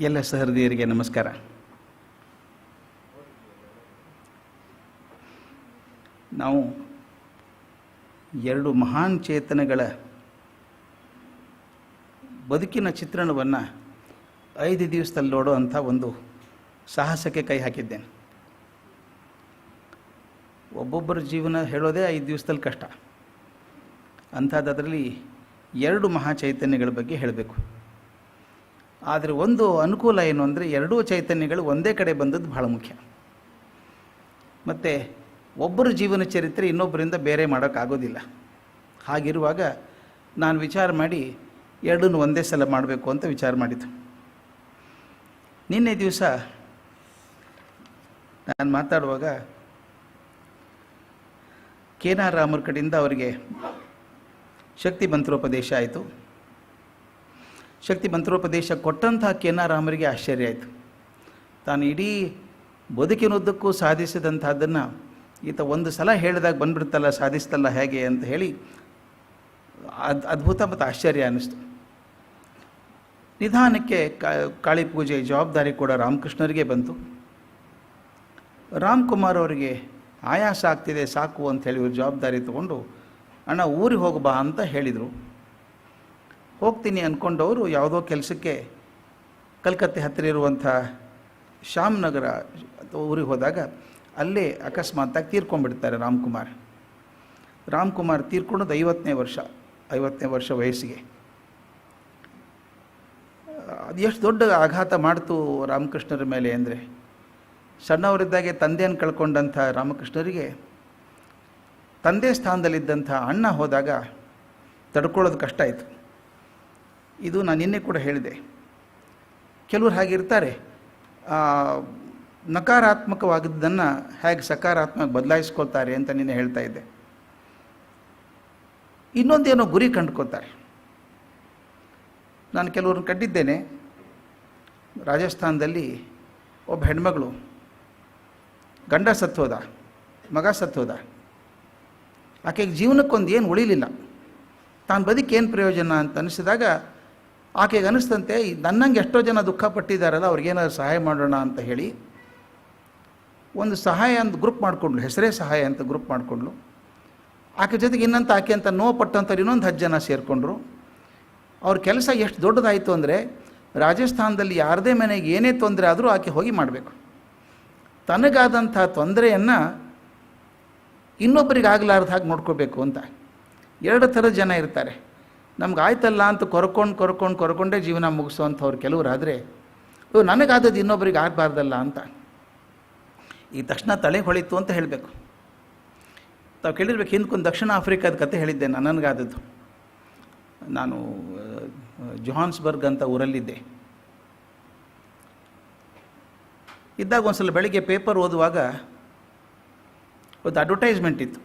ಎಲ್ಲ ಸಹೃದಯರಿಗೆ ನಮಸ್ಕಾರ. ನಾವು ಎರಡು ಮಹಾನ್ ಚೇತನಗಳ ಬದುಕಿನ ಚಿತ್ರಣವನ್ನು 5 ದಿವಸದಲ್ಲಿ ನೋಡುವಂಥ ಒಂದು ಸಾಹಸಕ್ಕೆ ಕೈ ಹಾಕಿದ್ದೇನೆ. ಒಬ್ಬೊಬ್ಬರ ಜೀವನ ಹೇಳೋದೇ 5 ದಿವಸದಲ್ಲಿ ಕಷ್ಟ. ಅಂಥದ್ದರಲ್ಲಿ 2 ಮಹಾ ಚೈತನ್ಯಗಳ ಬಗ್ಗೆ ಹೇಳಬೇಕು. ಆದರೆ ಒಂದು ಅನುಕೂಲ ಏನು ಅಂದರೆ ಎರಡೂ ಚೈತನ್ಯಗಳು ಒಂದೇ ಕಡೆ ಬಂದದ್ದು ಬಹಳ ಮುಖ್ಯ. ಮತ್ತು ಒಬ್ಬರ ಜೀವನ ಚರಿತ್ರೆ ಇನ್ನೊಬ್ಬರಿಂದ ಬೇರೆ ಮಾಡೋಕ್ಕಾಗೋದಿಲ್ಲ. ಹಾಗಿರುವಾಗ ನಾನು ವಿಚಾರ ಮಾಡಿ ಎರಡನ್ನೂ ಒಂದೇ ಸಲ ಮಾಡಬೇಕು ಅಂತ ವಿಚಾರ ಮಾಡಿದ್ದು. ನಿನ್ನೆ ದಿವಸ ನಾನು ಮಾತಾಡುವಾಗ KNR ರಾಮರ ಕಡೆಯಿಂದ ಅವರಿಗೆ ಶಕ್ತಿ ಮಂತ್ರೋಪದೇಶ ಆಯಿತು. ಶಕ್ತಿ ಮಂತ್ರೋಪದೇಶ ಕೊಟ್ಟಂಥ KNR ರಾಮರಿಗೆ ಆಶ್ಚರ್ಯ ಆಯಿತು. ತಾನು ಇಡೀ ಬದುಕಿನುದ್ದಕ್ಕೂ ಸಾಧಿಸಿದಂಥದ್ದನ್ನು ಈತ ಒಂದು ಸಲ ಹೇಳಿದಾಗ ಬಂದ್ಬಿಡ್ತಲ್ಲ, ಸಾಧಿಸ್ತಲ್ಲ ಹೇಗೆ ಅಂತ ಹೇಳಿ ಅದ್ಭುತ ಮತ್ತು ಆಶ್ಚರ್ಯ ಅನ್ನಿಸ್ತು. ನಿಧಾನಕ್ಕೆ ಕಾಳಿ ಪೂಜೆ ಜವಾಬ್ದಾರಿ ಕೂಡ ರಾಮಕೃಷ್ಣರಿಗೆ ಬಂತು. ರಾಮ್ಕುಮಾರ್ ಅವರಿಗೆ ಆಯಾಸ ಆಗ್ತಿದೆ, ಸಾಕು ಅಂಥೇಳಿ ಇವರು ಜವಾಬ್ದಾರಿ ತೊಗೊಂಡು ಅಣ್ಣ ಊರಿಗೆ ಹೋಗಬಾ ಅಂತ ಹೇಳಿದರು. ಹೋಗ್ತೀನಿ ಅಂದ್ಕೊಂಡವರು ಯಾವುದೋ ಕೆಲಸಕ್ಕೆ ಕಲ್ಕತ್ತೆ ಹತ್ತಿರ ಇರುವಂಥ ಶ್ಯಾಮ್ನಗರ ಊರಿಗೆ ಹೋದಾಗ ಅಲ್ಲೇ ಅಕಸ್ಮಾತ್ತಾಗಿ ತೀರ್ಕೊಂಡ್ಬಿಡ್ತಾರೆ ರಾಮ್ಕುಮಾರ್ ತೀರ್ಕೊಂಡದ್ದು 50ನೇ ವರ್ಷ ವಯಸ್ಸಿಗೆ. ಅದು ಎಷ್ಟು ದೊಡ್ಡ ಆಘಾತ ಮಾಡ್ತು ರಾಮಕೃಷ್ಣರ ಮೇಲೆ ಅಂದರೆ, ಸಣ್ಣವರಿದ್ದಾಗೆ ತಂದೆಯನ್ನು ಕಳ್ಕೊಂಡಂಥ ರಾಮಕೃಷ್ಣರಿಗೆ ತಂದೆ ಸ್ಥಾನದಲ್ಲಿದ್ದಂಥ ಅಣ್ಣ ಹೋದಾಗ ತಡ್ಕೊಳ್ಳೋದು ಕಷ್ಟ ಆಯಿತು. ಇದು ನಾನು ನಿನ್ನೆ ಕೂಡ ಹೇಳಿದೆ. ಕೆಲವರು ಹಾಗಿರ್ತಾರೆ, ನಕಾರಾತ್ಮಕವಾಗಿದ್ದನ್ನು ಹೇಗೆ ಸಕಾರಾತ್ಮಕ ಬದಲಾಯಿಸ್ಕೊಳ್ತಾರೆ ಅಂತ ನಿನ್ನೆ ಹೇಳ್ತಾ ಇದ್ದೆ. ಇನ್ನೊಂದೇನೋ ಗುರಿ ಕಂಡುಕೊಳ್ತಾರೆ. ನಾನು ಕೆಲವ್ರನ್ನ ಕಂಡಿದ್ದೇನೆ. ರಾಜಸ್ಥಾನದಲ್ಲಿ ಒಬ್ಬ ಹೆಣ್ಮಗಳು ಗಂಡ ಸತ್ತೋದ, ಮಗ ಸತ್ತೋದ. ಆಕೆಗೆ ಜೀವನಕ್ಕೊಂದು ಏನು ಉಳಿಲಿಲ್ಲ. ತಾನು ಬದುಕೇನು ಪ್ರಯೋಜನ ಅಂತ ಅನಿಸಿದಾಗ ಆಕೆಗೆ ಅನಿಸ್ತಂತೆ, ನನ್ನಂಗೆ ಎಷ್ಟೋ ಜನ ದುಃಖ ಪಟ್ಟಿದ್ದಾರಲ್ಲ, ಅವ್ರಿಗೇನಾದ್ರು ಸಹಾಯ ಮಾಡೋಣ ಅಂತ ಹೇಳಿ ಒಂದು ಸಹಾಯ ಅಂತ ಗ್ರೂಪ್ ಮಾಡಿಕೊಂಡ್ಳು. ಹೆಸರೇ ಸಹಾಯ ಅಂತ ಗ್ರೂಪ್ ಮಾಡಿಕೊಂಡ್ಳು. ಆಕೆ ಜೊತೆಗೆ ಇನ್ನಂತ ಆಕೆ ಅಂತ ನೋವು ಪಟ್ಟಂಥವ್ರು ಇನ್ನೊಂದು 10 ಜನ ಸೇರಿಕೊಂಡ್ರು. ಅವ್ರ ಕೆಲಸ ಎಷ್ಟು ದೊಡ್ಡದಾಯಿತು ಅಂದರೆ, ರಾಜಸ್ಥಾನದಲ್ಲಿ ಯಾರದೇ ಮನೆಗೆ ಏನೇ ತೊಂದರೆ ಆದರೂ ಆಕೆ ಹೋಗಿ ಮಾಡಬೇಕು. ತನಗಾದಂಥ ತೊಂದರೆಯನ್ನು ಇನ್ನೊಬ್ಬರಿಗೆ ಆಗಲಾರ್ದ ಹಾಗೆ ನೋಡ್ಕೋಬೇಕು ಅಂತ. 2 ಥರದ ಜನ ಇರ್ತಾರೆ. ನಮ್ಗೆ ಆಯ್ತಲ್ಲ ಅಂತ ಕೊರ್ಕೊಂಡೇ ಜೀವನ ಮುಗಿಸೋವಂಥವ್ರು ಕೆಲವರಾದರೆ, ನನಗಾದದ್ದು ಇನ್ನೊಬ್ಬರಿಗೆ ಆಗಬಾರ್ದಲ್ಲ ಅಂತ ಈ ತಕ್ಷಣ ತಲೆ ಹೊಳಿತು ಅಂತ ಹೇಳಬೇಕು. ತಾವು ಕೇಳಿರ್ಬೇಕು, ಹಿಂದ್ಕೊಂದು ದಕ್ಷಿಣ ಆಫ್ರಿಕಾದ ಕತೆ ಹೇಳಿದ್ದೆ ನನಗಾದದ್ದು. ನಾನು ಜೋಹಾನ್ಸ್ಬರ್ಗ್ ಅಂತ ಊರಲ್ಲಿದ್ದೆ. ಇದ್ದಾಗ ಒಂದು ಸಲ ಬೆಳಿಗ್ಗೆ ಪೇಪರ್ ಓದುವಾಗ ಒಂದು ಅಡ್ವರ್ಟೈಸ್ಮೆಂಟ್ ಇತ್ತು.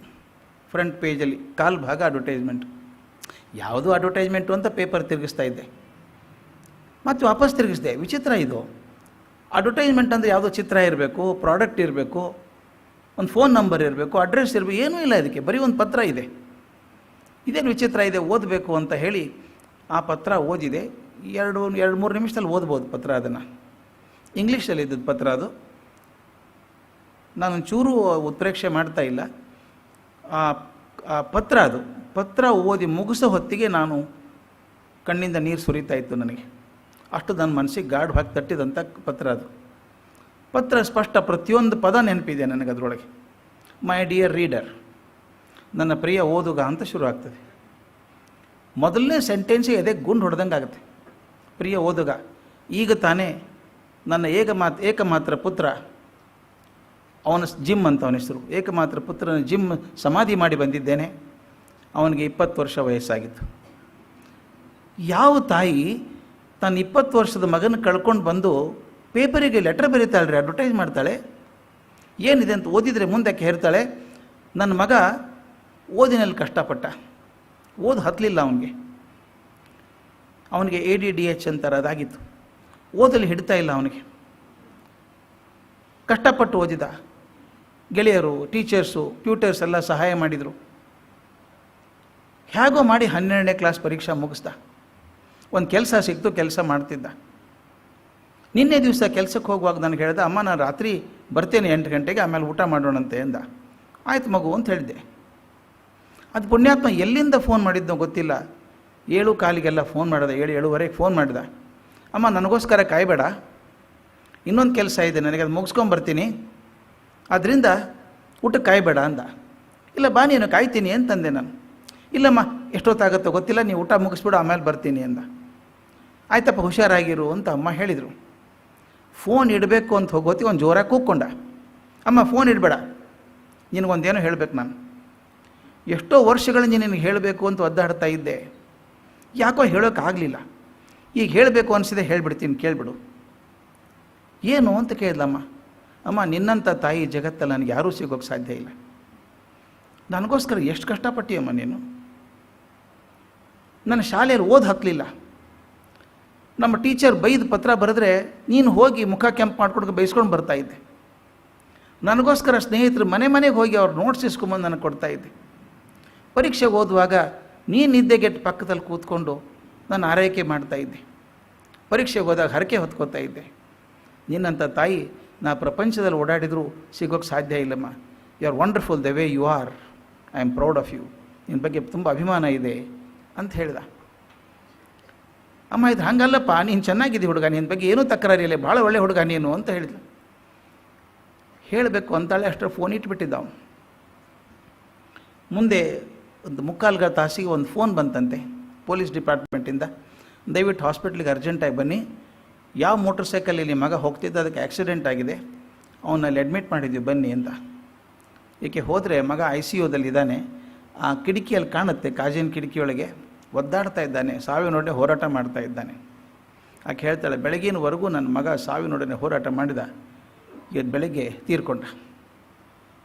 ಫ್ರಂಟ್ ಪೇಜಲ್ಲಿ ಕಾಲು ಭಾಗ ಅಡ್ವರ್ಟೈಸ್ಮೆಂಟ್. ಯಾವುದು ಅಡ್ವರ್ಟೈಸ್ಮೆಂಟು ಅಂತ ಪೇಪರ್ ತಿರುಗಿಸ್ತಾ ಇದ್ದೆ. ಮತ್ತು ವಾಪಸ್ ತಿರುಗಿಸಿದೆ. ವಿಚಿತ್ರ ಇದು. ಅಡ್ವರ್ಟೈಸ್ಮೆಂಟ್ ಅಂದರೆ ಯಾವುದೋ ಚಿತ್ರ ಇರಬೇಕು, ಪ್ರಾಡಕ್ಟ್ ಇರಬೇಕು, ಒಂದು ಫೋನ್ ನಂಬರ್ ಇರಬೇಕು, ಅಡ್ರೆಸ್ ಇರಬೇಕು, ಏನೂ ಇಲ್ಲ ಇದಕ್ಕೆ. ಬರೀ ಒಂದು ಪತ್ರ ಇದೆ. ಇದೇನು ವಿಚಿತ್ರ ಇದೆ, ಓದಬೇಕು ಅಂತ ಹೇಳಿ ಆ ಪತ್ರ ಓದಿದೆ. 2-3 ನಿಮಿಷದಲ್ಲಿ ಓದ್ಬೋದು ಪತ್ರ. ಅದನ್ನು ಇಂಗ್ಲೀಷಲ್ಲಿ ಇದ್ದದ್ದು ಪತ್ರ. ಅದು ನಾನು ಚೂರು ಉತ್ಪ್ರೇಕ್ಷೆ ಮಾಡ್ತಾ ಇಲ್ಲ. ಆ ಪತ್ರ ಓದಿ ಮುಗಿಸೋ ಹೊತ್ತಿಗೆ ನಾನು ಕಣ್ಣಿಂದ ನೀರು ಸುರಿತಾ ಇತ್ತು ನನಗೆ. ಅಷ್ಟು ನನ್ನ ಮನಸ್ಸಿಗೆ ಗಾಢ ಹಾಕಿ ತಟ್ಟಿದಂಥ ಪತ್ರ ಅದು. ಪತ್ರ ಸ್ಪಷ್ಟ, ಪ್ರತಿಯೊಂದು ಪದ ನೆನಪಿದೆ ನನಗೆ ಅದರೊಳಗೆ. ಮೈ ಡಿಯರ್ ರೀಡರ್, ನನ್ನ ಪ್ರಿಯ ಓದುಗ ಅಂತ ಶುರು ಆಗ್ತದೆ. ಮೊದಲನೇ ಸೆಂಟೆನ್ಸೇ ಎದೆ ಗುಂಡು ಹೊಡೆದಂಗೆ ಆಗುತ್ತೆ. ಪ್ರಿಯ ಓದುಗ, ಈಗ ತಾನೇ ನನ್ನ ಏಕಮಾತ್ರ ಪುತ್ರ, ಅವನ ಜಿಮ್ ಅಂತ ಅವನ ಹೆಸರು, ಏಕಮಾತ್ರ ಪುತ್ರನ ಜಿಮ್ ಸಮಾಧಿ ಮಾಡಿ ಬಂದಿದ್ದೇನೆ. ಅವನಿಗೆ 20 ವರ್ಷ ವಯಸ್ಸಾಗಿತ್ತು. ಯಾವ ತಾಯಿ ತನ್ನ 20 ವರ್ಷದ ಮಗನ ಕಳ್ಕೊಂಡು ಬಂದು ಪೇಪರಿಗೆ ಲೆಟರ್ ಬರೀತಾಳ್ರಿ, ಅಡ್ವರ್ಟೈಸ್ ಮಾಡ್ತಾಳೆ, ಏನಿದೆ ಅಂತ ಓದಿದರೆ ಮುಂದಕ್ಕೆ ಹೇಳ್ತಾಳೆ, ನನ್ನ ಮಗ ಓದಿನಲ್ಲಿ ಕಷ್ಟಪಟ್ಟ, ಹತ್ತಲಿಲ್ಲ ಅವನಿಗೆ ADDH ಅಂತಾರೆ, ಅದಾಗಿತ್ತು. ಓದಲ್ಲಿ ಹಿಡ್ತಾ ಇಲ್ಲ ಅವನಿಗೆ. ಕಷ್ಟಪಟ್ಟು ಓದಿದ. ಗೆಳೆಯರು, ಟೀಚರ್ಸು, ಟ್ಯೂಟರ್ಸ್ ಎಲ್ಲ ಸಹಾಯ ಮಾಡಿದರು. ಹೇಗೋ ಮಾಡಿ 12ನೇ ಕ್ಲಾಸ್ ಪರೀಕ್ಷೆ ಮುಗಿಸ್ದ. ಒಂದು ಕೆಲಸ ಸಿಕ್ತು, ಕೆಲಸ ಮಾಡ್ತಿದ್ದ. ನಿನ್ನೆ ದಿವಸ ಕೆಲಸಕ್ಕೆ ಹೋಗುವಾಗ ನನಗೆ ಹೇಳ್ದೆ, ಅಮ್ಮ ನಾನು ರಾತ್ರಿ ಬರ್ತೇನೆ 8 ಗಂಟೆಗೆ, ಆಮೇಲೆ ಊಟ ಮಾಡೋಣಂತೆ ಎಂದ. ಆಯ್ತು ಮಗು ಅಂತ ಹೇಳಿದೆ. ಅದು ಪುಣ್ಯಾತ್ಮ ಎಲ್ಲಿಂದ ಫೋನ್ ಮಾಡಿದ್ದೋ ಗೊತ್ತಿಲ್ಲ, 7:15ಗೆಲ್ಲ ಫೋನ್ ಮಾಡಿದ, 7:07ವರೆಗೆ ಫೋನ್ ಮಾಡಿದ. ಅಮ್ಮ ನನಗೋಸ್ಕರ ಕಾಯಬೇಡ, ಇನ್ನೊಂದು ಕೆಲಸ ಇದೆ ನನಗೆ, ಅದು ಮುಗಿಸ್ಕೊಂಬರ್ತೀನಿ, ಅದರಿಂದ ಊಟಕ್ಕೆ ಕಾಯಬೇಡ ಅಂದ. ಇಲ್ಲ ಬಾ ನೀನು ಕಾಯ್ತೀನಿ ಅಂತಂದೆ ನಾನು. ಇಲ್ಲಮ್ಮ ಎಷ್ಟೊತ್ತಾಗುತ್ತೋ ಗೊತ್ತಿಲ್ಲ, ನೀವು ಊಟ ಮುಗಿಸ್ಬಿಡು ಆಮೇಲೆ ಬರ್ತೀನಿ ಅಂದ. ಆಯ್ತಪ್ಪ ಹುಷಾರಾಗಿರು ಅಂತ ಅಮ್ಮ ಹೇಳಿದರು. ಫೋನ್ ಇಡಬೇಕು ಅಂತ ಹೋಗೋತಿ ಒಂದು ಜೋರಾಗಿ ಕೂಕ್ಕೊಂಡ. ಅಮ್ಮ ಫೋನ್ ಇಡಬೇಡ, ನಿನಗೊಂದೇನೋ ಹೇಳಬೇಕು ನಾನು. ಎಷ್ಟೋ ವರ್ಷಗಳಿಂದ ನಿನಗೆ ಹೇಳಬೇಕು ಅಂತ ಒದ್ದಾಡ್ತಾ ಇದ್ದೆ, ಯಾಕೋ ಹೇಳೋಕ್ಕಾಗಲಿಲ್ಲ. ಈಗ ಹೇಳಬೇಕು ಅನಿಸಿದೆ, ಹೇಳಿಬಿಡ್ತೀನಿ ಕೇಳಿಬಿಡು. ಏನು ಅಂತ ಕೇಳಿದ್ಲಮ್ಮ. ಅಮ್ಮ ನಿನ್ನಂಥ ತಾಯಿ ಜಗತ್ತಲ್ಲಿ ನನಗೆ ಯಾರೂ ಸಿಗೋಕ್ಕೆ ಸಾಧ್ಯ ಇಲ್ಲ. ನನಗೋಸ್ಕರ ಎಷ್ಟು ಕಷ್ಟಪಟ್ಟಿಯಮ್ಮ ನೀನು. ನನ್ನ ಶಾಲೆಯಲ್ಲಿ ಓದಿ ಹಾಕಲಿಲ್ಲ. ನಮ್ಮ ಟೀಚರ್ ಬೈದು ಪತ್ರ ಬರೆದ್ರೆ ನೀನು ಹೋಗಿ ಮುಖ ಕೆಂಪು ಮಾಡ್ಕೊಂಡು ಬೈಸ್ಕೊಂಡು ಬರ್ತಾಯಿದ್ದೆ. ನನಗೋಸ್ಕರ ಸ್ನೇಹಿತರು ಮನೆಗೆ ಹೋಗಿ ಅವ್ರು ನೋಟ್ಸ್ ಇಸ್ಕೊಂಬಂದು ನನಗೆ ಕೊಡ್ತಾಯಿದ್ದೆ. ಪರೀಕ್ಷೆಗೆ ಓದುವಾಗ ನೀನು ನಿದ್ದೆಗೆಟ್ಟು ಪಕ್ಕದಲ್ಲಿ ಕೂತ್ಕೊಂಡು ನಾನು ಆರೈಕೆ ಮಾಡ್ತಾಯಿದ್ದೆ. ಪರೀಕ್ಷೆಗೆ ಹೋದಾಗ ಹರಕೆ ಹೊತ್ಕೋತಾ ಇದ್ದೆ. ನಿನ್ನಂಥ ತಾಯಿ ನಾ ಪ್ರಪಂಚದಲ್ಲಿ ಓಡಾಡಿದರೂ ಸಿಗೋಕ್ಕೆ ಸಾಧ್ಯ ಇಲ್ಲಮ್ಮ. You are wonderful the way you are, I am proud of you, ನಿನ್ನ ಬಗ್ಗೆ ತುಂಬ ಅಭಿಮಾನ ಇದೆ ಅಂತ ಹೇಳ್ದ. ಅಮ್ಮ ಇದು ಹಂಗಲ್ಲಪ್ಪ, ನೀನು ಚೆನ್ನಾಗಿದ್ದಿ ಹುಡುಗ, ನಿನ್ನ ಬಗ್ಗೆ ಏನೂ ತಕರಾರಿಲ್ಲ, ಭಾಳ ಒಳ್ಳೆ ಹುಡುಗ ನೀನು ಅಂತ ಹೇಳಿದ್ಲು. ಹೇಳಬೇಕು ಅಂತಾಳೆ ಅಷ್ಟರ ಫೋನ್ ಇಟ್ಬಿಟ್ಟಿದ್ದ ಅವನು. ಮುಂದೆ ಒಂದು 3/4 ತಾಸಿಗೆ ಒಂದು ಫೋನ್ ಬಂತಂತೆ ಪೊಲೀಸ್ ಡಿಪಾರ್ಟ್ಮೆಂಟಿಂದ, ದಯವಿಟ್ಟು ಹಾಸ್ಪಿಟ್ಲಿಗೆ ಅರ್ಜೆಂಟಾಗಿ ಬನ್ನಿ, ಯಾವ ಮೋಟರ್ ಸೈಕಲಲ್ಲಿ ಮಗ ಹೋಗ್ತಿದ್ದ ಅದಕ್ಕೆ ಆಕ್ಸಿಡೆಂಟ್ ಆಗಿದೆ, ಅವನಲ್ಲಿ ಅಡ್ಮಿಟ್ ಮಾಡಿದ್ವಿ ಬನ್ನಿ ಅಂತ. ಏಕೆ ಹೋದರೆ ಮಗ ICUದಲ್ಲಿದ್ದಾನೆ, ಆ ಕಿಟಕಿಯಲ್ಲಿ ಕಾಣುತ್ತೆ, ಕಾಜಿನ ಕಿಟಕಿಯೊಳಗೆ ಒದ್ದಾಡ್ತಾ ಇದ್ದಾನೆ, ಸಾವಿನೊಡನೆ ಹೋರಾಟ ಮಾಡ್ತಾ ಇದ್ದಾನೆ. ಆಕೆ ಹೇಳ್ತಾಳೆ, ಬೆಳಗಿನವರೆಗೂ ನನ್ನ ಮಗ ಸಾವಿನೊಡನೆ ಹೋರಾಟ ಮಾಡಿದ, ಇವತ್ತು ಬೆಳಗ್ಗೆ ತೀರ್ಕೊಂಡ.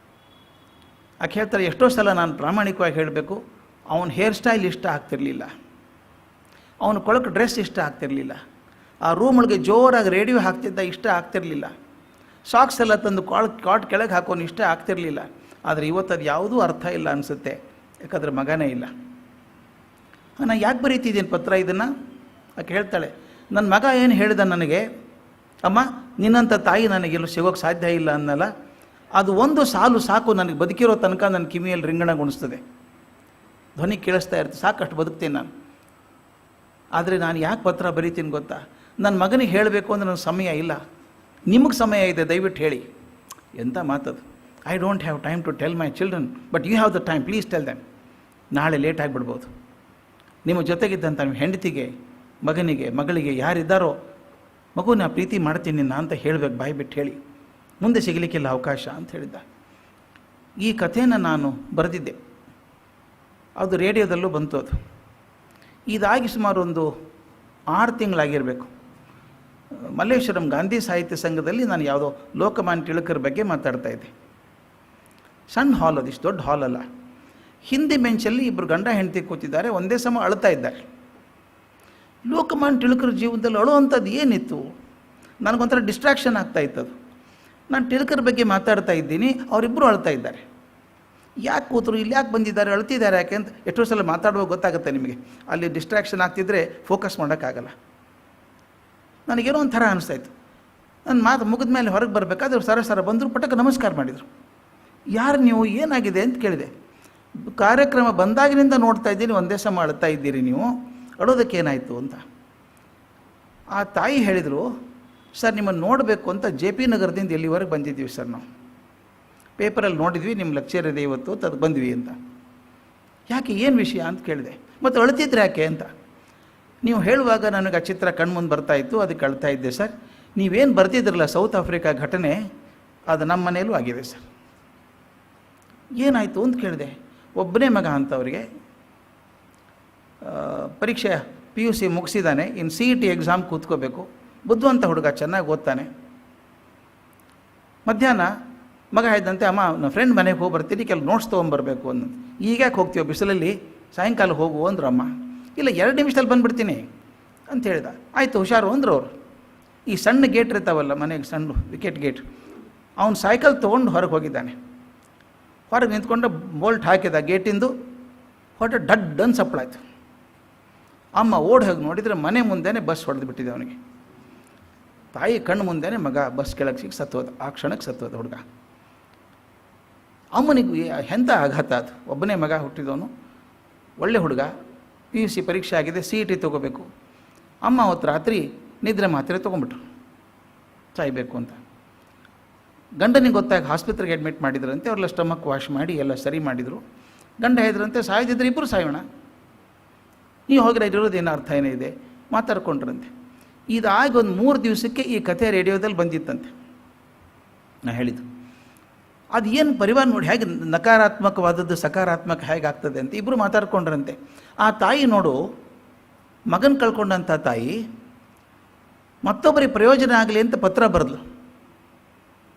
ಆಕೆ ಹೇಳ್ತಾಳೆ, ಎಷ್ಟೋ ಸಲ ನಾನು ಪ್ರಾಮಾಣಿಕವಾಗಿ ಹೇಳಬೇಕು, ಅವನ ಹೇರ್ ಸ್ಟೈಲ್ ಇಷ್ಟ ಆಗ್ತಿರಲಿಲ್ಲ, ಅವನ ಕೊಳಕು ಡ್ರೆಸ್ ಇಷ್ಟ ಆಗ್ತಿರಲಿಲ್ಲ, ಆ ರೂಮೊಳಗೆ ಜೋರಾಗಿ ರೇಡಿಯೋ ಹಾಕ್ತಿದ್ದ ಇಷ್ಟ ಆಗ್ತಿರಲಿಲ್ಲ, ಸಾಕ್ಸ್ ಎಲ್ಲ ತಂದು ಕಾಟ್ ಕೆಳಗೆ ಹಾಕೋನು ಇಷ್ಟ ಆಗ್ತಿರಲಿಲ್ಲ. ಆದರೆ ಇವತ್ತು ಅದು ಯಾವುದೂ ಅರ್ಥ ಇಲ್ಲ ಅನಿಸುತ್ತೆ, ಯಾಕಂದರೆ ಮಗನೇ ಇಲ್ಲ. ನಾನು ಯಾಕೆ ಬರೀತಿದ್ದೀನಿ ಪತ್ರ ಇದನ್ನು? ಆಕೆ ಹೇಳ್ತಾಳೆ, ನನ್ನ ಮಗ ಏನು ಹೇಳಿದ ನನಗೆ, ಅಮ್ಮ ನಿನ್ನಂಥ ತಾಯಿ ನನಗೆಲ್ಲೂ ಸಿಗೋಕ್ಕೆ ಸಾಧ್ಯ ಇಲ್ಲ ಅನ್ನಲ್ಲ, ಅದು ಒಂದು ಸಾಲು ಸಾಕು, ನನಗೆ ಬದುಕಿರೋ ತನಕ ನನ್ನ ಕಿವಿಯಲ್ಲಿ ರಿಂಗಣಗೊಳಿಸ್ತದೆ, ಧ್ವನಿ ಕೇಳಿಸ್ತಾ ಇರ್ತದೆ, ಸಾಕಷ್ಟು ಬದುಕ್ತೀನಿ ನಾನು. ಆದರೆ ನಾನು ಯಾಕೆ ಪತ್ರ ಬರೀತೀನಿ ಗೊತ್ತಾ? ನನ್ನ ಮಗನಿಗೆ ಹೇಳಬೇಕು ಅಂದರೆ ನನಗೆ ಸಮಯ ಇಲ್ಲ, ನಿಮಗೆ ಸಮಯ ಇದೆ, ದಯವಿಟ್ಟು ಹೇಳಿ. ಎಂಥ ಮಾತದು. I don't have time to tell my children, but you have the time, please tell them. ನಾಳೆ ಲೇಟ್ ಆಗಿಬಿಡ್ಬೋದು. ನಿಮ್ಮ ಜೊತೆಗಿದ್ದಂಥ ನಿಮ್ಮ ಹೆಂಡತಿಗೆ, ಮಗನಿಗೆ, ಮಗಳಿಗೆ ಯಾರಿದ್ದಾರೋ, ಮಗು ನಾ ಪ್ರೀತಿ ಮಾಡ್ತೀನಿ ನಿನ್ನ ಅಂತ ಹೇಳಬೇಕು, ಬಾಯಿ ಬಿಟ್ಟು ಹೇಳಿ, ಮುಂದೆ ಸಿಗಲಿಕ್ಕಿಲ್ಲ ಅವಕಾಶ ಅಂತ ಹೇಳಿದ್ದ. ಈ ಕಥೆಯನ್ನು ನಾನು ಬರೆದಿದ್ದೆ, ಅದು ರೇಡಿಯೋದಲ್ಲೂ ಬಂತು. ಅದು ಇದಾಗಿ ಸುಮಾರು ಒಂದು 6 ತಿಂಗಳಾಗಿರಬೇಕು. ಮಲ್ಲೇಶ್ವರಂ ಗಾಂಧಿ ಸಾಹಿತ್ಯ ಸಂಘದಲ್ಲಿ ನಾನು ಯಾವುದೋ ಲೋಕಮಾನ್ಯ ತಿಲಕರ ಬಗ್ಗೆ ಮಾತಾಡ್ತಾ ಇದ್ದೆ. ಸಣ್ಣ ಹಾಲ್, ಅದು ಇಷ್ಟು ದೊಡ್ಡ ಹಾಲ್ ಅಲ್ಲ. ಹಿಂದಿ ಬೆಂಚಲ್ಲಿ ಇಬ್ಬರು ಗಂಡ ಹೆಂಡತಿ ಕೂತಿದ್ದಾರೆ, ಒಂದೇ ಸಮ ಅಳ್ತಾ ಇದ್ದಾರೆ. ಲೋಕಮಾನ್ಯ ತಿಲಕರ ಜೀವನದಲ್ಲಿ ಅಳುವಂಥದ್ದು ಏನಿತ್ತು? ನನಗೊಂಥರ ಡಿಸ್ಟ್ರಾಕ್ಷನ್ ಆಗ್ತಾ ಇತ್ತದು. ನಾನು ತಿಲಕರ ಬಗ್ಗೆ ಮಾತಾಡ್ತಾ ಇದ್ದೀನಿ, ಅವರಿಬ್ಬರು ಅಳ್ತಾ ಇದ್ದಾರೆ. ಯಾಕೆ ಕೂತರು, ಇಲ್ಲಿ ಯಾಕೆ ಬಂದಿದ್ದಾರೆ, ಅಳ್ತಿದ್ದಾರೆ ಯಾಕೆ ಅಂತ ಎಷ್ಟೋ ಸಲ ಮಾತಾಡುವಾಗ ಗೊತ್ತಾಗುತ್ತೆ ನಿಮಗೆ. ಅಲ್ಲಿ ಡಿಸ್ಟ್ರಾಕ್ಷನ್ ಆಗ್ತಿದ್ರೆ ಫೋಕಸ್ ಮಾಡೋಕ್ಕಾಗಲ್ಲ. ನನಗೇನೋ ಒಂಥರ ಅನಿಸ್ತಾಯಿತ್ತು. ನನ್ನ ಮಾತು ಮುಗಿದ ಮೇಲೆ ಹೊರಗೆ ಬರಬೇಕಾದ್ರೆ ಸರ ಬಂದರು, ಪಟಕ್ಕೆ ನಮಸ್ಕಾರ ಮಾಡಿದರು. ಯಾರು ನೀವು, ಏನಾಗಿದೆ ಅಂತ ಕೇಳಿದೆ. ಕಾರ್ಯಕ್ರಮ ಬಂದಾಗಿನಿಂದ ನೋಡ್ತಾ ಇದ್ದೀನಿ, ಒಂದೇ ಸಮ ಅಳ್ತಾ ಇದ್ದೀರಿ ನೀವು, ಅಳೋದಕ್ಕೇನಾಯಿತು ಅಂತ. ಆ ತಾಯಿ ಹೇಳಿದರು, ಸರ್ ನಿಮ್ಮನ್ನು ನೋಡಬೇಕು ಅಂತ JP ನಗರದಿಂದ ಎಲ್ಲಿವರೆಗೆ ಬಂದಿದ್ದೀವಿ ಸರ್, ನಾವು ಪೇಪರಲ್ಲಿ ನೋಡಿದ್ವಿ, ನಿಮ್ಮ ಲೆಕ್ಚರ್ ಇದೆ ಇವತ್ತು ಅದು ಬಂದ್ವಿ ಅಂತ. ಯಾಕೆ, ಏನು ವಿಷಯ ಅಂತ ಕೇಳಿದೆ. ಮತ್ತು ಅಳ್ತಿದ್ರೆ ಯಾಕೆ ಅಂತ. ನೀವು ಹೇಳುವಾಗ ನನಗೆ ಆ ಚಿತ್ರ ಕಣ್ಮುಂದೆ ಬರ್ತಾಯಿತ್ತು, ಅದಕ್ಕೆ ಅಳ್ತಾ ಇದ್ದೆ ಸರ್. ನೀವೇನು ಬರ್ತಿದ್ರಲ್ಲ ಸೌತ್ ಆಫ್ರಿಕಾ ಘಟನೆ, ಅದು ನಮ್ಮ ಮನೆಯಲ್ಲೂ ಆಗಿದೆ ಸರ್. ಏನಾಯಿತು ಅಂತ ಕೇಳಿದೆ. ಒಬ್ಬನೇ ಮಗ ಅಂತ ಅವರಿಗೆ, ಪರೀಕ್ಷೆ PUC ಮುಗಿಸಿದ್ದಾನೆ, ಇನ್ನು CET ಎಕ್ಸಾಮ್ ಕೂತ್ಕೋಬೇಕು, ಬುದ್ಧಿವಂತ ಹುಡುಗ, ಚೆನ್ನಾಗಿ ಓದ್ತಾನೆ. ಮಧ್ಯಾಹ್ನ ಮಗ ಹೇಳಿದಂತೆ, ಅಮ್ಮ ನನ್ನ ಫ್ರೆಂಡ್ ಮನೆಗೆ ಹೋಗಿ ಬರ್ತೀನಿ, ಕೆಲವು ನೋಟ್ಸ್ ತೊಗೊಂಬರ್ಬೇಕು ಅಂದ. ಈಗ್ಯಾಕೆ ಹೋಗ್ತೀವೋ ಬಿಸಿಲಲ್ಲಿ, ಸಾಯಂಕಾಲ ಹೋಗು ಅಂದ್ರು ಅಮ್ಮ. ಇಲ್ಲ 2 ನಿಮಿಷದಲ್ಲಿ ಬಂದುಬಿಡ್ತೀನಿ ಅಂತ ಹೇಳಿದ. ಆಯಿತು ಹುಷಾರು ಅಂದರು ಅವರು. ಈ ಸಣ್ಣ ಗೇಟ್ ಇರ್ತಾವಲ್ಲ ಮನೆಗೆ, ಸಣ್ಣ ವಿಕೆಟ್ ಗೇಟ್, ಅವನು ಸೈಕಲ್ ತೊಗೊಂಡು ಹೊರಗೆ ಹೋಗಿದ್ದಾನೆ. ಹೊರಗೆ ನಿಂತ್ಕೊಂಡು ಬೋಲ್ಟ್ ಹಾಕಿದ ಗೇಟಿಂದು, ಹೊಟ್ಟೆ ಡಡ್ಡನ್ನು ಸಪ್ಪಳಾಯ್ತು. ಅಮ್ಮ ಓಡಿ ಹೋಗಿ ನೋಡಿದರೆ ಮನೆ ಮುಂದೆನೇ ಬಸ್ ಹೊಡೆದು ಬಿಟ್ಟಿದೆ ಅವನಿಗೆ. ತಾಯಿ ಕಣ್ಣು ಮುಂದೆನೇ ಮಗ ಬಸ್ ಕೆಳಗೆ ಸಿಕ್ಕಿ ಸತ್ತೋದ. ಆ ಕ್ಷಣಕ್ಕೆ ಸತ್ತೋದ ಹುಡುಗ. ಅಮ್ಮನಿಗೆ ಎಂಥ ಆಘಾತ ಅದು. ಒಬ್ಬನೇ ಮಗ ಹುಟ್ಟಿದವನು, ಒಳ್ಳೆ ಹುಡುಗ, PUC ಪರೀಕ್ಷೆ ಆಗಿದೆ, CET ತೊಗೋಬೇಕು. ಅಮ್ಮ ಅವತ್ತು ರಾತ್ರಿ ನಿದ್ರೆ ಮಾತ್ರೆ ತೊಗೊಂಬಿಟ್ರು ಸಾಯಬೇಕು ಅಂತ. ಗಂಡನಿಗೆ ಗೊತ್ತಾಗಿ ಆಸ್ಪತ್ರೆಗೆ ಅಡ್ಮಿಟ್ ಮಾಡಿದ್ರಂತೆ. ಅವ್ರೆಲ್ಲ ಸ್ಟಮಕ್ ವಾಶ್ ಮಾಡಿ ಎಲ್ಲ ಸರಿ ಮಾಡಿದರು. ಗಂಡ ಹೇಳಿದ್ರಂತೆ, ಸಾಯ್ದಿದ್ರೆ ಇಬ್ಬರು ಸಾಯೋಣ, ನೀವು ಹೋಗಿರೋ ಇರೋದೇನೋ ಅರ್ಥ ಏನೇ ಇದೆ, ಮಾತಾಡ್ಕೊಂಡ್ರಂತೆ. ಇದಾಗಿ ಒಂದು 3 ದಿವಸಕ್ಕೆ ಈ ಕಥೆ ರೇಡಿಯೋದಲ್ಲಿ ಬಂದಿತ್ತಂತೆ. ನಾ ಹೇಳಿದ್ದು ಅದು ಏನು ಪರಿವಾರ ನೋಡಿ, ಹೇಗೆ ನಕಾರಾತ್ಮಕವಾದದ್ದು ಸಕಾರಾತ್ಮಕ ಹೇಗಾಗ್ತದೆ ಅಂತ ಇಬ್ಬರು ಮಾತಾಡ್ಕೊಂಡ್ರಂತೆ. ಆ ತಾಯಿ ನೋಡು, ಮಗನ ಕಳ್ಕೊಂಡಂಥ ತಾಯಿ ಮತ್ತೊಬ್ಬರಿಗೆ ಪ್ರಯೋಜನ ಆಗಲಿ ಅಂತ ಪತ್ರ ಬರೆದ್ಲು.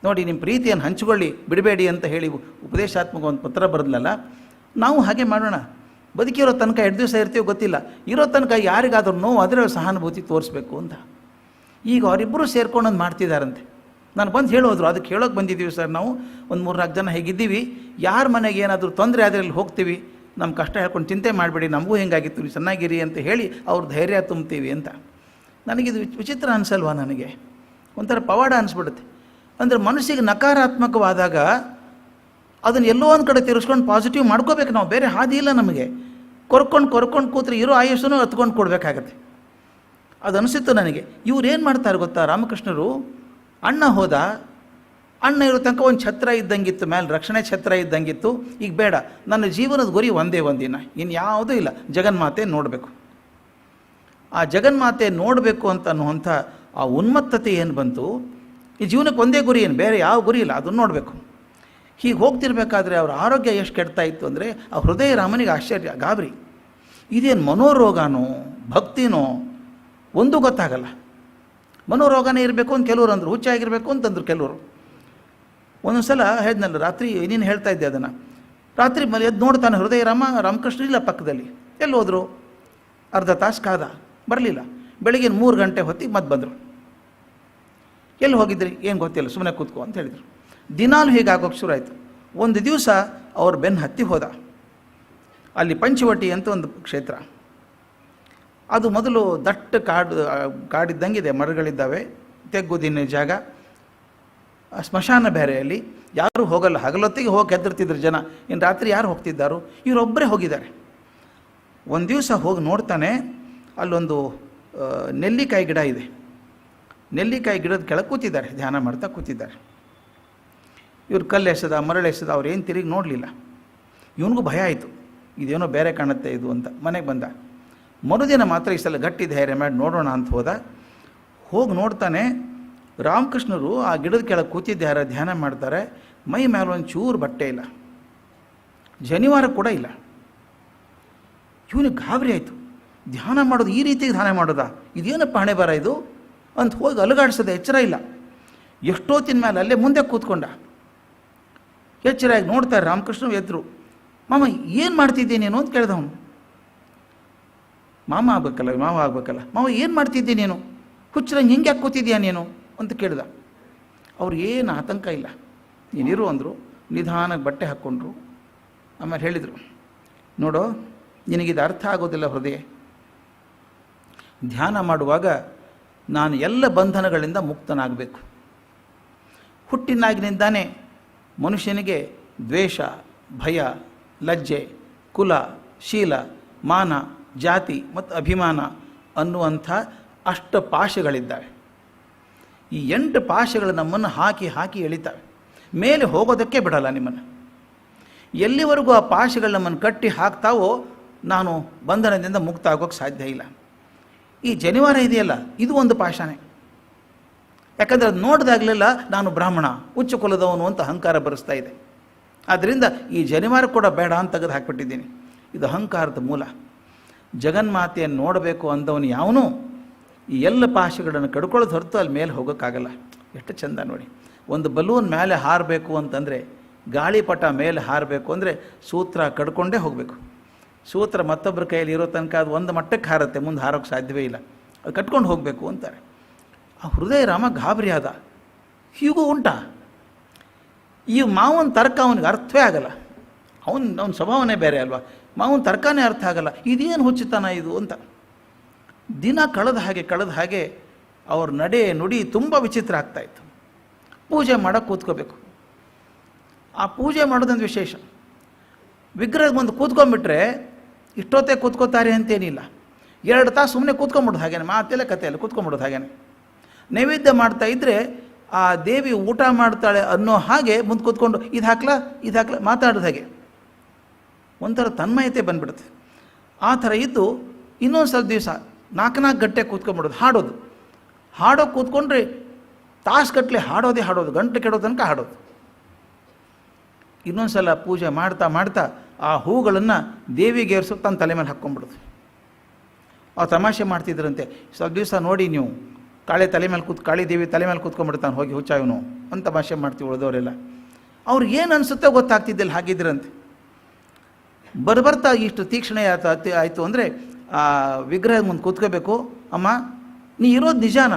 ನೋಡಿ, ನಿಮ್ಮ ಪ್ರೀತಿಯನ್ನು ಹಂಚಿಕೊಳ್ಳಿ, ಬಿಡಬೇಡಿ ಅಂತ ಹೇಳಿ ಉಪದೇಶಾತ್ಮಕ ಒಂದು ಪತ್ರ ಬರೆದ್ಲಲ್ಲ. ನಾವು ಹಾಗೆ ಮಾಡೋಣ. ಬದುಕಿರೋ ತನಕ 2 ದಿವಸ ಇರ್ತೀವೋ ಗೊತ್ತಿಲ್ಲ, ಇರೋ ತನಕ ಯಾರಿಗಾದ್ರೂ ನೋವು ಅದರ ಸಹಾನುಭೂತಿ ತೋರಿಸ್ಬೇಕು ಅಂತ. ಈಗ ಅವರಿಬ್ಬರು ಸೇರ್ಕೊಂಡೊಂದು ಮಾಡ್ತಿದ್ದಾರಂತೆ. ನಾನು ಬಂದು ಹೇಳೋದ್ರು, ಅದಕ್ಕೆ ಹೇಳೋಕೆ ಬಂದಿದ್ದೀವಿ ಸರ್, ನಾವು ಒಂದು 3-4 ಜನ ಹೇಗಿದ್ದೀವಿ, ಯಾರ ಮನೆಗೆ ಏನಾದರೂ ತೊಂದರೆ ಅದರಲ್ಲಿ ಹೋಗ್ತೀವಿ, ನಮ್ಮ ಕಷ್ಟ ಹೇಳ್ಕೊಂಡು ಚಿಂತೆ ಮಾಡಬೇಡಿ, ನಮಗೂ ಹೆಂಗಾಗಿತ್ತು, ನೀವು ಚೆನ್ನಾಗಿರಿ ಅಂತ ಹೇಳಿ ಅವ್ರ ಧೈರ್ಯ ತುಂಬ್ತೀವಿ ಅಂತ. ನನಗಿದು ವಿಚಿತ್ರ ಅನಿಸಲ್ವಾ? ನನಗೆ ಒಂಥರ ಪವಾಡ ಅನಿಸ್ಬಿಡುತ್ತೆ. ಅಂದರೆ ಮನಸ್ಸಿಗೆ ನಕಾರಾತ್ಮಕವಾದಾಗ ಅದನ್ನು ಎಲ್ಲೋ ಒಂದು ಕಡೆ ತಿರ್ಸ್ಕೊಂಡು ಪಾಸಿಟಿವ್ ಮಾಡ್ಕೋಬೇಕು ನಾವು, ಬೇರೆ ಹಾದಿ ಇಲ್ಲ ನಮಗೆ. ಕೊರ್ಕೊಂಡು ಕೂತ್ರೆ ಇರೋ ಆಯುಷನ್ನು ಹತ್ಕೊಂಡು ಕೊಡಬೇಕಾಗತ್ತೆ. ಅದು ಅನಿಸಿತ್ತು ನನಗೆ. ಇವ್ರು ಏನು ಮಾಡ್ತಾರೆ ಗೊತ್ತಾ, ರಾಮಕೃಷ್ಣರು, ಅಣ್ಣ ಹೋದ, ಅಣ್ಣ ಇರೋ ತನಕ ಒಂದು ಛತ್ರ ಇದ್ದಂಗಿತ್ತು, ಮೇಲೆ ರಕ್ಷಣೆ ಛತ್ರ ಇದ್ದಂಗಿತ್ತು. ಈಗ ಬೇಡ, ನನ್ನ ಜೀವನದ ಗುರಿ ಒಂದೇ ಒಂದಿನ, ಇನ್ಯಾವುದೂ ಇಲ್ಲ, ಜಗನ್ಮಾತೆ ನೋಡಬೇಕು. ಆ ಜಗನ್ಮಾತೆ ನೋಡಬೇಕು ಅಂತ ಅನ್ನುವಂಥ ಆ ಉನ್ಮತ್ತತೆ ಏನು ಬಂತು, ಈ ಜೀವನಕ್ಕೆ ಒಂದೇ ಗುರಿ, ಏನು ಬೇರೆ ಯಾವ ಗುರಿ ಇಲ್ಲ, ಅದನ್ನು ನೋಡಬೇಕು. ಹೀಗೆ ಹೋಗ್ತಿರ್ಬೇಕಾದ್ರೆ ಅವ್ರ ಆರೋಗ್ಯ ಎಷ್ಟು ಕೆಡ್ತಾ ಇತ್ತು ಅಂದರೆ, ಆ ಹೃದಯ ರಾಮನಿಗೆ ಆಶ್ಚರ್ಯ, ಗಾಬರಿ. ಇದೇನು ಮನೋರೋಗನೋ ಭಕ್ತಿನೋ ಒಂದೂ ಗೊತ್ತಾಗಲ್ಲ. ಮನೋರೋಗನೇ ಇರಬೇಕು ಅಂತ ಕೆಲವರು ಅಂದರು, ಹುಚ್ಚಾಗಿರಬೇಕು ಅಂತಂದರು ಕೆಲವರು. ಒಂದೊಂದು ಸಲ ಹೇಳಿದ್ನಲ್ಲ, ರಾತ್ರಿ ನೀನು ಹೇಳ್ತಾ ಇದ್ದೆ ಅದನ್ನು, ರಾತ್ರಿ ಮೇಲೆ ಎದ್ದು ನೋಡ್ತಾನೆ ಹೃದಯ ರಾಮಕೃಷ್ಣ ಇಲ್ಲ ಪಕ್ಕದಲ್ಲಿ. ಎಲ್ಲಿ ಹೋದರು? ಅರ್ಧ ತಾಸು ಕಾದ, ಬರಲಿಲ್ಲ. ಬೆಳಗಿನ 3 ಗಂಟೆ ಹೊತ್ತಿಗೆ ಮತ್ತೆ ಬಂದರು. ಎಲ್ಲಿ ಹೋಗಿದ್ರಿ? ಏನು ಗೊತ್ತಿಲ್ಲ, ಸುಮ್ಮನೆ ಕೂತ್ಕೋ ಅಂತ ಹೇಳಿದರು. ದಿನಾಲು ಹೀಗಾಗೋಕ್ಕೆ ಶುರು ಆಯಿತು. ಒಂದು ದಿವಸ ಅವ್ರ ಬೆನ್ನು ಹತ್ತಿ ಹೋದ. ಅಲ್ಲಿ ಪಂಚವಟಿ ಅಂತ ಒಂದು ಕ್ಷೇತ್ರ, ಅದು ಮೊದಲು ದಟ್ಟ ಕಾಡಿದ್ದಂಗಿದೆ, ಮರಗಳಿದ್ದಾವೆ, ತೆಗ್ಗುದಿನ ಜಾಗ, ಸ್ಮಶಾನ ಬೇರೆ, ಅಲ್ಲಿ ಯಾರೂ ಹೋಗಲ್ಲ. ಹಗಲೊತ್ತಿಗೆ ಹೋಗಿ ಹೆದರ್ತಿದ್ರು ಜನ, ಇನ್ನು ರಾತ್ರಿ ಯಾರು ಹೋಗ್ತಿದ್ದಾರೋ, ಇವರೊಬ್ಬರೇ ಹೋಗಿದ್ದಾರೆ. ಒಂದು ದಿವಸ ಹೋಗಿ ನೋಡ್ತಾನೆ, ಅಲ್ಲೊಂದು ನೆಲ್ಲಿಕಾಯಿ ಗಿಡ ಇದೆ. ನೆಲ್ಲಿಕಾಯಿ ಗಿಡದ ಕೆಳಗೆ ಕೂತಿದ್ದಾರೆ, ಧ್ಯಾನ ಮಾಡ್ತಾ ಕೂತಿದ್ದಾರೆ. ಇವ್ರು ಕಲ್ಲೆಸದ ಮರಳೆಸದ, ಅವ್ರು ಏನು ತಿರುಗಿ ನೋಡಲಿಲ್ಲ. ಇವನಿಗೂ ಭಯ ಆಯಿತು, ಇದೇನೋ ಬೇರೆ ಕಾಣುತ್ತೆ ಇದು ಅಂತ. ಮನೆಗೆ ಬಂದ. ಮರುದಿನ ಮಾತ್ರ ಈ ಸಲ ಗಟ್ಟಿ ಧೈರ್ಯ ಮಾಡಿ ನೋಡೋಣ ಅಂತ ಹೋಗಿ ನೋಡ್ತಾನೆ, ರಾಮಕೃಷ್ಣರು ಆ ಗಿಡದ ಕೆಳಗೆ ಕೂತಿದ್ದಾರೆ, ಧ್ಯಾನ ಮಾಡ್ತಾರೆ. ಮೈ ಮೇಲೆ ಒಂದು ಚೂರು ಬಟ್ಟೆ ಇಲ್ಲ, ಜನಿವಾರ ಕೂಡ ಇಲ್ಲ. ಇವನಿಗೆ ಗಾಬರಿ ಆಯಿತು. ಧ್ಯಾನ ಮಾಡೋದು ಈ ರೀತಿಗೆ ಧ್ಯಾನ ಮಾಡೋದಾ, ಇದೇನಪ್ಪ ಹಣೆ ಬರ ಇದು ಅಂತ ಹೋಗಿ ಅಲುಗಾಡಿಸೋದೆ, ಎಚ್ಚರ ಇಲ್ಲ. ಎಷ್ಟೊತ್ತಿನ ಮೇಲೆ ಅಲ್ಲೇ ಮುಂದೆ ಕೂತ್ಕೊಂಡ. ಎಚ್ಚರಾಗಿ ನೋಡ್ತಾರೆ, ರಾಮಕೃಷ್ಣ ಎದ್ರು. ಮಾಮ ಏನು ಮಾಡ್ತಿದ್ದೆ ನೀನು ಅಂತ ಕೇಳ್ದವನು. ಮಾವ ಆಗ್ಬೇಕಲ್ಲ. ಮಾವ ಏನು ಮಾಡ್ತಿದ್ದೆ ನೀನು, ಹುಚ್ಚರಂಗೆ ಹಿಂಗೆ ಯಾಕೆ ಕೂತಿದ್ಯಾ ನೀನು ಅಂತ ಕೇಳ್ದ. ಅವ್ರಿಗೇನು ಆತಂಕ ಇಲ್ಲ, ನೀನಿರು ಅಂದರು. ನಿಧಾನಕ್ಕೆ ಬಟ್ಟೆ ಹಾಕ್ಕೊಂಡ್ರು. ಆಮೇಲೆ ಹೇಳಿದರು, ನೋಡೋ, ನಿನಗಿದು ಅರ್ಥ ಆಗೋದಿಲ್ಲ ಹೃದಯ. ಧ್ಯಾನ ಮಾಡುವಾಗ ನಾನು ಎಲ್ಲ ಬಂಧನಗಳಿಂದ ಮುಕ್ತನಾಗಬೇಕು. ಹುಟ್ಟಿನಾಗಿನಿಂದಾನೇ ಮನುಷ್ಯನಿಗೆ ದ್ವೇಷ, ಭಯ, ಲಜ್ಜೆ, ಕುಲ, ಶೀಲ, ಮಾನ, ಜಾತಿ ಮತ್ತು ಅಭಿಮಾನ ಅನ್ನುವಂಥ 8 ಪಾಶಗಳಿದ್ದಾವೆ. ಈ 8 ಪಾಶಗಳು ನಮ್ಮನ್ನು ಹಾಕಿ ಎಳಿತಾವೆ, ಮೇಲೆ ಹೋಗೋದಕ್ಕೆ ಬಿಡಲ್ಲ ನಿಮ್ಮನ್ನು. ಎಲ್ಲಿವರೆಗೂ ಆ ಪಾಶಗಳು ನಮ್ಮನ್ನು ಕಟ್ಟಿ ಹಾಕ್ತಾವೋ ನಾನು ಬಂಧನದಿಂದ ಮುಕ್ತ ಆಗೋಕ್ಕೆ ಸಾಧ್ಯ ಇಲ್ಲ. ಈ ಜನಿವಾರ ಇದೆಯಲ್ಲ, ಇದು ಒಂದು ಪಾಶನೇ. ಯಾಕಂದರೆ ಅದು ನೋಡಿದಾಗಲೆಲ್ಲ ನಾನು ಬ್ರಾಹ್ಮಣ, ಉಚ್ಚ ಕುಲದವನು ಅಂತ ಅಹಂಕಾರ ಬರೆಸ್ತಾ ಇದೆ. ಆದ್ದರಿಂದ ಈ ಜನಿವಾರ ಕೂಡ ಬೇಡ ಅಂತ ತೆಗೆದು ಹಾಕ್ಬಿಟ್ಟಿದ್ದೀನಿ. ಇದು ಅಹಂಕಾರದ ಮೂಲ. ಜಗನ್ಮಾತೆಯನ್ನು ನೋಡಬೇಕು ಅಂದವನು ಯಾವನೂ ಈ ಎಲ್ಲ ಪಾಶಗಳನ್ನು ಕಡ್ಕೊಳ್ಳೋದು ಹೊರತು ಅಲ್ಲಿ ಮೇಲೆ ಹೋಗೋಕ್ಕಾಗಲ್ಲ. ಎಷ್ಟು ಚೆಂದ ನೋಡಿ. ಒಂದು ಬಲೂನ್ ಮೇಲೆ ಹಾರಬೇಕು ಅಂತಂದರೆ, ಗಾಳಿಪಟ ಮೇಲೆ ಹಾರಬೇಕು ಅಂದರೆ ಸೂತ್ರ ಕಡ್ಕೊಂಡೇ ಹೋಗಬೇಕು. ಸೂತ್ರ ಮತ್ತೊಬ್ಬರ ಕೈಯಲ್ಲಿ ಇರೋ ತನಕ ಅದು ಒಂದು ಮಟ್ಟಕ್ಕೆ ಹಾರುತ್ತೆ, ಮುಂದೆ ಹಾರೋಕ್ಕೆ ಸಾಧ್ಯವೇ ಇಲ್ಲ. ಅದು ಕಟ್ಕೊಂಡು ಹೋಗಬೇಕು ಅಂತಾರೆ. ಆ ಹೃದಯ ರಾಮ ಗಾಬರಿ ಆದ. ಹೀಗೂ ಉಂಟಾ? ಈ ಮಾವನ ತರ್ಕ ಅವನಿಗೆ ಅರ್ಥವೇ ಆಗಲ್ಲ. ಅವನ ಸ್ವಭಾವನೇ ಬೇರೆ ಅಲ್ವಾ. ಮಾವನ ತರ್ಕನೇ ಅರ್ಥ ಆಗಲ್ಲ. ಇದೇನು ಹುಚ್ಚುತನ ಇದು ಅಂತ. ದಿನ ಕಳೆದ ಹಾಗೆ ಅವ್ರ ನಡೆ ನುಡಿ ತುಂಬ ವಿಚಿತ್ರ ಆಗ್ತಾಯಿತ್ತು. ಪೂಜೆ ಮಾಡೋಕ್ಕೆ ಕೂತ್ಕೋಬೇಕು. ಆ ಪೂಜೆ ಮಾಡೋದಂದು ವಿಶೇಷ. ವಿಗ್ರಹದ ಮುಂದೆ ಕೂತ್ಕೊಂಡ್ಬಿಟ್ರೆ ಇಷ್ಟೊತ್ತೇ ಕೂತ್ಕೋತಾರೆ ಅಂತೇನಿಲ್ಲ. 2 ತಾಸು ಸುಮ್ಮನೆ ಕೂತ್ಕೊಂಡ್ಬಿಡೋದು ಹಾಗೇನೆ, ಮಾತೆಲ್ಲ ಕಥೆಯಲ್ಲ ಕೂತ್ಕೊಂಡ್ಬಿಡೋದು ಹಾಗೇನೆ. ನೈವೇದ್ಯ ಮಾಡ್ತಾ ಇದ್ದರೆ ಆ ದೇವಿ ಊಟ ಮಾಡ್ತಾಳೆ ಅನ್ನೋ ಹಾಗೆ ಮುಂದೆ ಕೂತ್ಕೊಂಡು ಇದು ಹಾಕ್ಲಾ ಮಾತಾಡೋದು ಹಾಗೆ ಒಂಥರ ತನ್ಮಯತೆ ಬಂದ್ಬಿಡುತ್ತೆ. ಆ ಥರ ಇದ್ದು ಇನ್ನೊಂದು ಸ್ವಲ್ಪ ದಿವಸ 4 ಗಂಟೆ ಕೂತ್ಕೊಂಡ್ಬಿಡೋದು, ಹಾಡೋಕೆ ಕೂತ್ಕೊಂಡ್ರೆ ತಾಸುಗಟ್ಟಲೆ ಹಾಡೋದು, ಗಂಟೆ ಕೆಡೋ ತನಕ ಹಾಡೋದು. ಇನ್ನೊಂದು ಸಲ ಪೂಜೆ ಮಾಡ್ತಾ ಆ ಹೂಗಳನ್ನು ದೇವಿಗೆ ಏರಿಸೋ ತನ್ನ ತಲೆ ಮೇಲೆ ಹಾಕ್ಕೊಂಡ್ಬಿಡೋದು. ಅವ್ರು ತಮಾಷೆ ಮಾಡ್ತಿದ್ರಂತೆ, ಸ್ವಲ್ಪ ದಿವಸ ನೋಡಿ ನೀವು ಕಾಳಿ ದೇವಿ ತಲೆ ಮೇಲೆ ಕೂತ್ಕೊಂಡ್ಬಿಡ್ತಾನೆ ಹೋಗಿ ಹುಚ್ಚಾಯವನು ಅಂತ ತಮಾಷೆ ಮಾಡ್ತೀವಿ ಉಳಿದವರೆಲ್ಲ. ಅವ್ರಿಗೆ ಏನು ಅನಿಸುತ್ತೋ ಗೊತ್ತಾಗ್ತಿದ್ದಿಲ್ಲ ಹಾಗಿದ್ರಂತೆ. ಬರ್ತಾ ಇಷ್ಟು ತೀಕ್ಷ್ಣ ಆಯಿತು ಅಂದರೆ ಆ ವಿಗ್ರಹದ ಮುಂದೆ ಕೂತ್ಕೋಬೇಕು. ಅಮ್ಮ ನೀ ಇರೋದು ನಿಜಾನ?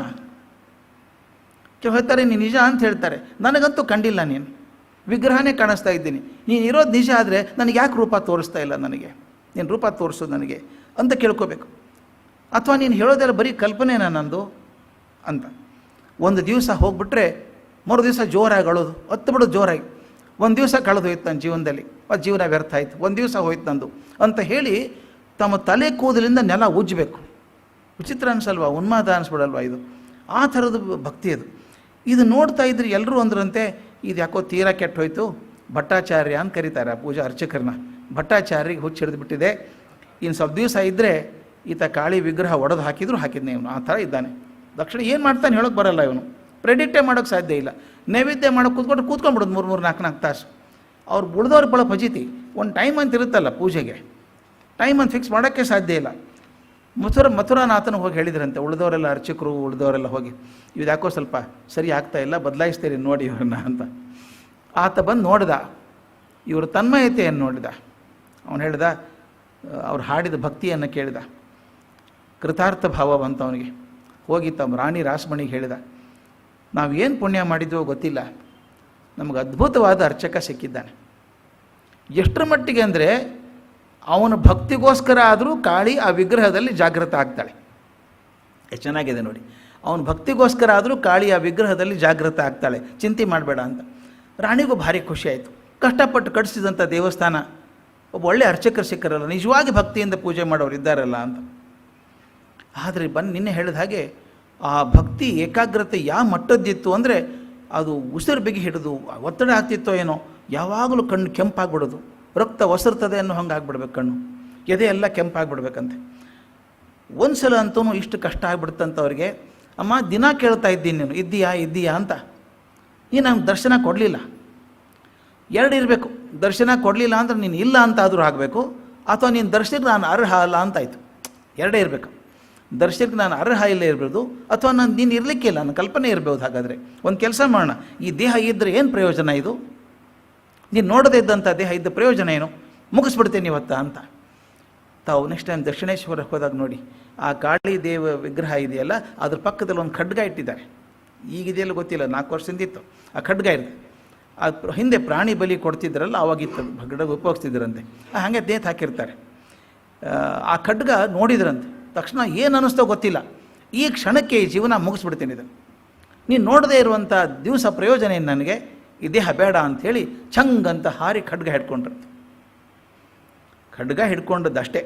ಹೇಳ್ತಾರೆ ನೀನು ನಿಜ ಅಂತ ಹೇಳ್ತಾರೆ. ನನಗಂತೂ ಕಂಡಿಲ್ಲ, ನೀನು ವಿಗ್ರಹನೇ ಕಾಣಿಸ್ತಾ ಇದ್ದೀನಿ. ನೀನು ಇರೋದು ನಿಜ ಆದರೆ ನನಗೆ ಯಾಕೆ ರೂಪ ತೋರಿಸ್ತಾ ಇಲ್ಲ? ನೀನು ರೂಪ ತೋರಿಸೋದು ನನಗೆ ಅಂತ ಕೇಳ್ಕೋಬೇಕು. ಅಥವಾ ನೀನು ಹೇಳೋದೆಲ್ಲ ಬರೀ ಕಲ್ಪನೆನಾ ನಂದು ಅಂತ. ಒಂದು ದಿವಸ ಹೋಗ್ಬಿಟ್ರೆ ಮರು ದಿವಸ ಜೋರಾಗಿ ಅಳೋದು, ಬಿಡೋದು ಜೋರಾಗಿ. ಒಂದು ದಿವಸ ಕಳೆದು ಹೋಯ್ತು ನನ್ನ ಜೀವನದಲ್ಲಿ, ಅದು ಜೀವನ ವ್ಯರ್ಥ ಆಯಿತು, ಒಂದು ದಿವಸ ಹೋಯ್ತು ನಂದು ಅಂತ ಹೇಳಿ ತಮ್ಮ ತಲೆ ಕೂದಲಿಂದ ನೆಲ ಉಜ್ಜಬೇಕು. ವಿಚಿತ್ರ ಅನಿಸಲ್ವಾ? ಉನ್ಮಾದ ಅನಿಸ್ಬಿಡಲ್ವಾ? ಇದು ಆ ಥರದ ಭಕ್ತಿ ಅದು. ಇದು ನೋಡ್ತಾ ಇದ್ರೆ ಎಲ್ಲರೂ ಅಂದ್ರಂತೆ ಇದು ಯಾಕೋ ತೀರಾ ಕೆಟ್ಟು ಹೋಯ್ತು, ಭಟ್ಟಾಚಾರ್ಯ ಅಂತ ಕರೀತಾರೆ ಆ ಪೂಜಾ ಅರ್ಚಕರನ್ನ. ಭಟ್ಟಾಚಾರ್ಯರಿಗೆ ಹುಚ್ಚು ಹಿಡಿದು ಬಿಟ್ಟಿದೆ, ಇನ್ನು ಸ್ವಲ್ಪ ದಿವಸ ಇದ್ದರೆ ಈತ ಕಾಳಿ ವಿಗ್ರಹ ಒಡೆದು ಹಾಕಿದ್ನೇ ಇವನು. ಆ ಥರ ಇದ್ದಾನೆ. ದಕ್ಷಿಣ ಏನು ಮಾಡ್ತಾನೆ ಹೇಳೋಕ್ಕೆ ಬರಲ್ಲ ಇವನು, ಪ್ರೆಡಿಕ್ಟೇ ಮಾಡೋಕ್ಕೆ ಸಾಧ್ಯ ಇಲ್ಲ. ನೈವೇದ್ಯ ಮಾಡೋಕ್ಕೆ ಕೂತ್ಕೊಂಡ್ಬಿಡೋದು 3-4 ತಾಸು. ಅವ್ರು ಉಳಿದವ್ರಿಗೆ ಭಾಳ ಫಜಿತಿ. ಒಂದು ಟೈಮ್ ಅಂತ ಇರುತ್ತಲ್ಲ ಪೂಜೆಗೆ, ಟೈಮ್ ಅಂತ ಫಿಕ್ಸ್ ಮಾಡೋಕ್ಕೆ ಸಾಧ್ಯ ಇಲ್ಲ. ಮಥುರಾನಾಥನ ಹೋಗಿ ಹೇಳಿದ್ರಂತೆ ಉಳಿದವರೆಲ್ಲ ಅರ್ಚಕರು ಉಳಿದವರೆಲ್ಲ ಹೋಗಿ, ಇದು ಯಾಕೋ ಸ್ವಲ್ಪ ಸರಿ ಆಗ್ತಾ ಇಲ್ಲ, ಬದಲಾಯಿಸ್ತೀರಿ ನೋಡಿ ಇವ್ರನ್ನ ಅಂತ. ಆತ ಬಂದು ನೋಡ್ದ, ಇವರು ತನ್ಮಯತೆಯನ್ನು ನೋಡಿದ. ಅವನು ಹೇಳ್ದ, ಅವ್ರು ಹಾಡಿದ ಭಕ್ತಿಯನ್ನು ಕೇಳಿದ, ಕೃತಾರ್ಥ ಭಾವ ಬಂತ ಅವನಿಗೆ. ಹೋಗಿ ತಮ್ಮ ರಾಣಿ ರಾಸಮಣಿಗೆ ಹೇಳಿದ, ನಾವೇನು ಪುಣ್ಯ ಮಾಡಿದ್ವೋ ಗೊತ್ತಿಲ್ಲ, ನಮಗೆ ಅದ್ಭುತವಾದ ಅರ್ಚಕ ಸಿಕ್ಕಿದ್ದಾನೆ. ಎಷ್ಟರ ಮಟ್ಟಿಗೆ ಅಂದರೆ ಅವನ ಭಕ್ತಿಗೋಸ್ಕರ ಆದರೂ ಕಾಳಿ ಆ ವಿಗ್ರಹದಲ್ಲಿ ಜಾಗೃತ ಆಗ್ತಾಳೆ. ಎಷ್ಟು ಚೆನ್ನಾಗಿದೆ ನೋಡಿ. ಅವನ ಭಕ್ತಿಗೋಸ್ಕರ ಆದರೂ ಕಾಳಿ ಆ ವಿಗ್ರಹದಲ್ಲಿ ಜಾಗೃತ ಆಗ್ತಾಳೆ, ಚಿಂತೆ ಮಾಡಬೇಡ ಅಂತ. ರಾಣಿಗೂ ಭಾರಿ ಖುಷಿ ಆಯಿತು. ಕಷ್ಟಪಟ್ಟು ಕಟ್ಟಿಸಿದಂಥ ದೇವಸ್ಥಾನ, ಒಬ್ಬ ಒಳ್ಳೆ ಅರ್ಚಕರು ಸಿಕ್ಕರಲ್ಲ, ನಿಜವಾಗಿ ಭಕ್ತಿಯಿಂದ ಪೂಜೆ ಮಾಡೋರು ಇದ್ದಾರಲ್ಲ ಅಂತ. ಆದರೆ ನಿನ್ನೆ ಹೇಳಿದ ಹಾಗೆ ಆ ಭಕ್ತಿ ಏಕಾಗ್ರತೆ ಯಾವ ಮಟ್ಟದ್ದಿತ್ತು ಅಂದರೆ ಅದು ಉಸಿರು ಬಿಗಿ ಹಿಡಿದು ಒತ್ತಡ ಆಗ್ತಿತ್ತೋ ಏನೋ, ಯಾವಾಗಲೂ ಕಣ್ಣು ಕೆಂಪಾಗ್ಬಿಡೋದು, ರಕ್ತ ಒಸರ್ತದೆ ಅನ್ನೋ ಹಂಗೆ ಆಗ್ಬಿಡ್ಬೇಕು, ಕಣ್ಣು ಎದೆ ಎಲ್ಲ ಕೆಂಪಾಗ್ಬಿಡ್ಬೇಕಂತೆ. ಒಂದು ಸಲ ಅಂತೂ ಇಷ್ಟು ಕಷ್ಟ ಆಗ್ಬಿಡ್ತಂತ ಅವ್ರಿಗೆ. ಅಮ್ಮ ದಿನ ಕೇಳ್ತಾ ಇದ್ದೀನಿ ನೀನು ಇದ್ದೀಯಾ ಅಂತ. ನೀನು ನಂಗೆ ದರ್ಶನ ಕೊಡಲಿಲ್ಲ. 2 ಇರಬೇಕು, ದರ್ಶನ ಕೊಡಲಿಲ್ಲ ಅಂದ್ರೆ ನೀನು ಇಲ್ಲ ಅಂತ ಆದರೂ ಆಗಬೇಕು, ಅಥವಾ ನೀನು ದರ್ಶನಕ್ಕೆ ನಾನು ಅರ್ಹ ಅಲ್ಲ ಅಂತಾಯಿತು. 2 ಇರಬೇಕು. ದರ್ಶನಕ್ಕೆ ನಾನು ಅರ್ಹ ಇಲ್ಲ ಇರ್ಬೋದು, ಅಥವಾ ನೀನು ಇರಲಿಕ್ಕಿಲ್ಲ, ನನ್ನ ಕಲ್ಪನೆ ಇರ್ಬೋದು. ಹಾಗಾದರೆ ಒಂದು ಕೆಲಸ ಮಾಡೋಣ, ಈ ದೇಹ ಇದ್ದರೆ ಏನು ಪ್ರಯೋಜನ? ಇದು ನೀನು ನೋಡದೇ ಇದ್ದಂಥ ದೇಹ ಇದ್ದ ಪ್ರಯೋಜನ ಏನು? ಮುಗಿಸ್ಬಿಡ್ತೇನೆ ಇವತ್ತ ಅಂತ. ತಾವು ನೆಕ್ಸ್ಟ್ ಟೈಮ್ ದಕ್ಷಿಣೇಶ್ವರಕ್ಕೆ ಹೋದಾಗ ನೋಡಿ, ಆ ಕಾಳಿ ದೇವ ವಿಗ್ರಹ ಇದೆಯಲ್ಲ, ಅದ್ರ ಪಕ್ಕದಲ್ಲಿ ಒಂದು ಖಡ್ಗ ಇಟ್ಟಿದ್ದಾರೆ. ಈಗಿದೆಯಲ್ಲ ಗೊತ್ತಿಲ್ಲ, 4 ವರ್ಷದಿಂದ ಇತ್ತು ಆ ಖಡ್ಗ ಇದೆ. ಅದು ಹಿಂದೆ ಪ್ರಾಣಿ ಬಲಿ ಕೊಡ್ತಿದ್ರಲ್ಲ ಆವಾಗಿತ್ತು, ಖಡ್ಗ ಉಪಯೋಗಿಸ್ತಿದ್ರಂತೆ. ಹಾಗೆ ನೇತು ಹಾಕಿರ್ತಾರೆ. ಆ ಖಡ್ಗ ನೋಡಿದ್ರಂತೆ ತಕ್ಷಣ ಏನು ಅನ್ನಿಸ್ತೋ ಗೊತ್ತಿಲ್ಲ, ಈ ಕ್ಷಣಕ್ಕೆ ಈ ಜೀವನ ಮುಗಿಸ್ಬಿಡ್ತೀನಿ, ಇದನ್ನು ನೀನು ನೋಡದೇ ಇರುವಂಥ ದಿವಸ ಪ್ರಯೋಜನ ಏನು ನನಗೆ, ಈ ದೇಹ ಬೇಡ ಅಂಥೇಳಿ ಚಂಗಂತ ಹಾರಿ ಖಡ್ಗ ಹಿಡ್ಕೊಂಡ್ರಂತೆ. ಖಡ್ಗ ಹಿಡ್ಕೊಂಡದ್ದಷ್ಟೇ.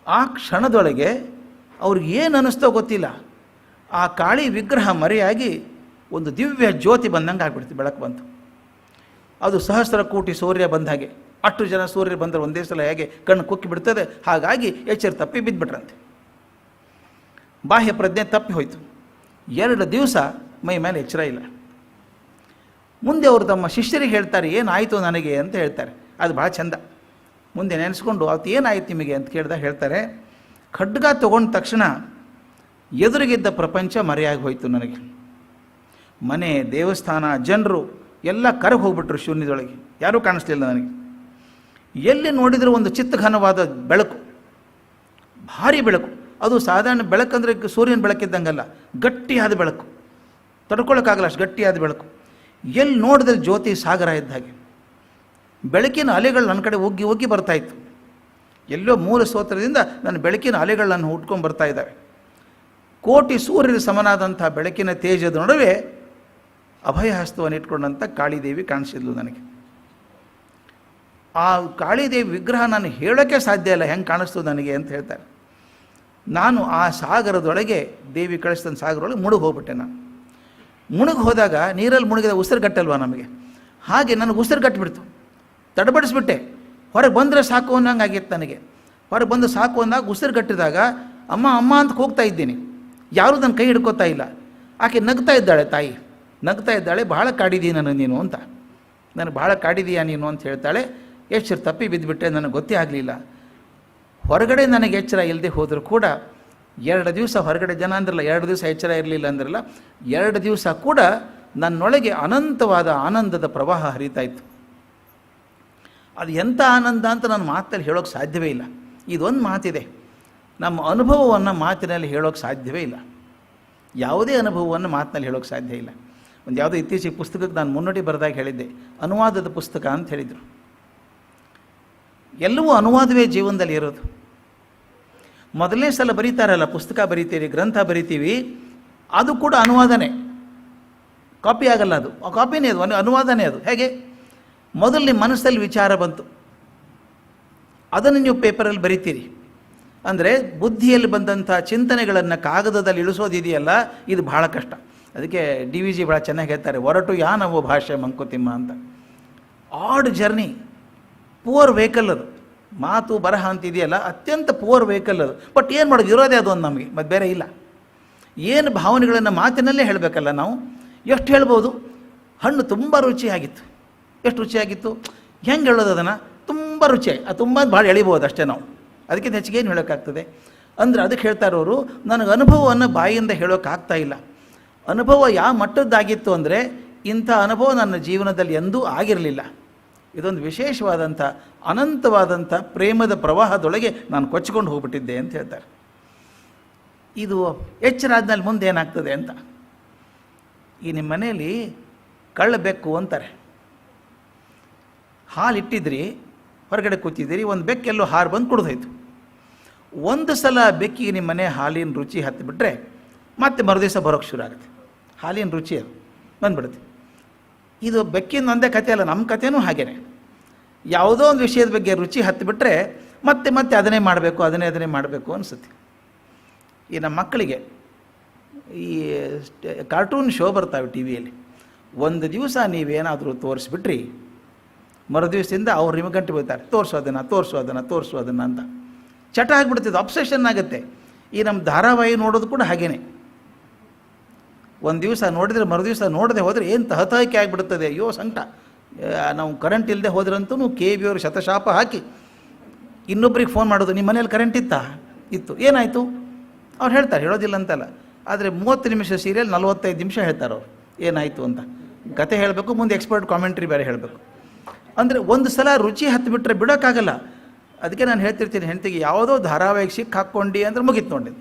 ಆ ಕ್ಷಣದೊಳಗೆ ಅವ್ರಿಗೆ ಏನು ಅನ್ನಿಸ್ತೋ ಗೊತ್ತಿಲ್ಲ, ಆ ಕಾಳಿ ವಿಗ್ರಹ ಮರೆಯಾಗಿ ಒಂದು ದಿವ್ಯ ಜ್ಯೋತಿ ಬಂದಂಗೆ ಆಗ್ಬಿಡ್ತು, ಬೆಳಕು ಬಂತು. ಅದು 1000 ಕೋಟಿ ಸೂರ್ಯ ಬಂದ ಹಾಗೆ, ಅಷ್ಟು ಜನ ಸೂರ್ಯರು ಬಂದರೆ ಒಂದೇ ಸಲ ಹೇಗೆ ಕಣ್ಣು ಕುಕ್ಕಿ ಬಿಡ್ತದೆ, ಹಾಗಾಗಿ ಎಚ್ಚರ ತಪ್ಪಿ ಬಿದ್ದುಬಿಟ್ರಂತೆ. ಬಾಹ್ಯ ಪ್ರಜ್ಞೆ ತಪ್ಪಿ ಹೋಯಿತು. 2 ದಿವಸ ಮೈ ಮೇಲೆ ಎಚ್ಚರ ಇಲ್ಲ. ಮುಂದೆ ಅವರು ತಮ್ಮ ಶಿಷ್ಯರಿಗೆ ಹೇಳ್ತಾರೆ, ಏನಾಯಿತು ನನಗೆ ಅಂತ ಹೇಳ್ತಾರೆ. ಅದು ಭಾಳ ಚಂದ. ಮುಂದೆ ನೆನೆಸ್ಕೊಂಡು ಅವತ್ತು ಏನಾಯ್ತು ನಿಮಗೆ ಅಂತ ಕೇಳಿದಾಗ ಹೇಳ್ತಾರೆ, ಖಡ್ಗ ತಗೊಂಡ ತಕ್ಷಣ ಎದುರಿಗಿದ್ದ ಪ್ರಪಂಚ ಮರೆಯಾಗಿ ಹೋಯಿತು ನನಗೆ. ಮನೆ, ದೇವಸ್ಥಾನ, ಜನರು ಎಲ್ಲ ಕರಗಿ ಹೋಗ್ಬಿಟ್ರು ಶೂನ್ಯದೊಳಗೆ, ಯಾರೂ ಕಾಣಿಸ್ಲಿಲ್ಲ ನನಗೆ. ಎಲ್ಲಿ ನೋಡಿದರೂ ಒಂದು ಚಿತ್ತಘನವಾದ ಬೆಳಕು, ಭಾರಿ ಬೆಳಕು. ಅದು ಸಾಧಾರಣ ಬೆಳಕಂದರೆ ಸೂರ್ಯನ ಬೆಳಕಿದ್ದಂಗಲ್ಲ, ಗಟ್ಟಿಯಾದ ಬೆಳಕು, ತಡ್ಕೊಳ್ಳೋಕ್ಕಾಗಲ್ಲ ಅಷ್ಟು ಗಟ್ಟಿಯಾದ ಬೆಳಕು. ಎಲ್ಲಿ ನೋಡಿದ್ರೆ ಜ್ಯೋತಿ ಸಾಗರ ಇದ್ದ ಹಾಗೆ. ಬೆಳಕಿನ ಅಲೆಗಳು ನನ್ನ ಕಡೆ ಒಗ್ಗಿ ಬರ್ತಾಯಿತ್ತು. ಎಲ್ಲೋ ಮೂಲ ಸ್ತೋತ್ರದಿಂದ ನನ್ನ ಬೆಳಕಿನ ಅಲೆಗಳು ನನ್ನ ಹುಟ್ಕೊಂಡು ಬರ್ತಾ ಇದ್ದಾವೆ. ಕೋಟಿ ಸೂರ್ಯರ ಸಮನಾದಂಥ ಬೆಳಕಿನ ತೇಜದ ನಡುವೆ ಅಭಯಹಸ್ತವನ್ನು ಇಟ್ಕೊಂಡಂಥ ಕಾಳಿದೇವಿ ಕಾಣಿಸಿದ್ಲು ನನಗೆ. ಆ ಕಾಳಿದೇವಿ ವಿಗ್ರಹ ನಾನು ಹೇಳೋಕ್ಕೆ ಸಾಧ್ಯ ಇಲ್ಲ ಹೆಂಗೆ ಕಾಣಿಸ್ತು ನನಗೆ ಅಂತ ಹೇಳ್ತಾರೆ. ನಾನು ಆ ಸಾಗರದೊಳಗೆ, ದೇವಿ ಕಳಿಸಿದ ಸಾಗರದೊಳಗೆ ಮುಳುಗಿ ಹೋಗ್ಬಿಟ್ಟೆ. ನಾನು ಮುಳುಗಿ ಹೋದಾಗ ನೀರಲ್ಲಿ ಮುಳುಗಿದ ಉಸಿರುಗಟ್ಟಲ್ವ ನಮಗೆ, ಹಾಗೆ ನನಗೆ ಉಸಿರುಗಟ್ಟಿಬಿಡ್ತು, ತಡಬಡಿಸ್ಬಿಟ್ಟೆ. ಹೊರಗೆ ಬಂದರೆ ಸಾಕು ಅನ್ನಂಗೆ ಆಗಿತ್ತು ನನಗೆ. ಹೊರಗೆ ಬಂದು ಸಾಕು ಅಂದಾಗ ಉಸಿರುಗಟ್ಟಿದಾಗ ಅಮ್ಮ ಅಮ್ಮ ಅಂತ ಹೋಗ್ತಾ ಇದ್ದೀನಿ, ಯಾರೂ ನನ್ನ ಕೈ ಹಿಡ್ಕೋತಾ ಇಲ್ಲ. ಆಕೆ ನಗ್ತಾ ಇದ್ದಾಳೆ, ತಾಯಿ ನಗ್ತಾ ಇದ್ದಾಳೆ, ಬಹಳ ಕಾಡಿದೀಯ ನಾನು ನೀನು ಅಂತ, ನನಗೆ ಬಹಳ ಕಾಡಿದೀಯಾ ನೀನು ಅಂತ ಹೇಳ್ತಾಳೆ. ಎಚ್ಚರ ತಪ್ಪಿ ಬಿದ್ದುಬಿಟ್ಟೆ, ನನಗೆ ಗೊತ್ತೇ ಆಗಲಿಲ್ಲ. ಹೊರಗಡೆ ನನಗೆ ಎಚ್ಚರ ಇಲ್ಲದೆ ಹೋದರೂ ಕೂಡ 2 ದಿವಸ ಹೊರಗಡೆ, ಜನ ಅಂದ್ರಲ್ಲ 2 ದಿವಸ ಎಚ್ಚರ ಇರಲಿಲ್ಲ ಅಂದ್ರಲ್ಲ, 2 ದಿವಸ ಕೂಡ ನನ್ನೊಳಗೆ ಅನಂತವಾದ ಆನಂದದ ಪ್ರವಾಹ ಹರಿತಾ ಇತ್ತು. ಅದು ಎಂಥ ಆನಂದ ಅಂತ ನಾನು ಮಾತಲ್ಲಿ ಹೇಳೋಕ್ಕೆ ಸಾಧ್ಯವೇ ಇಲ್ಲ. ಇದೊಂದು ಮಾತಿದೆ, ನಮ್ಮ ಅನುಭವವನ್ನು ಮಾತಿನಲ್ಲಿ ಹೇಳೋಕ್ಕೆ ಸಾಧ್ಯವೇ ಇಲ್ಲ. ಯಾವುದೇ ಅನುಭವವನ್ನು ಮಾತಿನಲ್ಲಿ ಹೇಳೋಕ್ಕೆ ಸಾಧ್ಯ ಇಲ್ಲ. ಒಂದು ಯಾವುದೋ ಇತ್ತೀಚೆಗೆ ಪುಸ್ತಕಕ್ಕೆ ನಾನು ಮುನ್ನುಡಿ ಬರೆದಾಗ ಹೇಳಿದ್ದೆ, ಅನುವಾದದ ಪುಸ್ತಕ ಅಂತ ಹೇಳಿದರು. ಎಲ್ಲವೂ ಅನುವಾದವೇ ಜೀವನದಲ್ಲಿ ಇರೋದು. ಮೊದಲನೇ ಸಲ ಬರೀತಾರಲ್ಲ, ಪುಸ್ತಕ ಬರೀತೀರಿ, ಗ್ರಂಥ ಬರಿತೀವಿ, ಅದು ಕೂಡ ಅನುವಾದನೆ, ಕಾಪಿ ಆಗಲ್ಲ. ಅದು ಕಾಪಿನೇ, ಅದು ಅನುವಾದನೆ. ಅದು ಹೇಗೆ? ಮೊದಲು ನಿಮ್ಮ ಮನಸ್ಸಲ್ಲಿ ವಿಚಾರ ಬಂತು, ಅದನ್ನು ನೀವು ಪೇಪರಲ್ಲಿ ಬರಿತೀರಿ. ಅಂದರೆ ಬುದ್ಧಿಯಲ್ಲಿ ಬಂದಂಥ ಚಿಂತನೆಗಳನ್ನು ಕಾಗದದಲ್ಲಿ ಇಳಿಸೋದಿದೆಯಲ್ಲ, ಇದು ಭಾಳ ಕಷ್ಟ. ಅದಕ್ಕೆ DVG ಭಾಳ ಚೆನ್ನಾಗಿ ಹೇಳ್ತಾರೆ, ಹೊರಟು ಯಾನವೋ ಭಾಷೆ ಮಂಕುತಿಮ್ಮ ಅಂತ. ಆಡ್ ಜರ್ನಿ, ಪುವರ್ ವೆಹಿಕಲ್ ಅದು. ಮಾತು ಬರಹ ಅಂತಿದೆಯಲ್ಲ, ಅತ್ಯಂತ ಪುವರ್ ವೆಹಿಕಲ್ ಅದು. ಬಟ್ ಏನು ಮಾಡೋದು, ಇರೋದೇ ಅದು ಒಂದು ನಮಗೆ, ಮತ್ತು ಬೇರೆ ಇಲ್ಲ. ಏನು ಭಾವನೆಗಳನ್ನು ಮಾತಿನಲ್ಲೇ ಹೇಳಬೇಕಲ್ಲ ನಾವು. ಎಷ್ಟು ಹೇಳ್ಬೋದು? ಹಣ್ಣು ತುಂಬ ರುಚಿಯಾಗಿತ್ತು. ಎಷ್ಟು ರುಚಿಯಾಗಿತ್ತು, ಹೆಂಗೆ ಹೇಳೋದು ಅದನ್ನು? ತುಂಬ ರುಚಿಯಾಗಿ, ಅದು ತುಂಬ ಭಾಳ ಎಳಿಬೋದು ಅಷ್ಟೇ ನಾವು, ಅದಕ್ಕಿಂತ ಹೆಚ್ಚಿಗೆ ಏನು ಹೇಳೋಕ್ಕಾಗ್ತದೆ? ಅಂದರೆ ಅದಕ್ಕೆ ಹೇಳ್ತಾರವರು, ನನಗೆ ಅನುಭವವನ್ನು ಬಾಯಿಯಿಂದ ಹೇಳೋಕ್ಕಾಗ್ತಾ ಇಲ್ಲ. ಅನುಭವ ಯಾವ ಮಟ್ಟದ್ದಾಗಿತ್ತು ಅಂದರೆ, ಇಂಥ ಅನುಭವ ನನ್ನ ಜೀವನದಲ್ಲಿ ಎಂದೂ ಆಗಿರಲಿಲ್ಲ. ಇದೊಂದು ವಿಶೇಷವಾದಂಥ ಅನಂತವಾದಂಥ ಪ್ರೇಮದ ಪ್ರವಾಹದೊಳಗೆ ನಾನು ಕೊಚ್ಚಿಕೊಂಡು ಹೋಗ್ಬಿಟ್ಟಿದ್ದೆ ಅಂತ ಹೇಳ್ತಾರೆ. ಇದು ಎಚ್ಚರ ಆದ್ಮೇಲೆ ಮುಂದೆ ಏನಾಗ್ತದೆ ಅಂತ. ಈ ನಿಮ್ಮ ಮನೆಯಲ್ಲಿ ಕಳ್ಳ ಬೆಕ್ಕು ಅಂತಾರೆ. ಹಾಲು ಇಟ್ಟಿದ್ರಿ, ಹೊರಗಡೆ ಕೂತಿದ್ದೀರಿ, ಒಂದು ಬೆಕ್ಕೆಲ್ಲೋ ಹಾರು ಬಂದು ಕುಡಿದೋಯ್ತು. ಒಂದು ಸಲ ಬೆಕ್ಕಿಗೆ ನಿಮ್ಮ ಮನೆ ಹಾಲಿನ ರುಚಿ ಹತ್ತಿಬಿಟ್ರೆ ಮತ್ತೆ ಮರುದಿವಸ ಬರೋಕ್ಕೆ ಶುರು ಆಗುತ್ತೆ. ಹಾಲಿನ ರುಚಿ ಅದು ಬಂದ್ಬಿಡುತ್ತೆ. ಇದು ಬೆಕ್ಕಿನ ಒಂದೇ ಕಥೆ ಅಲ್ಲ, ನಮ್ಮ ಕಥೆನೂ ಹಾಗೇನೆ. ಯಾವುದೋ ಒಂದು ವಿಷಯದ ಬಗ್ಗೆ ರುಚಿ ಹತ್ತಿಬಿಟ್ರೆ ಮತ್ತೆ ಮತ್ತೆ ಅದನ್ನೇ ಮಾಡಬೇಕು, ಅದನ್ನೇ ಮಾಡಬೇಕು ಅನಿಸುತ್ತೆ. ಈ ನಮ್ಮ ಮಕ್ಕಳಿಗೆ ಈ ಕಾರ್ಟೂನ್ ಶೋ ಬರ್ತಾವೆ ಟಿವಿಯಲ್ಲಿ. ಒಂದು ದಿವಸ ನೀವೇನಾದರೂ ತೋರಿಸ್ಬಿಟ್ರಿ, ಮರುದಿವಸದಿಂದ ಅವ್ರು ನಿಮಗೆ ಗಂಟೆ ಬೀಳ್ತಾರೆ, ತೋರಿಸೋದನ್ನು ಅಂತ. ಚಟ ಆಗಿಬಿಡ್ತದೆ, ಅಬ್ಸೆಷನ್ ಆಗುತ್ತೆ. ಈ ನಮ್ಮ ಧಾರಾವಾಹಿ ನೋಡೋದು ಕೂಡ ಹಾಗೇನೆ. ಒಂದು ದಿವಸ ನೋಡಿದರೆ ಮರುದಿವಸ ನೋಡದೆ ಹೋದರೆ ಏನು ತಹತಹಕೆ ಆಗಿಬಿಡುತ್ತದೆ. ಅಯ್ಯೋ ಸಂಕಟ. ನಾವು ಕರೆಂಟ್ ಇಲ್ಲದೆ ಹೋದ್ರಂತೂ KB ಅವರು ಶತಶಾಪ ಹಾಕಿ ಇನ್ನೊಬ್ರಿಗೆ ಫೋನ್ ಮಾಡೋದು, ನಿಮ್ಮ ಮನೇಲಿ ಕರೆಂಟ್ ಇತ್ತು, ಏನಾಯಿತು? ಅವ್ರು ಹೇಳ್ತಾರೆ, ಹೇಳೋದಿಲ್ಲ ಅಂತಲ್ಲ. ಆದರೆ 30 ನಿಮಿಷ ಸೀರಿಯಲ್ 45 ನಿಮಿಷ ಹೇಳ್ತಾರೆ ಅವ್ರು ಏನಾಯಿತು ಅಂತ. ಕತೆ ಹೇಳಬೇಕು, ಮುಂದೆ ಎಕ್ಸ್ಪರ್ಟ್ ಕಾಮೆಂಟ್ರಿ ಬೇರೆ ಹೇಳಬೇಕು. ಅಂದರೆ ಒಂದು ಸಲ ರುಚಿ ಹತ್ತಿಬಿಟ್ರೆ ಬಿಡೋಕ್ಕಾಗಲ್ಲ. ಅದಕ್ಕೆ ನಾನು ಹೇಳ್ತಿರ್ತೀನಿ ಹೆಂಡತಿಗೆ, ಯಾವುದೋ ಧಾರಾವಾಹಿಗೆ ಸಿಕ್ಕ ಹಾಕ್ಕೊಂಡು ಅಂದರೆ ಮುಗಿತು ನೋಡಿ.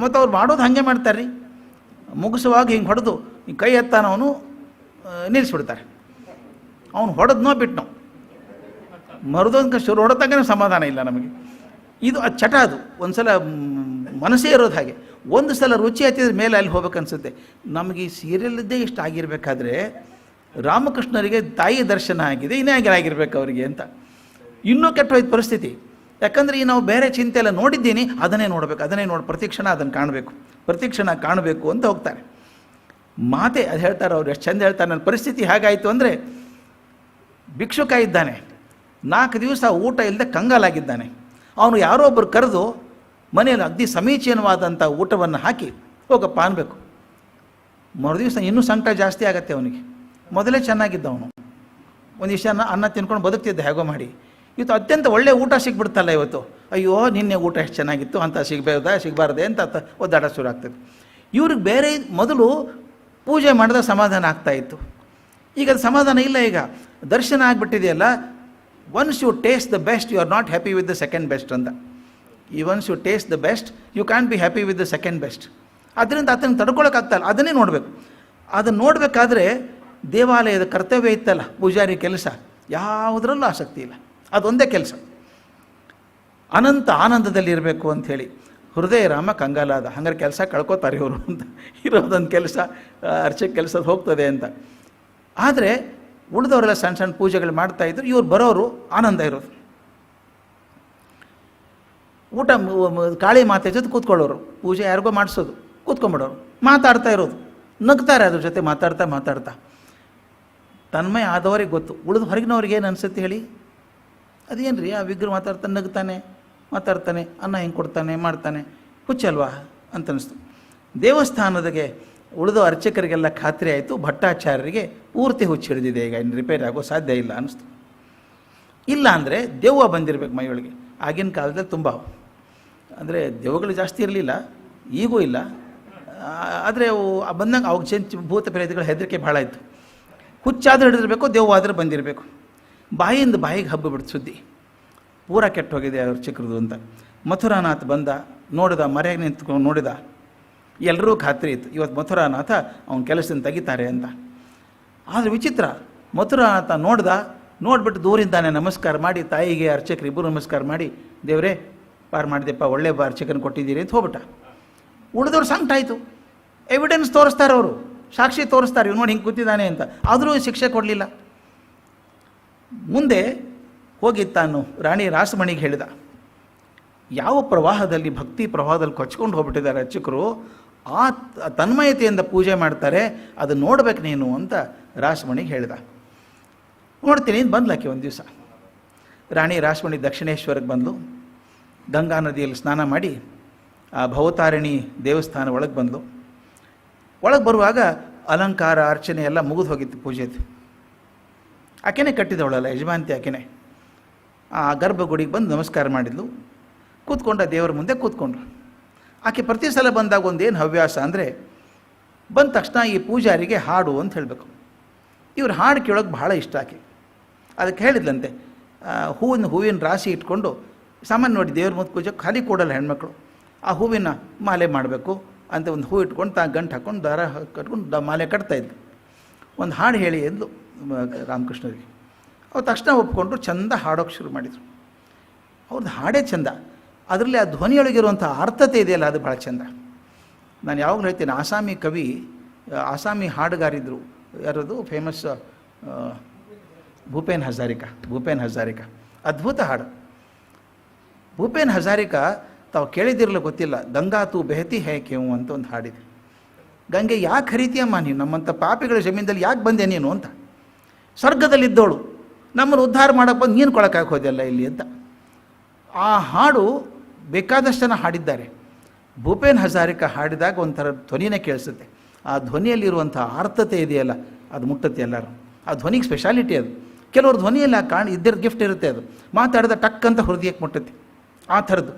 ಮತ್ತು ಅವ್ರು ಮಾಡೋದು ಹಾಗೆ ಮಾಡ್ತಾರೆ ರೀ. ಮುಗಿಸುವಾಗ ಹಿಂಗೆ ಹೊಡೆದು ಕೈ ಎತ್ತಾನವನು ನಿಲ್ಲಿಸ್ಬಿಡ್ತಾರೆ. ಅವನು ಹೊಡೆದ್ನೋ ಬಿಟ್ಟನೋ, ಮರುದೊಂದು ಶುರು ಹೊಡೆದಾಗನೇ ಸಮಾಧಾನ ಇಲ್ಲ ನಮಗೆ. ಇದು ಅದು ಚಟ. ಅದು ಒಂದು ಸಲ ಮನಸ್ಸೇ ಇರೋದು ಹಾಗೆ. ಒಂದು ಸಲ ರುಚಿ ಹತ್ತಿದ ಮೇಲೆ ಅಲ್ಲಿ ಹೋಗ್ಬೇಕನ್ಸುತ್ತೆ. ನಮಗೆ ಈ ಸೀರಿಯಲ್ದೇ ಇಷ್ಟ ಆಗಿರಬೇಕಾದ್ರೆ ರಾಮಕೃಷ್ಣರಿಗೆ ತಾಯಿ ದರ್ಶನ ಆಗಿದೆ, ಇನ್ನೇ ಆಗಿರ್ಬೇಕು ಅವರಿಗೆ ಅಂತ. ಇನ್ನೂ ಕೆಟ್ಟೋಯ್ತು ಪರಿಸ್ಥಿತಿ. ಯಾಕಂದರೆ ಈ ನಾವು ಬೇರೆ ಚಿಂತೆ ಎಲ್ಲ ನೋಡಿದ್ದೀನಿ, ಅದನ್ನೇ ನೋಡಬೇಕು, ಪ್ರತಿಕ್ಷಣ ಅದನ್ನು ಕಾಣಬೇಕು ಅಂತ ಹೋಗ್ತಾರೆ. ಮಾತೆ ಅದು ಹೇಳ್ತಾರೆ ಅವ್ರು, ಎಷ್ಟು ಚಂದ ಹೇಳ್ತಾರೆ. ನನ್ನ ಪರಿಸ್ಥಿತಿ ಹೇಗಾಯಿತು ಅಂದರೆ, ಭಿಕ್ಷುಕ ಇದ್ದಾನೆ, 4 ದಿವಸ ಊಟ ಇಲ್ಲದೆ ಕಂಗಾಲಾಗಿದ್ದಾನೆ. ಅವನು ಯಾರೋ ಒಬ್ಬರು ಕರೆದು ಮನೆಯಲ್ಲಿ ಅಗ್ದಿ ಸಮೀಚೀನವಾದಂಥ ಊಟವನ್ನು ಹಾಕಿ ಹೋಗಪ್ಪ ಅನ್ಬೇಕು. ಮರುದಿವಸ ಇನ್ನೂ ಸಂಕಟ ಜಾಸ್ತಿ ಆಗತ್ತೆ ಅವನಿಗೆ. ಮೊದಲೇ ಚೆನ್ನಾಗಿದ್ದ ಅವನು, ಒಂದಿಷ್ಟು ಅನ್ನ ತಿನ್ಕೊಂಡು ಬದುಕ್ತಿದ್ದ ಹೇಗೋ ಮಾಡಿ. ಇವತ್ತು ಅತ್ಯಂತ ಒಳ್ಳೆಯ ಊಟ ಸಿಗ್ಬಿಡ್ತಲ್ಲ ಇವತ್ತು. ಅಯ್ಯೋ ನಿನ್ನೆ ಊಟ ಎಷ್ಟು ಚೆನ್ನಾಗಿತ್ತು ಅಂತ ಸಿಗಬಾರ್ದೆ ಅಂತ ಒದ್ದಾಡ ಶುರು ಆಗ್ತದೆ. ಇವ್ರಿಗೆ ಬೇರೆ ಮೊದಲು ಪೂಜೆ ಮಾಡಿದ ಸಮಾಧಾನ ಆಗ್ತಾಯಿತ್ತು, ಈಗ ಅದು ಸಮಾಧಾನ ಇಲ್ಲ. ಈಗ ದರ್ಶನ ಆಗಿಬಿಟ್ಟಿದೆಯಲ್ಲ, once you taste the best you are not happy with the second best ಅಂತ. Once you taste the best you can be happy with the second best. ಅದರಿಂದ ಅದನ್ನು ತಡ್ಕೊಳಕ್ಕಾಗ್ತಲ್ಲ, ಅದನ್ನೇ ನೋಡಬೇಕು. ಅದನ್ನು ನೋಡಬೇಕಾದ್ರೆ ದೇವಾಲಯದ ಕರ್ತವ್ಯ ಇತ್ತಲ್ಲ, ಪೂಜಾರಿ ಕೆಲಸ, ಯಾವುದರಲ್ಲೂ ಆಸಕ್ತಿ ಇಲ್ಲ. ಅದೊಂದೇ ಕೆಲಸ, ಅನಂತ ಆನಂದದಲ್ಲಿರಬೇಕು ಅಂಥೇಳಿ. ಹೃದಯ ರಾಮ ಕಂಗಾಲಾದ. ಹಂಗಾರೆ ಕೆಲಸ ಕಳ್ಕೊತಾರೆ ಇವರು ಅಂತ, ಇರೋದೊಂದು ಕೆಲಸ ಅರ್ಚಕ ಕೆಲಸದ ಹೋಗ್ತದೆ ಅಂತ. ಆದರೆ ಉಳಿದವರೆಲ್ಲ ಸಣ್ಣ ಸಣ್ಣ ಪೂಜೆಗಳು ಮಾಡ್ತಾಯಿದ್ರು, ಇವ್ರು ಬರೋರು ಆನಂದ ಇರೋದು. ಊಟ ಕಾಳಿ ಮಾತೆ ಜೊತೆ ಕೂತ್ಕೊಳ್ಳೋರು, ಪೂಜೆ ಯಾರಿಗೋ ಮಾಡಿಸೋದು, ಕೂತ್ಕೊಂಡ್ಬಿಡೋರು, ಮಾತಾಡ್ತಾ ಇರೋದು, ನಗ್ತಾರೆ ಅದ್ರ ಜೊತೆ ಮಾತಾಡ್ತಾ. ತನ್ಮಯ ಆದವರಿಗೆ ಗೊತ್ತು, ಉಳಿದು ಹೊರಗಿನವ್ರಿಗೆ ಏನು ಅನಿಸುತ್ತೆ ಹೇಳಿ? ಅದೇನು ರೀ, ಆ ವಿಗ್ರಹ ಮಾತಾಡ್ತಾನೆ, ಅನ್ನ ಹೆಂಗೆ ಕೊಡ್ತಾನೆ, ಮಾಡ್ತಾನೆ, ಹುಚ್ಚಲ್ವಾ ಅಂತ ಅನಿಸ್ತು. ದೇವಸ್ಥಾನದಾಗೆ ಉಳಿದ ಅರ್ಚಕರಿಗೆಲ್ಲ ಖಾತ್ರಿ ಆಯಿತು, ಭಟ್ಟಾಚಾರ್ಯರಿಗೆ ಪೂರ್ತಿ ಹುಚ್ಚು ಹಿಡಿದಿದೆ, ಈಗ ಇನ್ನು ರಿಪೇರಿ ಆಗೋ ಸಾಧ್ಯ ಇಲ್ಲ ಅನ್ನಿಸ್ತು. ಇಲ್ಲ ಅಂದರೆ ದೆವ್ವ ಬಂದಿರಬೇಕು ಮೈಯೊಳಗೆ. ಆಗಿನ ಕಾಲದಲ್ಲಿ ತುಂಬ ಅಂದರೆ ದೆವ್ವಗಳು ಜಾಸ್ತಿ ಇರಲಿಲ್ಲ, ಈಗೂ ಇಲ್ಲ. ಆದರೆ ಅವು ಬಂದಂಗೆ ಅವಾಗ ಭೂತ ಪ್ರೇತಗಳ ಹೆದರಿಕೆ ಭಾಳ ಇತ್ತು. ಹುಚ್ಚಾದರೂ ಹಿಡಿದಿರಬೇಕು, ದೆವ್ವ ಆದರೆ ಬಂದಿರಬೇಕು. ಬಾಯಿಯಿಂದ ಬಾಯಿಗೆ ಹಬ್ಬಿಬಿಡ್ತು ಸುದ್ದಿ, ಪೂರ ಕೆಟ್ಟು ಹೋಗಿದೆ ಅರ್ಚಕರದು ಅಂತ. ಮಥುರಾನಾಥ ಬಂದ, ನೋಡಿದ, ಮರೆಯಾಗಿ ನಿಂತ್ಕೊಂಡು ನೋಡಿದ. ಎಲ್ಲರೂ ಖಾತ್ರಿ ಇತ್ತು, ಇವತ್ತು ಮಥುರಾನಾಥ ಅವನ ಕೆಲಸದಿಂದ ತೆಗಿತಾರೆ ಅಂತ. ಆದರೆ ವಿಚಿತ್ರ, ಮಥುರಾನಾಥ ನೋಡಿಬಿಟ್ಟು ದೂರಿಂದಾನೆ ನಮಸ್ಕಾರ ಮಾಡಿ, ತಾಯಿಗೆ ಅರ್ಚಕರು ಇಬ್ಬರು ನಮಸ್ಕಾರ ಮಾಡಿ, ದೇವರೇ ಪಾರು ಮಾಡಿದೆಪ್ಪ, ಒಳ್ಳೆ ಅರ್ಚಕನ ಕೊಟ್ಟಿದ್ದೀರಿ ಅಂತ ಹೋಗ್ಬಿಟ್ಟ. ಉಳಿದವ್ರು ಸಂಕಟ ಆಯಿತು, ಎವಿಡೆನ್ಸ್ ತೋರಿಸ್ತಾರೆ, ಅವರು ಸಾಕ್ಷಿ ತೋರಿಸ್ತಾರೆ, ಇವ್ನು ನೋಡಿ ಹಿಂಗೆ ಕೂತಿದ್ದಾನೆ ಅಂತ. ಆದರೂ ಶಿಕ್ಷೆ ಕೊಡಲಿಲ್ಲ. ಮುಂದೆ ಹೋಗಿ ತಾನು ರಾಣಿ ರಾಸಮಣಿಗೆ ಹೇಳಿದ, ಯಾವ ಪ್ರವಾಹದಲ್ಲಿ, ಭಕ್ತಿ ಪ್ರವಾಹದಲ್ಲಿ ಕೊಚ್ಕೊಂಡು ಹೋಗ್ಬಿಟ್ಟಿದ್ದಾರೆ ಅರ್ಚಕರು, ಆ ತನ್ಮಯತೆಯಿಂದ ಪೂಜೆ ಮಾಡ್ತಾರೆ, ಅದು ನೋಡ್ಬೇಕು ನೀನು ಅಂತ ರಾಸಮಣಿಗೆ ಹೇಳಿದ. ನೋಡ್ತೀನಿ ಬಂದ್ಲಾಕೆ ಒಂದು ದಿವಸ. ರಾಣಿ ರಾಸಮಣಿ ದಕ್ಷಿಣೇಶ್ವರಕ್ಕೆ ಬಂದಳು, ಗಂಗಾ ನದಿಯಲ್ಲಿ ಸ್ನಾನ ಮಾಡಿ ಆ ಭವತಾರಿಣಿ ದೇವಸ್ಥಾನ ಒಳಗೆ ಬಂದಳು. ಒಳಗೆ ಬರುವಾಗ ಅಲಂಕಾರ ಅರ್ಚನೆ ಎಲ್ಲ ಮುಗಿದು ಹೋಗಿತ್ತು ಪೂಜೆದು. ಆಕೆನೇ ಕಟ್ಟಿದವಳಲ್ಲ, ಯಜಮಾಂತಿ ಆಕೆನೇ. ಆ ಗರ್ಭಗುಡಿಗೆ ಬಂದು ನಮಸ್ಕಾರ ಮಾಡಿದ್ಲು, ಕೂತ್ಕೊಂಡ, ದೇವರ ಮುಂದೆ ಕೂತ್ಕೊಂಡ್ರು. ಆಕೆ ಪ್ರತಿ ಸಲ ಬಂದಾಗ ಒಂದೇನು ಹವ್ಯಾಸ ಅಂದರೆ, ಬಂದ ತಕ್ಷಣ ಈ ಪೂಜಾರಿಗೆ ಹಾಡು ಅಂತ ಹೇಳಬೇಕು. ಇವ್ರು ಹಾಡು ಕೇಳೋಕೆ ಭಾಳ ಇಷ್ಟ ಆಕೆ. ಅದಕ್ಕೆ ಹೇಳಿದ್ಲಂತೆ, ಹೂವಿನ ರಾಶಿ ಇಟ್ಕೊಂಡು, ಸಾಮಾನ್ಯ ನೋಡಿ ದೇವ್ರ ಮುಂದೆ ಪೂಜೆ ಖಾಲಿ ಕೊಡಲ್ಲ ಹೆಣ್ಮಕ್ಳು, ಆ ಹೂವಿನ ಮಾಲೆ ಮಾಡಬೇಕು ಅಂತ ಒಂದು ಹೂ ಇಟ್ಕೊಂಡು ಗಂಟು ಹಾಕ್ಕೊಂಡು ದಾರ ಕಟ್ಕೊಂಡು ಮಾಲೆ ಕಟ್ತಾಯಿದ್ಲು. ಒಂದು ಹಾಡು ಹೇಳಿ ಎಂದ್ಲು ರಾಮಕೃಷ್ಣರಿಗೆ. ಅವ್ರು ತಕ್ಷಣ ಒಪ್ಕೊಂಡ್ರು, ಚಂದ ಹಾಡೋಕ್ಕೆ ಶುರು ಮಾಡಿದರು. ಅವ್ರದ್ದು ಹಾಡೇ ಚಂದ, ಅದರಲ್ಲಿ ಆ ಧ್ವನಿಯೊಳಗಿರುವಂಥ ಅರ್ಥತೆ ಇದೆಯಲ್ಲ, ಅದು ಭಾಳ ಚಂದ. ನಾನು ಯಾವಾಗಲೂ ಹೇಳ್ತೇನೆ, ಆಸಾಮಿ ಕವಿ, ಆಸಾಮಿ ಹಾಡುಗಾರಿದ್ರು, ಯಾರದು ಫೇಮಸ್ ಭೂಪೇನ್ ಹಜಾರಿಕಾ. ಅದ್ಭುತ ಹಾಡು. ಭೂಪೇನ್ ಹಜಾರಿಕಾ ತಾವು ಕೇಳಿದಿರಲು ಗೊತ್ತಿಲ್ಲ, ಗಂಗಾ ತೂ ಬೆಹತಿ ಹೇ ಕೇವು ಅಂತ ಒಂದು ಹಾಡಿದೆ. ಗಂಗೆ ಯಾಕೆ ಹರಿತೀಯಮ್ಮ ನೀನು, ನಮ್ಮಂಥ ಪಾಪಿಗಳ ಜಮೀನಲ್ಲಿ ಯಾಕೆ ಬಂದೆ ನೀನು ಅಂತ. ಸ್ವರ್ಗದಲ್ಲಿದ್ದವಳು ನಮ್ಮನ್ನು ಉದ್ಧಾರ ಮಾಡೋಕ್ಕೆ ಬಂದು ನೀನು ಕೊಳಕಾಗಿ ಹೋದೆಲ್ಲ ಇಲ್ಲಿ ಅಂತ. ಆ ಹಾಡು ಬೇಕಾದಷ್ಟು ಜನ ಹಾಡಿದ್ದಾರೆ. ಭೂಪೇನ್ ಹಜಾರಿಕಾ ಹಾಡಿದಾಗ ಒಂಥರ ಧ್ವನಿನೇ ಕೇಳಿಸುತ್ತೆ. ಆ ಧ್ವನಿಯಲ್ಲಿರುವಂಥ ಅರ್ಥತೆ ಇದೆಯಲ್ಲ, ಅದು ಮುಟ್ಟುತ್ತೆ ಎಲ್ಲರೂ. ಆ ಧ್ವನಿಗೆ ಸ್ಪೆಷಾಲಿಟಿ ಅದು. ಕೆಲವ್ರ ಧ್ವನಿಯಲ್ಲಿ ಇದ್ದಿರೋ ಗಿಫ್ಟ್ ಇರುತ್ತೆ, ಅದು ಮಾತಾಡಿದ ಟಕ್ ಅಂತ ಹೃದಯಕ್ಕೆ ಮುಟ್ಟುತ್ತೆ. ಆ ಥರದ್ದು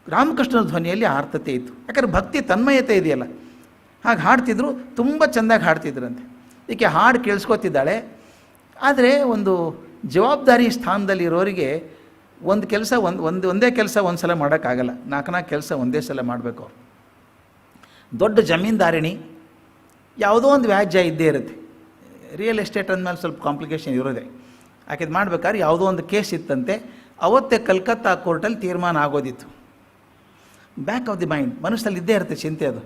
ರಾಮಕೃಷ್ಣನ ಧ್ವನಿಯಲ್ಲಿ ಅರ್ಥತೆ ಇತ್ತು, ಯಾಕಂದರೆ ಭಕ್ತಿ ತನ್ಮಯತೆ ಇದೆಯಲ್ಲ. ಹಾಗೆ ಹಾಡ್ತಿದ್ರು, ತುಂಬ ಚೆಂದಾಗಿ ಹಾಡ್ತಿದ್ರಂತೆ. ಈಕೆ ಹಾಡು ಕೇಳಿಸ್ಕೊತಿದ್ದಾಳೆ. ಆದರೆ ಒಂದು ಜವಾಬ್ದಾರಿ ಸ್ಥಾನದಲ್ಲಿರೋರಿಗೆ ಒಂದು ಕೆಲಸ ಒಂದೇ ಕೆಲಸ ಒಂದು ಸಲ ಮಾಡೋಕ್ಕಾಗಲ್ಲ, ನಾಲ್ಕು ಕೆಲಸ ಒಂದೇ ಸಲ ಮಾಡಬೇಕು. ಅವರು ದೊಡ್ಡ ಜಮೀನ್ದಾರಿಣಿ, ಯಾವುದೋ ಒಂದು ವ್ಯಾಜ್ಯ ಇದ್ದೇ ಇರುತ್ತೆ. ರಿಯಲ್ ಎಸ್ಟೇಟ್ ಅಂದಮೇಲೆ ಸ್ವಲ್ಪ ಕಾಂಪ್ಲಿಕೇಶನ್ ಇರೋದೆ. ಆಕೆದು ಮಾಡ್ಬೇಕಾದ್ರೆ ಯಾವುದೋ ಒಂದು ಕೇಸ್ ಇತ್ತಂತೆ, ಅವತ್ತೇ ಕಲ್ಕತ್ತಾ ಕೋರ್ಟಲ್ಲಿ ತೀರ್ಮಾನ ಆಗೋದಿತ್ತು. ಬ್ಯಾಕ್ ಆಫ್ ದಿ ಮೈಂಡ್, ಮನಸ್ಸಲ್ಲಿ ಇದ್ದೇ ಇರುತ್ತೆ ಚಿಂತೆ. ಅದು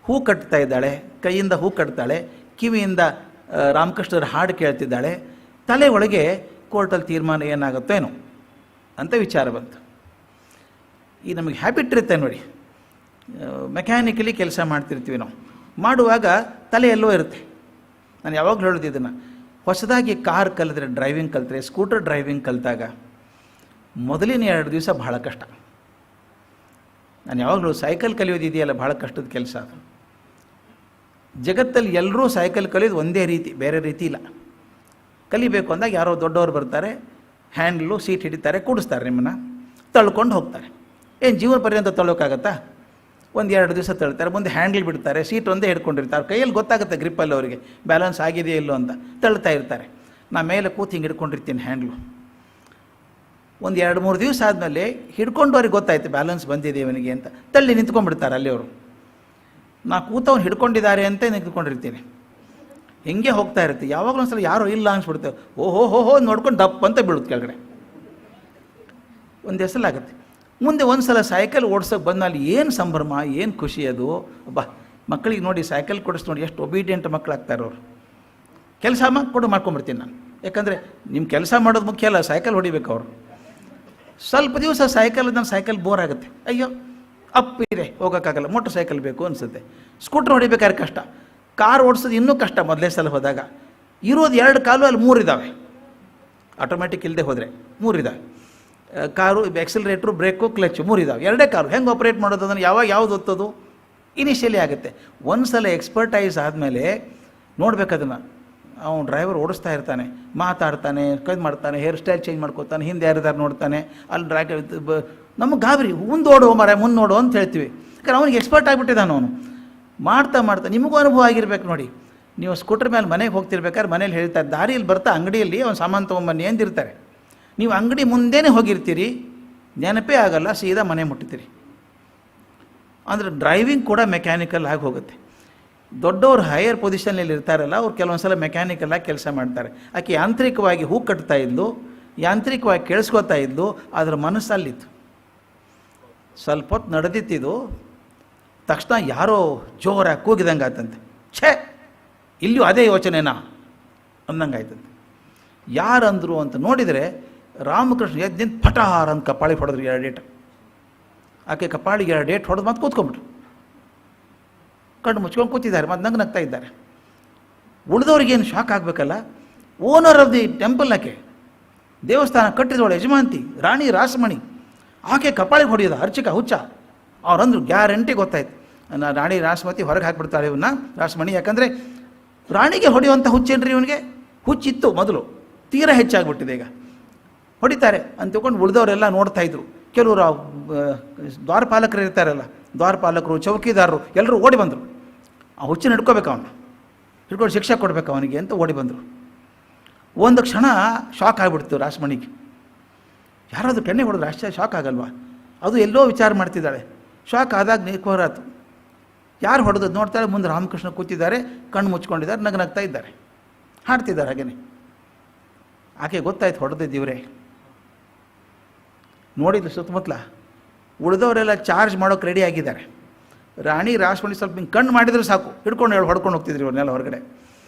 ಹೂ ಕಟ್ತಾ ಇದ್ದಾಳೆ, ಕೈಯಿಂದ ಹೂ ಕಟ್ತಾಳೆ, ಕಿವಿಯಿಂದ ರಾಮಕೃಷ್ಣರ ಹಾಡು ಕೇಳ್ತಿದ್ದಾಳೆ, ತಲೆ ಒಳಗೆ ಕೋರ್ಟಲ್ಲಿ ತೀರ್ಮಾನ ಏನಾಗುತ್ತೋ ಏನೋ ಅಂತ ವಿಚಾರ ಬಂತು. ಈ ನಮಗೆ ಹ್ಯಾಬಿಟ್ ಇರುತ್ತೆ ನೋಡಿ, ಮೆಕ್ಯಾನಿಕಲಿ ಕೆಲಸ ಮಾಡ್ತಿರ್ತೀವಿ ನಾವು, ಮಾಡುವಾಗ ತಲೆ ಎಲ್ಲೋ ಇರುತ್ತೆ. ನಾನು ಯಾವಾಗಲೂ ಹೇಳೋದು ಇದನ್ನು, ಹೊಸದಾಗಿ ಕಾರ್ ಕಲಿತ್ರೆ, ಡ್ರೈವಿಂಗ್ ಕಲಿತ್ರೆ, ಸ್ಕೂಟರ್ ಡ್ರೈವಿಂಗ್ ಕಲಿತಾಗ ಮೊದಲಿನ 2 ದಿವಸ ಭಾಳ ಕಷ್ಟ. ನಾನು ಯಾವಾಗಲೂ ಸೈಕಲ್ ಕಲಿಯೋದಿದೆಯಲ್ಲ, ಭಾಳ ಕಷ್ಟದ ಕೆಲಸ ಅದು. ಜಗತ್ತಲ್ಲಿ ಎಲ್ಲರೂ ಸೈಕಲ್ ಕಲಿಯೋದು ಒಂದೇ ರೀತಿ, ಬೇರೆ ರೀತಿ ಇಲ್ಲ. ಕಲಿಬೇಕು ಅಂದಾಗ ಯಾರೋ ದೊಡ್ಡವರು ಬರ್ತಾರೆ, ಹ್ಯಾಂಡ್ಲು ಸೀಟ್ ಹಿಡಿತಾರೆ, ಕೂಡಿಸ್ತಾರೆ, ನಿಮ್ಮನ್ನು ತಳ್ಕೊಂಡು ಹೋಗ್ತಾರೆ. ಏನು ಜೀವನ ಪರ್ಯಂತ ತಳ್ಳೋಕ್ಕಾಗತ್ತಾ? 1-2 ದಿವಸ ತಳ್ತಾರೆ, ಮುಂದೆ ಹ್ಯಾಂಡ್ಲ್ ಬಿಡ್ತಾರೆ, ಸೀಟ್ ಒಂದೇ ಹಿಡ್ಕೊಂಡಿರ್ತಾರೆ. ಕೈಯಲ್ಲಿ ಗೊತ್ತಾಗುತ್ತೆ ಗ್ರಿಪ್ಪಲ್ಲಿ ಅವರಿಗೆ ಬ್ಯಾಲೆನ್ಸ್ ಆಗಿದೆಯೋ ಇಲ್ಲೋ ಅಂತ, ತಳ್ತಾ ಇರ್ತಾರೆ. ನಾ ಮೇಲೆ ಕೂತು ಹಿಂಗೆ ಹಿಡ್ಕೊಂಡಿರ್ತೀನಿ ಹ್ಯಾಂಡ್ಲು. 1-2-3 ದಿವಸ ಆದಮೇಲೆ ಹಿಡ್ಕೊಂಡವ್ರಿಗೆ ಗೊತ್ತಾಯ್ತು ಬ್ಯಾಲೆನ್ಸ್ ಬಂದಿದೆ ಇವನಿಗೆ ಅಂತ, ತಳ್ಳಿ ನಿಂತ್ಕೊಂಡ್ಬಿಡ್ತಾರೆ ಅಲ್ಲಿ ಅವರು. ನಾ ಕೂತವ್ನು ಹಿಡ್ಕೊಂಡಿದ್ದಾರೆ ಅಂತ ನಿಂತ್ಕೊಂಡಿರ್ತೀನಿ, ಹಿಂಗೆ ಹೋಗ್ತಾ ಇರುತ್ತೆ. ಯಾವಾಗಲೂ ಒಂದ್ಸಲ ಯಾರೋ ಇಲ್ಲ ಅನ್ಸ್ಬಿಡ್ತೇವೆ, ಓಹೋ ನೋಡ್ಕೊಂಡು ದಪ್ಪ ಅಂತ ಬೀಳುತ್ತೆ ಕೆಳಗಡೆ. ಒಂದು ಹೆಸಲಾಗುತ್ತೆ. ಮುಂದೆ ಒಂದು ಸಲ ಸೈಕಲ್ ಓಡ್ಸೋಕೆ ಬಂದಲ್ಲಿ ಏನು ಸಂಭ್ರಮ, ಏನು ಖುಷಿ ಅದು. ಬಾ, ಮಕ್ಕಳಿಗೆ ನೋಡಿ ಸೈಕಲ್ ಕೊಡಿಸ್ ನೋಡಿ ಎಷ್ಟು ಒಬೀಡಿಯಂಟ್ ಮಕ್ಕಳಾಗ್ತಾರೆ ಅವರು. ಕೆಲಸ ಮಾಡ್ಕೊಂಬಿಡ್ತೀನಿ ನಾನು, ಯಾಕಂದರೆ ನಿಮ್ಮ ಕೆಲಸ ಮಾಡೋದು ಮುಖ್ಯ ಅಲ್ಲ, ಸೈಕಲ್ ಹೊಡಿಬೇಕು ಅವರು. ಸ್ವಲ್ಪ ದಿವಸ ಸೈಕಲ್ ಬೋರ್ ಆಗುತ್ತೆ, ಅಯ್ಯೋ ಅಪ್ಪಿದೆ ಹೋಗೋಕ್ಕಾಗಲ್ಲ, ಮೋಟ್ರ್ ಸೈಕಲ್ ಬೇಕು ಅನಿಸುತ್ತೆ. ಸ್ಕೂಟ್ರ್ ಹೊಡಿಬೇಕಾದ್ರೆ ಕಷ್ಟ, ಕಾರ್ ಓಡಿಸೋದು ಇನ್ನೂ ಕಷ್ಟ. ಮೊದಲೇ ಸಲ ಹೋದಾಗ ಇರೋದು 2 ಕಾಲು, ಅಲ್ಲಿ 3 ಇದ್ದಾವೆ. ಆಟೋಮೆಟಿಕ್ ಇಲ್ಲದೆ ಹೋದರೆ 3 ಇದ್ದಾವೆ. ಕಾರು, ಎಕ್ಸಲರೇಟ್ರು, ಬ್ರೇಕು, ಕ್ಲಚ್ಚು 3 ಇದ್ದಾವೆ. 2 ಕಾರು ಹೆಂಗೆ ಆಪ್ರೇಟ್ ಮಾಡೋದು, ಅದನ್ನು ಯಾವುದು ಒತ್ತೋದು ಇನಿಷಿಯಲಿ ಆಗುತ್ತೆ. ಒಂದು ಸಲ ಎಕ್ಸ್ಪರ್ಟೈಸ್ ಆದಮೇಲೆ ನೋಡ್ಬೇಕದನ್ನು. ಅವನು ಡ್ರೈವರ್ ಓಡಿಸ್ತಾ ಇರ್ತಾನೆ, ಮಾತಾಡ್ತಾನೆ, ಮಾಡ್ತಾನೆ, ಹೇರ್ ಸ್ಟೈಲ್ ಚೇಂಜ್ ಮಾಡ್ಕೋತಾನೆ, ಹಿಂದೆ ಯಾರಿದಾರು ನೋಡ್ತಾನೆ, ಅಲ್ಲಿ ನಮಗೆ ಗಾಬರಿ, ಮುಂದೋಡು ಮರ ಮುಂದೆ ನೋಡು ಅಂತ ಹೇಳ್ತೀವಿ. ಯಾಕಂದ್ರೆ ಅವನಿಗೆ ಎಕ್ಸ್ಪರ್ಟ್ ಆಗಿಬಿಟ್ಟಿದ್ದಾನೆ ಅವನು. ಮಾಡ್ತಾ ನಿಮಗೂ ಅನುಭವ ಆಗಿರ್ಬೇಕು ನೋಡಿ. ನೀವು ಸ್ಕೂಟರ್ ಮೇಲೆ ಮನೆಗೆ ಹೋಗ್ತಿರ್ಬೇಕಾದ್ರೆ ಮನೇಲಿ ಹೇಳ್ತಾರೆ, ದಾರಿಯಲ್ಲಿ ಬರ್ತಾ ಅಂಗಡಿಯಲ್ಲಿ ಅವ್ನು ಸಾಮಾನು ತೊಗೊಂಬನ್ನಿ ಅಂದಿರ್ತಾರೆ. ನೀವು ಅಂಗಡಿ ಮುಂದೆನೇ ಹೋಗಿರ್ತೀರಿ, ನೆನಪೇ ಆಗಲ್ಲ, ಸೀದಾ ಮನೆ ಮುಟ್ತೀರಿ. ಅಂದರೆ ಡ್ರೈವಿಂಗ್ ಕೂಡ ಮೆಕ್ಯಾನಿಕಲ್ ಆಗಿ ಹೋಗುತ್ತೆ. ದೊಡ್ಡವರು ಹೈಯರ್ ಪೊಸಿಷನಲ್ಲಿ ಇರ್ತಾರಲ್ಲ, ಅವ್ರು ಕೆಲವೊಂದು ಸಲ ಮೆಕ್ಯಾನಿಕಲ್ ಆಗಿ ಕೆಲಸ ಮಾಡ್ತಾರೆ. ಆಕೆ ಯಾಂತ್ರಿಕವಾಗಿ ಹೂ ಕಟ್ತಾ ಇದ್ದು, ಯಾಂತ್ರಿಕವಾಗಿ ಕೇಳಿಸ್ಕೊತಾ ಇದ್ದು, ಅದರ ಮನಸ್ಸಲ್ಲಿತ್ತು. ಸ್ವಲ್ಪ ಹೊತ್ತು ನಡೆದಿತ್ತಿದು, ತಕ್ಷಣ ಯಾರೋ ಜೋರಾಗಿ ಕೂಗಿದಂಗೆ ಆಯ್ತಂತೆ. ಛೇ, ಇಲ್ಲಿಯೂ ಅದೇ ಯೋಚನೆನಾ ಅಂದಂಗೆ ಆಯ್ತಂತೆ. ಯಾರಂದರು ಅಂತ ನೋಡಿದರೆ ರಾಮಕೃಷ್ಣ ಎದ್ದಿನ ಪಟಾರ ಅಂತ ಕಪಾಳಿ ಹೊಡೆದ್ರು 2 ಏಟು. ಆಕೆ ಕಪಾಳಿಗೆ 2 ಏಟು ಹೊಡೆದು ಮತ್ತೆ ಕೂತ್ಕೊಂಡ್ಬಿಟ್ರು. ಕಣ್ಣು ಮುಚ್ಕೊಂಡು ಕೂತಿದ್ದಾರೆ, ಮತ್ತೆ ನಗ್ತಾ ಇದ್ದಾರೆ. ಉಳಿದವ್ರಿಗೇನು ಶಾಕ್ ಆಗಬೇಕಲ್ಲ. ಓನರ್ ಆಫ್ ದಿ ಟೆಂಪಲ್ ಆಕೆ, ದೇವಸ್ಥಾನ ಕಟ್ಟಿದವಳು ಯಜಮಾಂತಿ ರಾಣಿ ರಾಸಮಣಿ, ಆಕೆ ಕಪಾಳಿಗೆ ಹೊಡೆಯೋದ ಅರ್ಚಕ ಹುಚ್ಚ. ಅವ್ರಂದ್ರು ಗ್ಯಾರಂಟಿ ಗೊತ್ತಾಯ್ತು, ರಾಣಿ ರಾಸಮತಿ ಹೊರಗೆ ಹಾಕಿಬಿಡ್ತಾಳೆ ಇವನ್ನ ರಾಸಮಣಿ. ಯಾಕಂದರೆ ರಾಣಿಗೆ ಹೊಡೆಯುವಂಥ ಹುಚ್ಚೇನ್ರಿ ಇವನಿಗೆ. ಹುಚ್ಚಿತ್ತು ಮೊದಲು, ತೀರಾ ಹೆಚ್ಚಾಗ್ಬಿಟ್ಟಿದೆ ಈಗ. ಹೊಡಿತಾರೆ ಅಂತ ತಿಳ್ಕೊಂಡು ಉಳಿದವರೆಲ್ಲ ನೋಡ್ತಾ ಇದ್ರು. ಕೆಲವರು ದ್ವಾರಪಾಲಕರು ಇರ್ತಾರಲ್ಲ, ದ್ವಾರಪಾಲಕರು, ಚೌಕಿದಾರರು ಎಲ್ಲರೂ ಓಡಿ ಬಂದರು. ಆ ಹುಚ್ಚಿನ ಹಿಡ್ಕೋಬೇಕು, ಅವನ್ನ ಹಿಡ್ಕೊಂಡು ಶಿಕ್ಷೆ ಕೊಡಬೇಕು ಅವನಿಗೆ ಅಂತ ಓಡಿ ಬಂದರು. ಒಂದು ಕ್ಷಣ ಶಾಕ್ ಆಗಿಬಿಡ್ತು ರಾಸಮಣಿಗೆ. ಯಾರಾದರೂ ಕೆನ್ನೆ ಹೊಡೆದ್ರೆ ಅಷ್ಟೇ ಶಾಕ್ ಆಗಲ್ವಾ? ಅದು ಎಲ್ಲೋ ವಿಚಾರ ಮಾಡ್ತಿದ್ದಾಳೆ. ಶಾಕ್ ಆದಾಗ ನೀಕೋರಾತು. ಯಾರು ಹೊಡೆದು ನೋಡ್ತಾಳೆ, ಮುಂದೆ ರಾಮಕೃಷ್ಣ ಕೂತಿದ್ದಾರೆ, ಕಣ್ಣು ಮುಚ್ಕೊಂಡಿದ್ದಾರೆ, ನಗ್ತಾ ಇದ್ದಾರೆ, ಹಾಡ್ತಿದ್ದಾರೆ ಹಾಗೇನೆ. ಆಕೆ ಗೊತ್ತಾಯ್ತು ಹೊಡೆದಿದ್ದೀವ್ರೆ. ನೋಡಿದ್ರು ಸುತ್ತಮುತ್ತಲ ಉಳಿದವರೆಲ್ಲ ಚಾರ್ಜ್ ಮಾಡೋಕೆ ರೆಡಿ ಆಗಿದ್ದಾರೆ. ರಾಣಿ ರಾಸಮಣಿ ಸ್ವಲ್ಪ ಹಿಂಗೆ ಕಣ್ಣು ಮಾಡಿದ್ರು ಸಾಕು, ಹಿಡ್ಕೊಂಡು ಹೊಡ್ಕೊಂಡು ಹೋಗ್ತಿದ್ರು ಇವ್ರನ್ನೆಲ್ಲ ಹೊರಗಡೆ.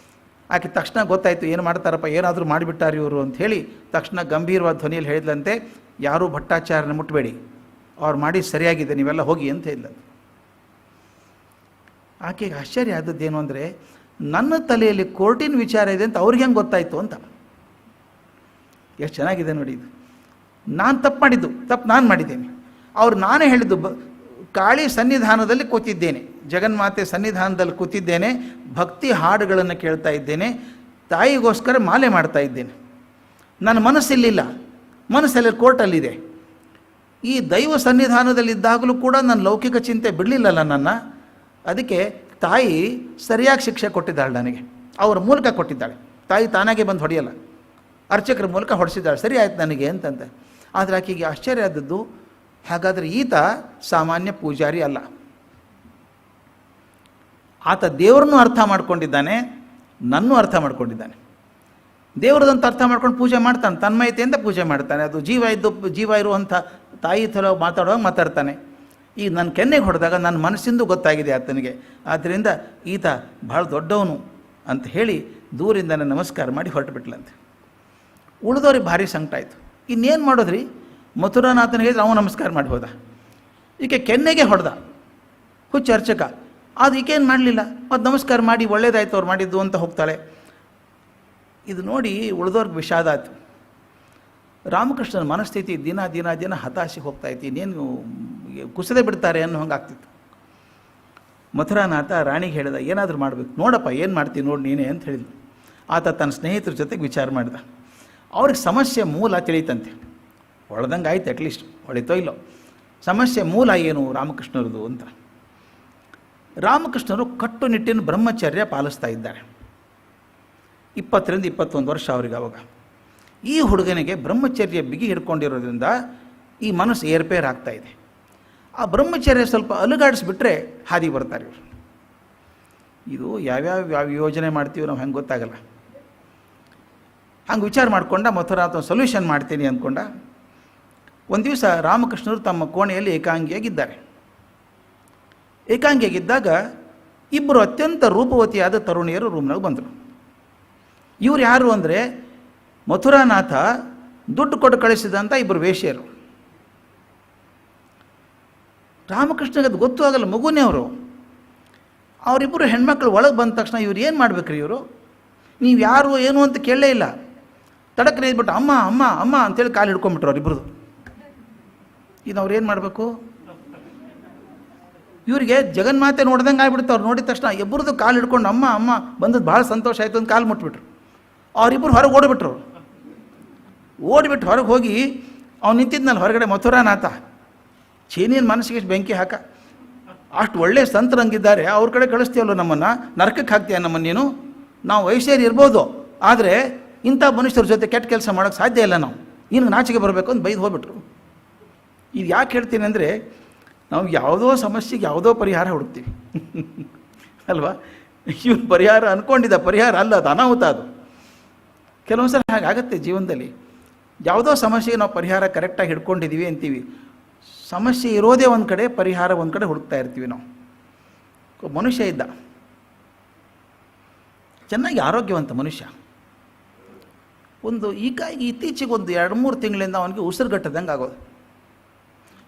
ಆಕೆ ತಕ್ಷಣ ಗೊತ್ತಾಯಿತು, ಏನು ಮಾಡ್ತಾರಪ್ಪ, ಏನಾದರೂ ಮಾಡಿಬಿಟ್ಟಾರೆ ಇವರು ಅಂತ ಹೇಳಿ ತಕ್ಷಣ ಗಂಭೀರವಾದ ಧ್ವನಿಯಲ್ಲಿ ಹೇಳಿದ್ಲಂತೆ, ಯಾರೂ ಭಟ್ಟಾಚಾರ್ಯನ ಮುಟ್ಟಬೇಡಿ, ಅವ್ರು ಮಾಡಿ ಸರಿಯಾಗಿದೆ, ನೀವೆಲ್ಲ ಹೋಗಿ ಅಂತ ಹೇಳಿದ್ಲಂತೆ. ಆಕೆಗೆ ಆಶ್ಚರ್ಯ ಆದದ್ದೇನು ಅಂದರೆ, ನನ್ನ ತಲೆಯಲ್ಲಿ ಕೋರ್ಟಿನ ವಿಚಾರ ಇದೆ ಅಂತ ಅವ್ರಿಗೆ ಹೆಂಗೆ ಗೊತ್ತಾಯಿತು ಅಂತ. ಎಷ್ಟು ಚೆನ್ನಾಗಿದೆ ನೋಡಿ ಇದು. ನಾನು ತಪ್ಪು ಮಾಡಿದ್ದು, ತಪ್ಪು ನಾನು ಮಾಡಿದ್ದೇನೆ. ಅವ್ರು ನಾನೇ ಹೇಳಿದ್ದು, ಕಾಳಿ ಸನ್ನಿಧಾನದಲ್ಲಿ ಕೂತಿದ್ದೇನೆ, ಜಗನ್ಮಾತೆ ಸನ್ನಿಧಾನದಲ್ಲಿ ಕೂತಿದ್ದೇನೆ, ಭಕ್ತಿ ಹಾಡುಗಳನ್ನು ಕೇಳ್ತಾ ಇದ್ದೇನೆ, ತಾಯಿಗೋಸ್ಕರ ಮಾಲೆ ಮಾಡ್ತಾ ಇದ್ದೇನೆ. ನನ್ನ ಮನಸ್ಸಿಲ್ಲಿಲ್ಲ, ಮನಸ್ಸಲ್ಲಿ ಕೋರ್ಟಲ್ಲಿದೆ. ಈ ದೈವ ಸನ್ನಿಧಾನದಲ್ಲಿದ್ದಾಗಲೂ ಕೂಡ ನನ್ನ ಲೌಕಿಕ ಚಿಂತೆ ಬಿಡಲಿಲ್ಲಲ್ಲ ನನ್ನ. ಅದಕ್ಕೆ ತಾಯಿ ಸರಿಯಾಗಿ ಶಿಕ್ಷೆ ಕೊಟ್ಟಿದ್ದಾಳೆ ನನಗೆ, ಅವರ ಮೂಲಕ ಕೊಟ್ಟಿದ್ದಾಳೆ. ತಾಯಿ ತಾನಾಗೆ ಬಂದು ಹೊಡೆಯಲ್ಲ, ಅರ್ಚಕರ ಮೂಲಕ ಹೊಡೆಸಿದ್ದಾಳೆ, ಸರಿ ಆಯ್ತು ನನಗೆ ಅಂತಂತೆ. ಆದರೆ ಆಕೆಗೆ ಆಶ್ಚರ್ಯ ಆದದ್ದು, ಹಾಗಾದರೆ ಈತ ಸಾಮಾನ್ಯ ಪೂಜಾರಿ ಅಲ್ಲ, ಆತ ದೇವರನ್ನು ಅರ್ಥ ಮಾಡ್ಕೊಂಡಿದ್ದಾನೆ, ನನ್ನೂ ಅರ್ಥ ಮಾಡ್ಕೊಂಡಿದ್ದಾನೆ. ದೇವರದಂತ ಅರ್ಥ ಮಾಡ್ಕೊಂಡು ಪೂಜೆ ಮಾಡ್ತಾನೆ, ತನ್ಮಯತೆಯಿಂದ ಪೂಜೆ ಮಾಡ್ತಾನೆ. ಅದು ಜೀವ ಇರುವಂಥ ತಾಯಿ ಥರ ಮಾತಾಡುವಾಗ ಮಾತಾಡ್ತಾನೆ. ಈಗ ನನ್ನ ಕೆನ್ನೆಗೆ ಹೊಡೆದಾಗ ನನ್ನ ಮನಸ್ಸಿಂದು ಗೊತ್ತಾಗಿದೆ ಆತನಿಗೆ. ಆದ್ದರಿಂದ ಈತ ಭಾಳ ದೊಡ್ಡವನು ಅಂತ ಹೇಳಿ ದೂರಿಂದ ನಮಸ್ಕಾರ ಮಾಡಿ ಹೊರಟುಬಿಟ್ಲಂತೆ. ಉಳಿದವ್ರಿಗೆ ಭಾರಿ ಸಂಕಟ ಆಯಿತು. ಇನ್ನೇನು ಮಾಡೋದ್ರಿ, ಮಥುರಾನಾಥನಿಗೆ ನಾವು ನಮಸ್ಕಾರ ಮಾಡಿ ಹೋದ, ಈಕೆ ಕೆನ್ನೆಗೆ ಹೊಡೆದ ಹುಚ್ಚ ಅರ್ಚಕ. ಅದು ಈಕೇನು ಮಾಡಲಿಲ್ಲ, ಮತ್ತು ನಮಸ್ಕಾರ ಮಾಡಿ ಒಳ್ಳೇದಾಯ್ತು ಅವ್ರು ಮಾಡಿದ್ದು ಅಂತ ಹೋಗ್ತಾಳೆ. ಇದು ನೋಡಿ ಉಳಿದವ್ರಿಗೆ ವಿಷಾದ ಆಯಿತು. ರಾಮಕೃಷ್ಣನ ಮನಸ್ಥಿತಿ ದಿನ ದಿನ ದಿನ ಹತಾಶೆಗೆ ಹೋಗ್ತಾಯಿತ್ತು. ಇನ್ನೇನು ಕುಸದೆ ಬಿಡ್ತಾರೆ ಅನ್ನೋ ಹಂಗೆ ಆಗ್ತಿತ್ತು. ಮಥುರಾನಾಥ ರಾಣಿಗೆ ಹೇಳಿದ, ಏನಾದರೂ ಮಾಡಬೇಕು, ನೋಡಪ್ಪ ಏನು ಮಾಡ್ತೀನಿ ನೋಡಿ ನೀನೇ ಅಂತ ಹೇಳಿದ್ರು. ಆತ ತನ್ನ ಸ್ನೇಹಿತರ ಜೊತೆಗೆ ವಿಚಾರ ಮಾಡಿದ. ಅವ್ರಿಗೆ ಸಮಸ್ಯೆ ಮೂಲ ತಿಳಿತಂತೆ, ಹೊಳ್ದಂಗೆ ಆಯ್ತು, ಅಟ್ಲೀಸ್ಟ್ ಹೊಳಿತೋ ಇಲ್ಲೋ. ಸಮಸ್ಯೆ ಮೂಲ ಏನು ರಾಮಕೃಷ್ಣರದು ಅಂತ. ರಾಮಕೃಷ್ಣರು ಕಟ್ಟುನಿಟ್ಟಿನ ಬ್ರಹ್ಮಚರ್ಯ ಪಾಲಿಸ್ತಾ ಇದ್ದಾರೆ. 20ರಿಂದ 21 ವರ್ಷ ಅವ್ರಿಗೆ ಅವಾಗ. ಈ ಹುಡುಗನಿಗೆ ಬ್ರಹ್ಮಚರ್ಯ ಬಿಗಿ ಹಿಡ್ಕೊಂಡಿರೋದ್ರಿಂದ ಈ ಮನಸ್ಸು ಏರ್ಪೇರ್ ಆಗ್ತಾ ಇದೆ. ಆ ಬ್ರಹ್ಮಚರ್ಯ ಸ್ವಲ್ಪ ಅಲುಗಾಡಿಸ್ಬಿಟ್ರೆ ಹಾದಿ ಬರ್ತಾರೆ ಇವರು. ಇದು ಯಾವ್ಯಾವ ಯೋಜನೆ ಮಾಡ್ತೀವಿ ನಾವು ಹೆಂಗೆ ಗೊತ್ತಾಗಲ್ಲ. ಹಂಗೆ ವಿಚಾರ ಮಾಡಿಕೊಂಡ ಮಥುರಾನಾಥ ಸೊಲ್ಯೂಷನ್ ಮಾಡ್ತೀನಿ ಅಂದ್ಕೊಂಡ. ಒಂದು ದಿವಸ ರಾಮಕೃಷ್ಣರು ತಮ್ಮ ಕೋಣೆಯಲ್ಲಿ ಏಕಾಂಗಿಯಾಗಿದ್ದಾರೆ. ಏಕಾಂಗಿಯಾಗಿದ್ದಾಗ ಇಬ್ಬರು ಅತ್ಯಂತ ರೂಪವತಿಯಾದ ತರುಣಿಯರು ರೂಮ್ನಾಗ ಬಂದರು. ಇವ್ರು ಯಾರು ಅಂದರೆ ಮಥುರಾನಾಥ ದುಡ್ಡು ಕೊಟ್ಟು ಕಳಿಸಿದಂಥ ಇಬ್ಬರು ವೇಶ್ಯರು. ರಾಮಕೃಷ್ಣಗೆ ಅದು ಗೊತ್ತೂ ಆಗಲ್ಲ, ಮಗುನೇ ಅವರು. ಅವರಿಬ್ಬರು ಹೆಣ್ಮಕ್ಳು ಒಳಗೆ ಬಂದ ತಕ್ಷಣ ಇವ್ರು ಏನು ಮಾಡ್ಬೇಕ್ರಿ, ಇವರು ನೀವು ಯಾರು ಏನು ಅಂತ ಕೇಳಲೇ ಇಲ್ಲ. ತಡಕ್ಕೆ ಇದ್ಬಿಟ್ಟು ಅಮ್ಮ ಅಮ್ಮ ಅಮ್ಮ ಅಂತೇಳಿ ಕಾಲು ಹಿಡ್ಕೊಂಡ್ಬಿಟ್ರು ಅವ್ರಿಬ್ರದ್ದು. ಇನ್ನು ಅವ್ರು ಏನು ಮಾಡಬೇಕು? ಇವರಿಗೆ ಜಗನ್ಮಾತೆ ನೋಡ್ದಂಗೆ ಆಗ್ಬಿಡುತ್ತೆ. ಅವ್ರು ನೋಡಿದ ತಕ್ಷಣ ಇಬ್ಬರದು ಕಾಲು ಹಿಡ್ಕೊಂಡು ಅಮ್ಮ ಅಮ್ಮ ಬಂದದ್ದು ಭಾಳ ಸಂತೋಷ ಆಯಿತು ಅಂತ ಕಾಲು ಮುಟ್ಬಿಟ್ರು. ಅವರಿಬ್ಬರು ಹೊರಗೆ ಓಡಿಬಿಟ್ರು. ಓಡಿಬಿಟ್ಟು ಹೊರಗೆ ಹೋಗಿ ಅವ್ನು ನಿಂತಿದ್ನಲ್ಲ ಹೊರಗಡೆ ಮಥುರಾನಾಥ, ಚೀನಿಯನ ಮನಸ್ಸಿಗೆ ಬೆಂಕಿ ಹಾಕ, ಅಷ್ಟು ಒಳ್ಳೆಯ ಸಂತರಂಗಿದ್ದಾರೆ, ಅವ್ರ ಕಡೆ ಕಳಿಸ್ತೀಯಲ್ಲೋ ನಮ್ಮನ್ನು, ನರಕಕ್ಕೆ ಹಾಕ್ತೀಯ ನಮ್ಮನ್ನು ನೀನು. ನಾವು ವೈಶ್ಯರು ಇರ್ಬೋದು, ಆದರೆ ಇಂಥ ಮನುಷ್ಯರ ಜೊತೆ ಕೆಟ್ಟ ಕೆಲಸ ಮಾಡೋಕ್ಕೆ ಸಾಧ್ಯ ಇಲ್ಲ, ನಾವು ನಿನಗೆ ನಾಚಿಕೆ ಬರಬೇಕು ಅಂತ ಬೈದು ಹೋಗ್ಬಿಟ್ರು. ಇದು ಯಾಕೆ ಹೇಳ್ತೀನಿ ಅಂದರೆ, ನಾವು ಯಾವುದೋ ಸಮಸ್ಯೆಗೆ ಯಾವುದೋ ಪರಿಹಾರ ಹುಡುಕ್ತೀವಿ ಅಲ್ವಾ. ಇವ್ನು ಪರಿಹಾರ ಅಂದ್ಕೊಂಡಿದ್ದ ಪರಿಹಾರ ಅಲ್ಲ, ಅದು ಅನಾಹುತ. ಅದು ಕೆಲವೊಂದು ಸಲ ಹಾಗಾಗತ್ತೆ ಜೀವನದಲ್ಲಿ. ಯಾವುದೋ ಸಮಸ್ಯೆಗೆ ನಾವು ಪರಿಹಾರ ಕರೆಕ್ಟಾಗಿ ಹಿಡ್ಕೊಂಡಿದ್ದೀವಿ ಅಂತೀವಿ, ಸಮಸ್ಯೆ ಇರೋದೇ ಒಂದು ಕಡೆ, ಪರಿಹಾರ ಒಂದು ಕಡೆ ಹುಡುಕ್ತಾ ಇರ್ತೀವಿ ನಾವು. ಮನುಷ್ಯ ಇದ್ದ, ಚೆನ್ನಾಗಿ ಆರೋಗ್ಯವಂತ ಮನುಷ್ಯ. ಇತ್ತೀಚೆಗೆ ಒಂದು 2-3 ತಿಂಗಳಿಂದ ಅವನಿಗೆ ಉಸಿರುಗಟ್ಟದಂಗೆ ಆಗೋದು,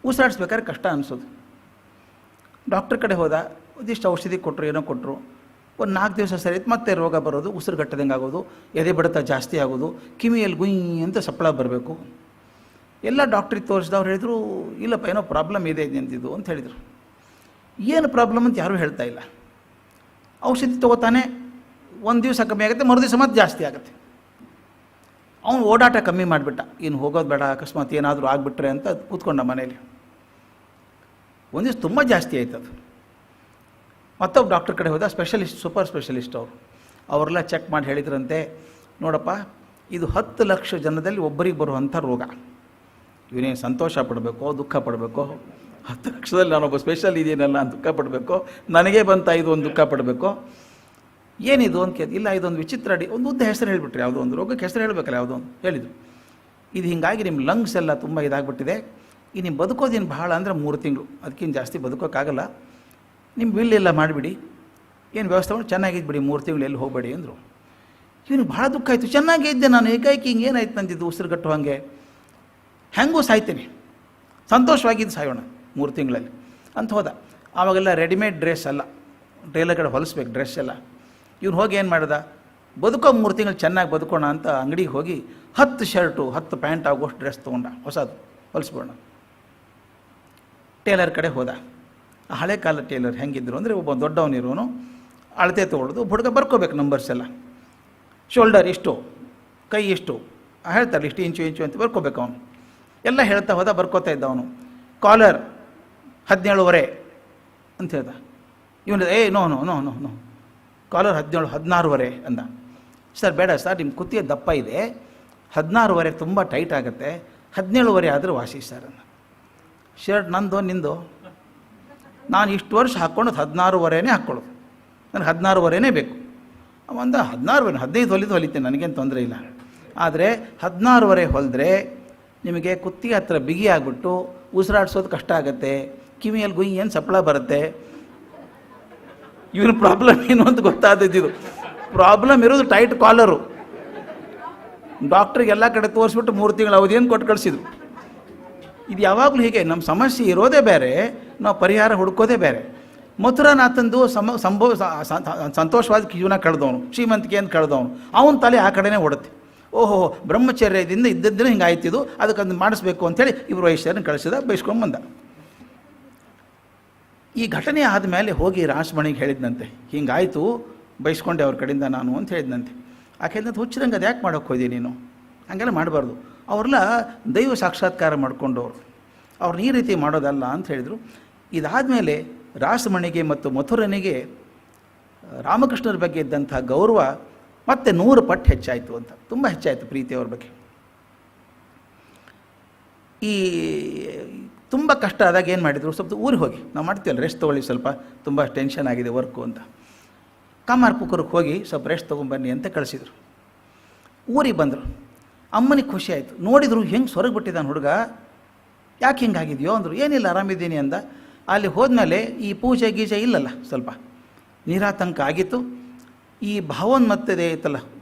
ಉಸಿರಾಡಿಸ್ಬೇಕಾದ್ರೆ ಕಷ್ಟ ಅನಿಸೋದು. ಡಾಕ್ಟ್ರ್ ಕಡೆ ಹೋದ, ಒಂದಿಷ್ಟು ಔಷಧಿ ಕೊಟ್ಟರು, ಏನೋ ಕೊಟ್ಟರು. ಒಂದು 4 ದಿವಸ ಸರಿ ಮತ್ತೆ ರೋಗ ಬರೋದು, ಉಸಿರುಗಟ್ಟದಂಗೆ ಆಗೋದು, ಎದೆ ಬಡಿತ ಜಾಸ್ತಿ ಆಗೋದು, ಕಿವಿಯಲ್ಲಿ ಗುಯ್ ಅಂತ ಸಪ್ಪಳ ಬರಬೇಕು. ಎಲ್ಲ ಡಾಕ್ಟ್ರಿಗೆ ತೋರಿಸಿದವ್ರು ಹೇಳಿದ್ರು, ಇಲ್ಲಪ್ಪ ಏನೋ ಪ್ರಾಬ್ಲಮ್ ಇದೆ ನಿಂತಿದ್ದು ಅಂತ ಹೇಳಿದರು. ಏನು ಪ್ರಾಬ್ಲಮ್ ಅಂತ ಯಾರೂ ಹೇಳ್ತಾ ಇಲ್ಲ. ಔಷಧಿ ತೊಗೋತಾನೆ, ಒಂದು ದಿವಸ ಕಮ್ಮಿ ಆಗುತ್ತೆ, ಮರುದಿವಸ ಮತ್ತೆ ಜಾಸ್ತಿ ಆಗುತ್ತೆ. ಅವನು ಓಡಾಟ ಕಮ್ಮಿ ಮಾಡಿಬಿಟ್ಟ, ಇನ್ನು ಹೋಗೋದು ಬೇಡ, ಅಕಸ್ಮಾತ್ ಏನಾದರೂ ಆಗಿಬಿಟ್ರೆ ಅಂತ ಕೂತ್ಕೊಂಡ ಮನೇಲಿ. ಒಂದು ದಿವಸ ತುಂಬ ಜಾಸ್ತಿ ಆಯ್ತು ಅದು. ಮತ್ತೊಬ್ಬ ಡಾಕ್ಟ್ರ್ ಕಡೆ ಹೋದ, ಸ್ಪೆಷಲಿಸ್ಟ್, ಸೂಪರ್ ಸ್ಪೆಷಲಿಸ್ಟ್ ಅವರು. ಅವರೆಲ್ಲ ಚೆಕ್ ಮಾಡಿ ಹೇಳಿದ್ರಂತೆ, ನೋಡಪ್ಪ ಇದು 10 ಲಕ್ಷ ಜನದಲ್ಲಿ ಒಬ್ಬರಿಗೆ ಬರುವಂಥ ರೋಗ. ಇವನೇನು ಸಂತೋಷ ಪಡಬೇಕೋ ದುಃಖ ಪಡಬೇಕೋ? 10 ಲಕ್ಷದಲ್ಲಿ ನಾನೊಬ್ಬ ಸ್ಪೆಷಲ್ ಇದೀನಲ್ಲ ಅಂತ ದುಃಖ ಪಡಬೇಕೋ, ನನಗೇ ಬಂತ ಇದು ಒಂದು ದುಃಖ ಪಡಬೇಕೋ, ಏನಿದು ಅಂತ ಕೇಳಿ. ಇಲ್ಲ, ಇದೊಂದು ವಿಚಿತ್ರ ಒಂದು ಉದ್ದ ಹೆಸರು ಹೇಳಿಬಿಟ್ರಿ, ಯಾವುದೋ ಒಂದು ರೋಗಕ್ಕೆ ಹೆಸರು ಹೇಳಬೇಕಲ್ಲ, ಯಾವುದೋ ಒಂದು ಹೇಳಿದರು. ಇದು ಹೀಗಾಗಿ ನಿಮ್ಮ ಲಂಗ್ಸ್ ಎಲ್ಲ ತುಂಬ ಇದಾಗ್ಬಿಟ್ಟಿದೆ, ಈ ನಿಮ್ಮ ಬದುಕೋದೇನು ಭಾಳ ಅಂದರೆ 3 ತಿಂಗಳು, ಅದಕ್ಕಿಂತ ಜಾಸ್ತಿ ಬದುಕೋಕ್ಕಾಗಲ್ಲ, ನಿಮ್ಮ ಬಿಲ್ ಎಲ್ಲ ಮಾಡಿಬಿಡಿ, ಏನು ವ್ಯವಸ್ಥೆ ಮಾಡಿ ಚೆನ್ನಾಗಿದ್ಬಿಡಿ, 3 ತಿಂಗಳು ಎಲ್ಲಿ ಹೋಗಬೇಡಿ ಅಂದರು. ಇವನು ಭಾಳ ದುಃಖ ಆಯಿತು. ಚೆನ್ನಾಗೇ ಇದ್ದೆ ನಾನು, ಏಕಾಏಕಿ ಹಿಂಗೆ ಏನಾಯ್ತು ನಂದಿದ್ದು, ಉಸಿರುಗಟ್ಟು ಹಾಗೆ, ಹೆಂಗೂ ಸಾಯ್ತೀನಿ, ಸಂತೋಷವಾಗಿದ್ದು ಸಾಯೋಣ 3 ತಿಂಗಳಲ್ಲಿ ಅಂತ ಹೋದ. ಆವಾಗೆಲ್ಲ ರೆಡಿಮೇಡ್ ಡ್ರೆಸ್ ಅಲ್ಲ, ಟೇಲರ್ ಕಡೆ ಹೊಲಿಸ್ಬೇಕು ಡ್ರೆಸ್ ಎಲ್ಲ. ಇವ್ನು ಹೋಗಿ ಏನು ಮಾಡ್ದ, ಬದುಕೋ 3 ತಿಂಗಳು ಚೆನ್ನಾಗಿ ಬದುಕೋಣ ಅಂತ ಅಂಗಡಿಗೆ ಹೋಗಿ 10 ಶರ್ಟು 10 ಪ್ಯಾಂಟ್ ಆಗೋಷ್ಟು ಡ್ರೆಸ್ ತೊಗೊಂಡ, ಹೊಸದು ಹೊಲಿಸ್ಬೋಣ. ಟೇಲರ್ ಕಡೆ ಹೋದ. ಆ ಹಳೆ ಕಾಲ ಟೇಲರ್ ಹೆಂಗಿದ್ರು ಅಂದರೆ, ಒಬ್ಬ ದೊಡ್ಡವನಿರೋನು ಅಳತೆ ತೊಗೊಳ್ಳೋದು, ಹುಡುಗ ಬರ್ಕೋಬೇಕು ನಂಬರ್ಸ್ ಎಲ್ಲ, ಶೋಲ್ಡರ್ ಇಷ್ಟು, ಕೈ ಇಷ್ಟು ಹೇಳ್ತಾರೆ, ಇಷ್ಟು ಇಂಚು ಅಂತ ಬರ್ಕೋಬೇಕು. ಅವನು ಎಲ್ಲ ಹೇಳ್ತಾ ಹೋದ, ಬರ್ಕೋತಾ ಇದ್ದ ಅವನು. ಕಾಲರ್ 17.5 ಅಂತ ಹೇಳ್ದ. ಇವನು no no no no no collar 16.5 ಅಂದ. ಸರ್ ಬೇಡ ಸರ್, ನಿಮ್ಮ ಕುತ್ತಿಗೆ ದಪ್ಪ ಇದೆ, 16.5 ತುಂಬ ಟೈಟ್ ಆಗುತ್ತೆ, 17.5 ಆದರೂ ವಾಸಿ ಸರ್ ಅಂದ. ಶರ್ಟ್ ನಂದು ನಿಂದು, ನಾನು ಇಷ್ಟು ವರ್ಷ ಹಾಕ್ಕೊಂಡು 16.5 ಹಾಕ್ಕೊಳ್ಳೋದು, ನನಗೆ 16.5 ಬೇಕು. ಅವಂದ 16.5 15 ಹೊಲಿತೀನಿ, ನನಗೇನು ತೊಂದರೆ ಇಲ್ಲ, ಆದರೆ 16.5 ಹೊಲಿದ್ರೆ ನಿಮಗೆ ಕುತ್ತಿಗೆ ಹತ್ರ ಬಿಗಿ ಆಗಿಬಿಟ್ಟು ಉಸಿರಾಡಿಸೋದು ಕಷ್ಟ ಆಗುತ್ತೆ, ಕಿವಿಯಲ್ಲಿ ಗುಯ್ ಏನು ಸಪ್ಪಳ ಬರುತ್ತೆ. ಇವನು ಪ್ರಾಬ್ಲಮ್ ಏನು ಅಂತ ಗೊತ್ತಾದದ್ದು. ಪ್ರಾಬ್ಲಮ್ ಇರೋದು ಟೈಟ್ ಕಾಲರು. ಡಾಕ್ಟ್ರಿಗೆ ಎಲ್ಲ ಕಡೆ ತೋರಿಸ್ಬಿಟ್ಟು 3 ತಿಂಗಳು ಅವಧಿಯನ್ನು ಕೊಟ್ಟು ಕಳಿಸಿದ್ರು. ಇದು ಯಾವಾಗಲೂ ಹೀಗೆ, ನಮ್ಮ ಸಮಸ್ಯೆ ಇರೋದೇ ಬೇರೆ, ನಾವು ಪರಿಹಾರ ಹುಡುಕೋದೇ ಬೇರೆ. ಮಥುರಾನಾಥಂದು ಸಂತೋಷವಾದ ಜೀವನ ಕಳೆದವನು, ಶ್ರೀಮಂತಿಕೆಯನ್ನು ಕಳೆದವನು, ಅವನ ತಲೆ ಆ ಕಡೆನೇ ಓಡುತ್ತೆ. ಓಹೋ, ಬ್ರಹ್ಮಚರ್ಯದಿಂದ ಇದ್ದದ್ದನ್ನು ಹಿಂಗೆ ಆಯ್ತಿದ್ದು, ಅದಕ್ಕೆ ಅದನ್ನು ಮಾಡಿಸ್ಬೇಕು ಅಂಥೇಳಿ ಇವರು ವೈಶ್ಯರನ್ನು ಕಳಿಸಿದ, ಬೈಸ್ಕೊಂಡು ಬಂದ. ಈ ಘಟನೆ ಆದಮೇಲೆ ಹೋಗಿ ರಾಸಮಣಿಗೆ ಹೇಳಿದ್ನಂತೆ, ಹಿಂಗಾಯಿತು, ಬೈಸ್ಕೊಂಡೆ ಅವ್ರ ಕಡೆಯಿಂದ ನಾನು ಅಂತ ಹೇಳಿದ್ನಂತೆ. ಆಕೆ ಹೇಳಿದಂತೆ, ಹುಚ್ಚರಂಗೆ ಅದು ಯಾಕೆ ಮಾಡೋಕ್ಕೆ ಹೋದಿ ನೀನು, ಹಾಗೆಲ್ಲ ಮಾಡಬಾರ್ದು, ಅವ್ರೆಲ್ಲ ದೈವ ಸಾಕ್ಷಾತ್ಕಾರ ಮಾಡ್ಕೊಂಡವ್ರು, ಅವ್ರನ್ನ ಈ ರೀತಿ ಮಾಡೋದಲ್ಲ ಅಂತ ಹೇಳಿದರು. ಇದಾದಮೇಲೆ ರಾಸಮಣಿಗೆ ಮತ್ತು ಮಥುರನಿಗೆ ರಾಮಕೃಷ್ಣರ ಬಗ್ಗೆ ಇದ್ದಂಥ ಗೌರವ ಮತ್ತೆ 100 ಪಟ್ಟು ಹೆಚ್ಚಾಯಿತು ಅಂತ, ತುಂಬ ಹೆಚ್ಚಾಯಿತು ಪ್ರೀತಿ ಅವ್ರ ಬಗ್ಗೆ. ಈ ತುಂಬ ಕಷ್ಟ ಆದಾಗ ಏನು ಮಾಡಿದರು, ಸ್ವಲ್ಪ ಊರಿಗೆ ಹೋಗಿ, ನಾವು ಮಾಡ್ತೀವಲ್ಲ ರೆಸ್ಟ್ ತೊಗೊಳ್ಳಿ, ಸ್ವಲ್ಪ ತುಂಬ ಟೆನ್ಷನ್ ಆಗಿದೆ ವರ್ಕು ಅಂತ, ಕಾಮಾರ್ಪುಕರಿಗೆ ಹೋಗಿ ಸ್ವಲ್ಪ ರೆಸ್ಟ್ ತೊಗೊಂಬನ್ನಿ ಅಂತ ಕಳಿಸಿದರು. ಊರಿಗೆ ಬಂದರು. ಅಮ್ಮನಿಗೆ ಖುಷಿ ಆಯಿತು, ನೋಡಿದ್ರು ಹೆಂಗೆ ಸೊರಗಿ ಬಿಟ್ಟಿದ್ದಾನೆ ಹುಡುಗ, ಯಾಕೆ ಹಿಂಗಾಗಿದೆಯೋ ಅಂದರು. ಏನಿಲ್ಲ ಆರಾಮಿದ್ದೀನಿ ಅಂದ. ಅಲ್ಲಿ ಹೋದ್ಮೇಲೆ ಈ ಪೂಜೆ ಗೀಜೆ ಇಲ್ಲಲ್ಲ, ಸ್ವಲ್ಪ ನಿರಾತಂಕ ಆಗಿತ್ತು. ಈ ಉನ್ಮತ್ತತೆ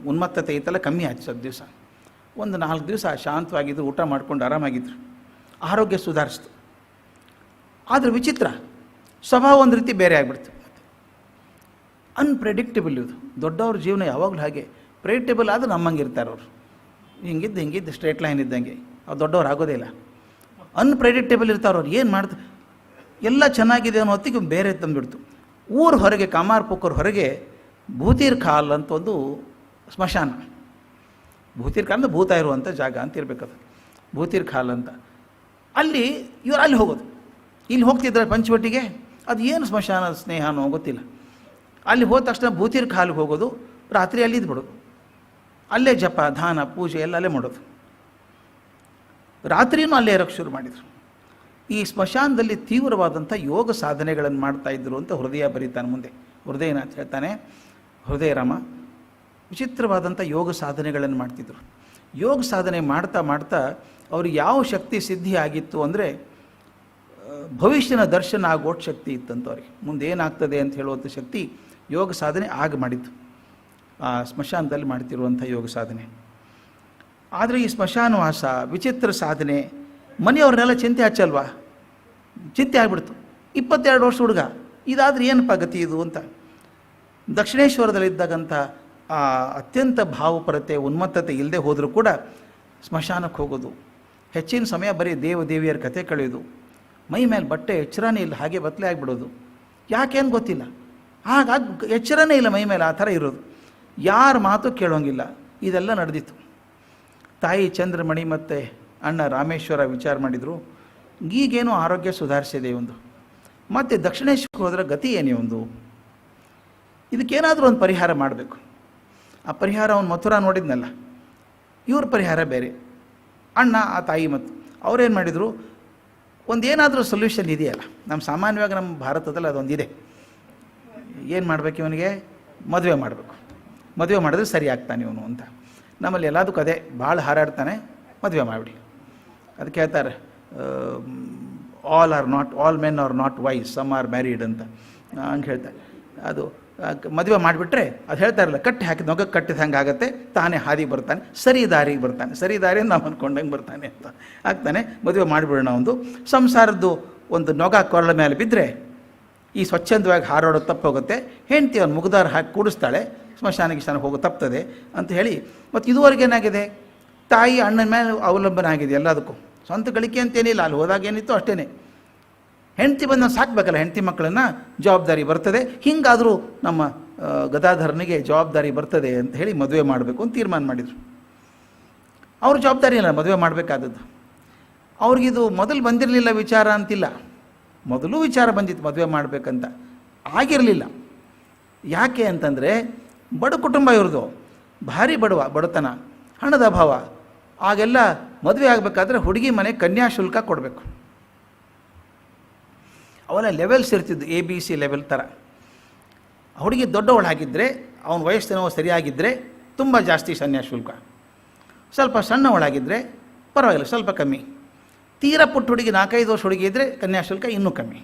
ಐತಲ್ಲ ಕಮ್ಮಿ ಆಯ್ತು. ಸ್ವಲ್ಪ ದಿವಸ, ಒಂದು 4 ದಿವಸ ಶಾಂತವಾಗಿದ್ದು, ಊಟ ಮಾಡ್ಕೊಂಡು ಆರಾಮಾಗಿದ್ರು, ಆರೋಗ್ಯ ಸುಧಾರಿಸ್ತು. ಆದರೆ ವಿಚಿತ್ರ, ಸ್ವಭಾವ ಒಂದು ರೀತಿ ಬೇರೆ ಆಗಿಬಿಡ್ತು. ಅನ್ಪ್ರೆಡಿಕ್ಟಬಲ್ ಇದು. ದೊಡ್ಡವ್ರ ಜೀವನ ಯಾವಾಗಲೂ ಹಾಗೆ ಪ್ರೆಡಿಕ್ಟಬಲ್ ಆದರೂ ನಮ್ಮಂಗೆ ಇರ್ತಾರೆ ಅವರು. ಹಿಂಗಿದ್ದು ಸ್ಟ್ರೇಟ್ ಲೈನ್ ಇದ್ದಂಗೆ. ಅವ್ರು ದೊಡ್ಡವ್ರು ಆಗೋದೇ ಇಲ್ಲ. ಅನ್ಪ್ರೆಡಿಕ್ಟಬಲ್ ಇರ್ತಾರೆ ಅವ್ರು. ಏನು ಮಾಡ್ತಾರೆ, ಎಲ್ಲ ಚೆನ್ನಾಗಿದೆ ಅನ್ನೋ ಹೊತ್ತಿಗೆ ಬೇರೆ ತಂದುಬಿಡ್ತು. ಊರು ಹೊರಗೆ, ಕಾಮಾರ್ಪುಕ್ಕೂರು ಹೊರಗೆ ಭೂತೀರ್ ಖಾಲ್ ಅಂತ ಒಂದು ಸ್ಮಶಾನ. ಭೂತೀರ್ ಖಾಲ್ ಅಂದರೆ ಭೂತ ಇರುವಂಥ ಜಾಗ ಅಂತ ಇರಬೇಕದು, ಭೂತೀರ್ ಖಾಲ್ ಅಂತ. ಇವರು ಅಲ್ಲಿ ಹೋಗೋದು. ಇಲ್ಲಿ ಹೋಗ್ತಿದ್ರೆ ಪಂಚವಟಿಗೆ, ಅದು ಏನು ಸ್ಮಶಾನ ಸ್ನೇಹನೋ ಗೊತ್ತಿಲ್ಲ. ಅಲ್ಲಿ ಹೋದ ತಕ್ಷಣ ಭೂತೀರ್ ಖಾಲ್ಗೆ ಹೋಗೋದು, ರಾತ್ರಿ ಅಲ್ಲಿ ಇದ್ಬಿಡೋದು. ಅಲ್ಲೇ ಜಪ ದಾನ ಪೂಜೆ ಎಲ್ಲ ಅಲ್ಲೇ ಮಾಡೋದು. ರಾತ್ರಿಯೂ ಅಲ್ಲೇ ಇರೋಕ್ಕೆ ಶುರು ಮಾಡಿದರು. ಈ ಸ್ಮಶಾನದಲ್ಲಿ ತೀವ್ರವಾದಂಥ ಯೋಗ ಸಾಧನೆಗಳನ್ನು ಮಾಡ್ತಾಯಿದ್ರು ಅಂತ ಹೃದಯ ಬರೀತಾನೆ ಮುಂದೆ. ಹೃದಯನಾಥ್ ಹೇಳ್ತಾನೆ, ಹೃದಯರಾಮ ವಿಚಿತ್ರವಾದಂಥ ಯೋಗ ಸಾಧನೆಗಳನ್ನು ಮಾಡ್ತಿದ್ರು. ಯೋಗ ಸಾಧನೆ ಮಾಡ್ತಾ ಮಾಡ್ತಾ ಅವ್ರಿಗೆ ಯಾವ ಶಕ್ತಿ ಸಿದ್ಧಿ ಆಗಿತ್ತು ಅಂದರೆ, ಭವಿಷ್ಯನ ದರ್ಶನ ಆಗೋಷ್ಟು ಶಕ್ತಿ ಇತ್ತಂತ ಅವ್ರಿಗೆ. ಮುಂದೆ ಏನಾಗ್ತದೆ ಅಂತ ಹೇಳುವಂಥ ಶಕ್ತಿ ಯೋಗ ಸಾಧನೆ ಮಾಡಿತ್ತು, ಆ ಸ್ಮಶಾನದಲ್ಲಿ ಮಾಡ್ತಿರುವಂಥ ಯೋಗ ಸಾಧನೆ. ಆದರೆ ಈ ಸ್ಮಶಾನವಾಸ, ವಿಚಿತ್ರ ಸಾಧನೆ, ಮನೆಯವ್ರನ್ನೆಲ್ಲ ಚಿಂತೆ ಹಚ್ಚಲ್ವಾ, ಚಿಂತೆ ಆಗಿಬಿಡ್ತು. 22 ವರ್ಷ ಹುಡುಗ, ಇದಾದರೆ ಏನಪ್ಪ ಗತಿ ಇದು ಅಂತ. ದಕ್ಷಿಣೇಶ್ವರದಲ್ಲಿದ್ದಾಗಂಥ ಆ ಅತ್ಯಂತ ಭಾವಪರತೆ, ಉನ್ಮತ್ತತೆ ಇಲ್ಲದೆ ಹೋದರೂ ಕೂಡ ಸ್ಮಶಾನಕ್ಕೆ ಹೋಗೋದು, ಹೆಚ್ಚಿನ ಸಮಯ ಬರೀ ದೇವಿಯರ ಕತೆ ಕಳೆಯೋದು, ಮೈ ಮೇಲೆ ಬಟ್ಟೆ ಎಚ್ಚರನೇ ಇಲ್ಲ, ಹಾಗೆ ಬತ್ತಲೆ ಆಗಿಬಿಡೋದು. ಯಾಕೇನು ಗೊತ್ತಿಲ್ಲ, ಹಾಗಾಗಿ ಎಚ್ಚರನೇ ಇಲ್ಲ ಮೈ ಮೇಲೆ, ಆ ಥರ ಇರೋದು. ಯಾರ ಮಾತು ಕೇಳೋಂಗಿಲ್ಲ. ಇದೆಲ್ಲ ನಡೆದಿತ್ತು. ತಾಯಿ ಚಂದ್ರಮಣಿ ಮತ್ತು ಅಣ್ಣ ರಾಮೇಶ್ವರ ವಿಚಾರ ಮಾಡಿದರು, ಈಗೇನು ಆರೋಗ್ಯ ಸುಧಾರಿಸಿದೆ ಒಂದು, ಮತ್ತು ದಕ್ಷಿಣೇಶ್ವರಕ್ಕೆ ಹೋದರೆ ಗತಿ ಏನೇ ಒಂದು, ಇದಕ್ಕೇನಾದರೂ ಒಂದು ಪರಿಹಾರ ಮಾಡಬೇಕು. ಆ ಪರಿಹಾರ ಅವನು ಮಥುರಾ ನೋಡಿದ್ನಲ್ಲ, ಇವ್ರ ಪರಿಹಾರ ಬೇರೆ. ಅಣ್ಣ ಆ ತಾಯಿ ಮತ್ತು ಅವ್ರೇನು ಮಾಡಿದರು, ಒಂದೇನಾದರೂ ಸೊಲ್ಯೂಷನ್ ಇದೆಯಲ್ಲ, ಸಾಮಾನ್ಯವಾಗಿ ನಮ್ಮ ಭಾರತದಲ್ಲಿ ಅದೊಂದಿದೆ. ಏನು ಮಾಡಬೇಕು ಇವನಿಗೆ, ಮದುವೆ ಮಾಡಬೇಕು, ಮದುವೆ ಮಾಡಿದ್ರೆ ಸರಿ ಆಗ್ತಾನೆ ಇವನು ಅಂತ. ನಮ್ಮಲ್ಲಿ ಎಲ್ಲದಕ್ಕೂ ಅದೇ, ಭಾಳ ಹಾರಾಡ್ತಾನೆ, ಮದುವೆ ಮಾಡಿಬಿಡಿ. ಅದಕ್ಕೆ ಹೇಳ್ತಾರೆ, all men are not wise, some are married ಅಂತ ಹಂಗೆ ಹೇಳ್ತಾರೆ. ಅದು ಮದುವೆ ಮಾಡಿಬಿಟ್ರೆ ಅದು ಹೇಳ್ತಾರಲ್ಲ, ಕಟ್ಟಿ ಹಾಕಿದ ನೊಗಕ್ಕೆ ಕಟ್ಟಿದ ಹಂಗೆ ಆಗುತ್ತೆ, ತಾನೇ ಹಾದಿ ಬರ್ತಾನೆ, ಸರಿ ದಾರಿಗೆ ಬರ್ತಾನೆ, ಸರಿ ದಾರಿ ನಾವು ಅಂದ್ಕೊಂಡಂಗೆ ಬರ್ತಾನೆ ಅಂತ ಆಗ್ತಾನೆ. ಮದುವೆ ಮಾಡಿಬಿಡೋಣ. ಒಂದು ಸಂಸಾರದ್ದು ಒಂದು ನೊಗ ಕೊರಳ ಮೇಲೆ ಬಿದ್ದರೆ ಈ ಸ್ವಚ್ಛಂದವಾಗಿ ಹಾರಾಡೋದು ತಪ್ಪೋಗುತ್ತೆ. ಹೆಂಡ್ತಿ ಅವ್ನು ಮುಗ್ದಾರ ಹಾಕಿ ಕೂಡಿಸ್ತಾಳೆ, ಸ್ಮಶಾನಕ್ಕೆ ಹೋಗೋ ತಪ್ತದೆ ಅಂತ ಹೇಳಿ. ಮತ್ತು ಇದುವರೆಗೆ ಏನಾಗಿದೆ, ತಾಯಿ ಅಣ್ಣನ ಮೇಲೆ ಅವಲಂಬನೆ ಆಗಿದೆ ಎಲ್ಲದಕ್ಕೂ. ಸ್ವಂತ ಗಳಿಕೆ ಅಂತೇನಿಲ್ಲ, ಅಲ್ಲಿ ಹೋದಾಗ ಏನಿತ್ತು ಅಷ್ಟೇ. ಹೆಂಡ್ತಿ ಬಂದು ಸಾಕಬೇಕಲ್ಲ, ಹೆಂಡ್ತಿ ಮಕ್ಕಳನ್ನು, ಜವಾಬ್ದಾರಿ ಬರ್ತದೆ. ಹೀಗಾದರೂ ನಮ್ಮ ಗದಾಧರನಿಗೆ ಜವಾಬ್ದಾರಿ ಬರ್ತದೆ ಅಂತ ಹೇಳಿ ಮದುವೆ ಮಾಡಬೇಕು ಅಂತ ತೀರ್ಮಾನ ಮಾಡಿದರು. ಅವ್ರ ಜವಾಬ್ದಾರಿ ಇಲ್ಲ, ಮದುವೆ ಮಾಡಬೇಕಾದದ್ದು. ಅವ್ರಿಗಿದು ಮೊದಲು ಬಂದಿರಲಿಲ್ಲ ವಿಚಾರ ಅಂತಿಲ್ಲ, ಮೊದಲು ವಿಚಾರ ಬಂದಿತ್ತು ಮದುವೆ ಮಾಡಬೇಕಂತ, ಆಗಿರಲಿಲ್ಲ. ಯಾಕೆ ಅಂತಂದರೆ ಬಡ ಕುಟುಂಬ ಇವ್ರದ್ದು, ಭಾರಿ ಬಡತನ, ಹಣದ ಅಭಾವ. ಆಗೆಲ್ಲ ಮದುವೆ ಆಗಬೇಕಾದ್ರೆ ಹುಡುಗಿ ಮನೆ ಕನ್ಯಾಶುಲ್ಕ ಕೊಡಬೇಕು. ಅವೆಲ್ಲ ಲೆವೆಲ್ಸ್ ಇರ್ತಿದ್ದು, ABC ಲೆವೆಲ್ ಥರ. ಹುಡುಗಿ ದೊಡ್ಡವಳಾಗಿದ್ದರೆ, ಅವನ ವಯಸ್ಸಿನವ ಸರಿಯಾಗಿದ್ದರೆ ತುಂಬ ಜಾಸ್ತಿ ಕನ್ಯಾಶುಲ್ಕ, ಸ್ವಲ್ಪ ಸಣ್ಣವಳಾಗಿದ್ದರೆ ಪರವಾಗಿಲ್ಲ ಸ್ವಲ್ಪ ಕಮ್ಮಿ. ತೀರಾ ಪುಟ್ಟ ಹುಡುಗಿ 4-5 ವರ್ಷ ಹುಡುಗಿ ಇದ್ದರೆ ಕನ್ಯಾಶುಲ್ಕ ಇನ್ನೂ ಕಮ್ಮಿ.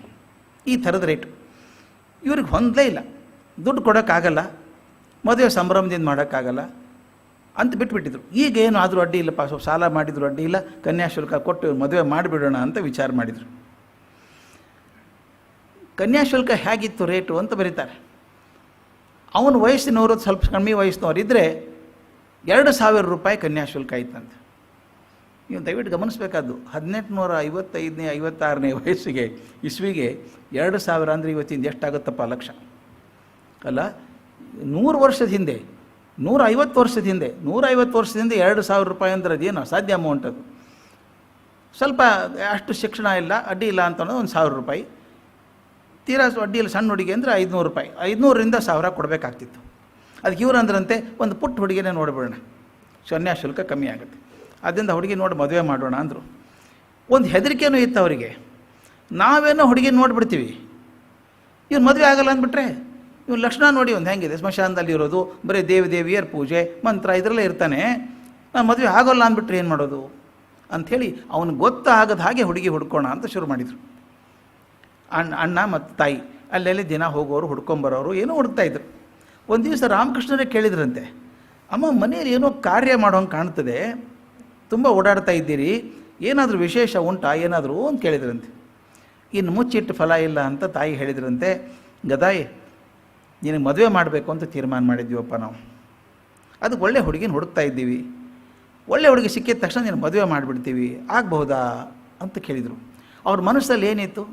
ಈ ಥರದ ರೇಟು. ಇವ್ರಿಗೆ ಹೊಂದಲೇ ಇಲ್ಲ, ದುಡ್ಡು ಕೊಡೋಕ್ಕಾಗಲ್ಲ, ಮದುವೆ ಸಂಭ್ರಮದಿಂದ ಮಾಡೋಕ್ಕಾಗಲ್ಲ ಅಂತ ಬಿಟ್ಬಿಟ್ಟಿದ್ರು. ಈಗ ಏನು ಆದರೂ ಅಡ್ಡಿ ಇಲ್ಲಪ್ಪ, ಸ್ವಲ್ಪ ಸಾಲ ಮಾಡಿದ್ರು ಅಡ್ಡಿ ಇಲ್ಲ, ಕನ್ಯಾಶುಲ್ಕ ಕೊಟ್ಟು ಮದುವೆ ಮಾಡಿಬಿಡೋಣ ಅಂತ ವಿಚಾರ ಮಾಡಿದರು. ಕನ್ಯಾಶುಲ್ಕ ಹೇಗಿತ್ತು ರೇಟು ಅಂತ ಬರೀತಾರೆ. ಅವನ ವಯಸ್ಸಿನವರು ಸ್ವಲ್ಪ ಕಮ್ಮಿ ವಯಸ್ಸಿನವ್ರು ಇದ್ದರೆ 2,000 ರೂಪಾಯಿ ಕನ್ಯಾಶುಲ್ಕ ಇತ್ತಂತೆ. ನೀವು ದಯವಿಟ್ಟು ಗಮನಿಸಬೇಕಾದ್ದು, 1855ನೇ 56ನೇ ವಯಸ್ಸಿಗೆ ಇಸ್ವಿಗೆ 2,000 ಅಂದರೆ ಇವತ್ತಿಂದ ಎಷ್ಟಾಗುತ್ತಪ್ಪ, ಲಕ್ಷ ಅಲ್ಲ. 100 ವರ್ಷದ ಹಿಂದೆ, 150 ವರ್ಷದ ಹಿಂದೆ, 150 ವರ್ಷದಿಂದ 2,000 ರೂಪಾಯಿ ಅಂದ್ರೆ ಅದೇನು ಅಸಾಧ್ಯ ಅಮೌಂಟ್ ಅದು. ಸ್ವಲ್ಪ ಅಷ್ಟು ಶಿಕ್ಷಣ ಇಲ್ಲ, ಅಡ್ಡಿ ಇಲ್ಲ ಅಂತ ಅನ್ನೋದು 1,000 ರೂಪಾಯಿ. ತೀರಾ ಅಡ್ಡಿ ಇಲ್ಲ ಸಣ್ಣ ಹುಡುಗಿ ಅಂದರೆ 500 ರೂಪಾಯಿ, 500ರಿಂದ 1000 ಕೊಡಬೇಕಾಗ್ತಿತ್ತು. ಅದಕ್ಕೆ ಇವ್ರು ಅಂದ್ರಂತೆ, ಒಂದು ಪುಟ್ಟ ಹುಡುಗಿನೇ ನೋಡಿಬಿಡೋಣ, ಕನ್ಯಾಶುಲ್ಕ ಕಮ್ಮಿ ಆಗುತ್ತೆ, ಅದರಿಂದ ಹುಡುಗಿ ನೋಡಿ ಮದುವೆ ಮಾಡೋಣ ಅಂದರು. ಒಂದು ಹೆದರಿಕೆನೂ ಇತ್ತು ಅವರಿಗೆ, ನಾವೇನೋ ಹುಡುಗಿ ನೋಡಿಬಿಡ್ತೀವಿ, ಇವ್ನು ಮದುವೆ ಆಗಲ್ಲ ಅಂದ್ಬಿಟ್ರೆ, ಇವ್ನು ಲಕ್ಷಣ ನೋಡಿ ಒಂದು ಹೆಂಗಿದೆ, ಸ್ಮಶಾನದಲ್ಲಿ ಇರೋದು, ಬರೀ ದೇವಿಯರ ಪೂಜೆ ಮಂತ್ರ ಇದರಲ್ಲೇ ಇರ್ತಾನೆ, ನಾನು ಮದುವೆ ಆಗೋಲ್ಲ ಅಂದ್ಬಿಟ್ರೆ ಏನು ಮಾಡೋದು ಅಂಥೇಳಿ ಅವನು ಗೊತ್ತಾಗದ ಹಾಗೆ ಹುಡುಗಿ ಹುಡ್ಕೋಣ ಅಂತ ಶುರು ಮಾಡಿದರು. ಅಣ್ಣ ಮತ್ತು ತಾಯಿ ಅಲ್ಲೆಲ್ಲಿ ದಿನ ಹೋಗೋರು ಹುಡ್ಕೊಂಬರೋರು ಏನೋ ಹುಡುಕ್ತಾಯಿದ್ರು. ಒಂದು ದಿವಸ ರಾಮಕೃಷ್ಣರೇ ಕೇಳಿದ್ರಂತೆ, ಅಮ್ಮ ಮನೆಯಲ್ಲಿ ಏನೋ ಕಾರ್ಯ ಮಾಡೋಂಗೆ ಕಾಣ್ತದೆ, ತುಂಬ ಓಡಾಡ್ತಾ ಇದ್ದೀರಿ, ಏನಾದರೂ ವಿಶೇಷ ಉಂಟಾ ಏನಾದರೂ ಅಂತ ಕೇಳಿದ್ರಂತೆ. ಇನ್ನು ಮುಚ್ಚಿಟ್ಟು ಫಲ ಇಲ್ಲ ಅಂತ ತಾಯಿ ಹೇಳಿದ್ರಂತೆ, ಗದಾಯಿ ನಿನಗೆ ಮದುವೆ ಮಾಡಬೇಕು ಅಂತ ತೀರ್ಮಾನ ಮಾಡಿದ್ದೀವಪ್ಪ ನಾವು, ಅದಕ್ಕೆ ಒಳ್ಳೆ ಹುಡುಗಿನ ಹುಡುಕ್ತಾ ಇದ್ದೀವಿ, ಒಳ್ಳೆ ಹುಡುಗಿ ಸಿಕ್ಕಿದ ತಕ್ಷಣ ನೀನು ಮದುವೆ ಮಾಡಿಬಿಡ್ತೀವಿ, ಆಗಬಹುದಾ ಅಂತ ಕೇಳಿದರು. ಅವ್ರ ಮನಸ್ಸಲ್ಲಿ ಏನಿತ್ತು,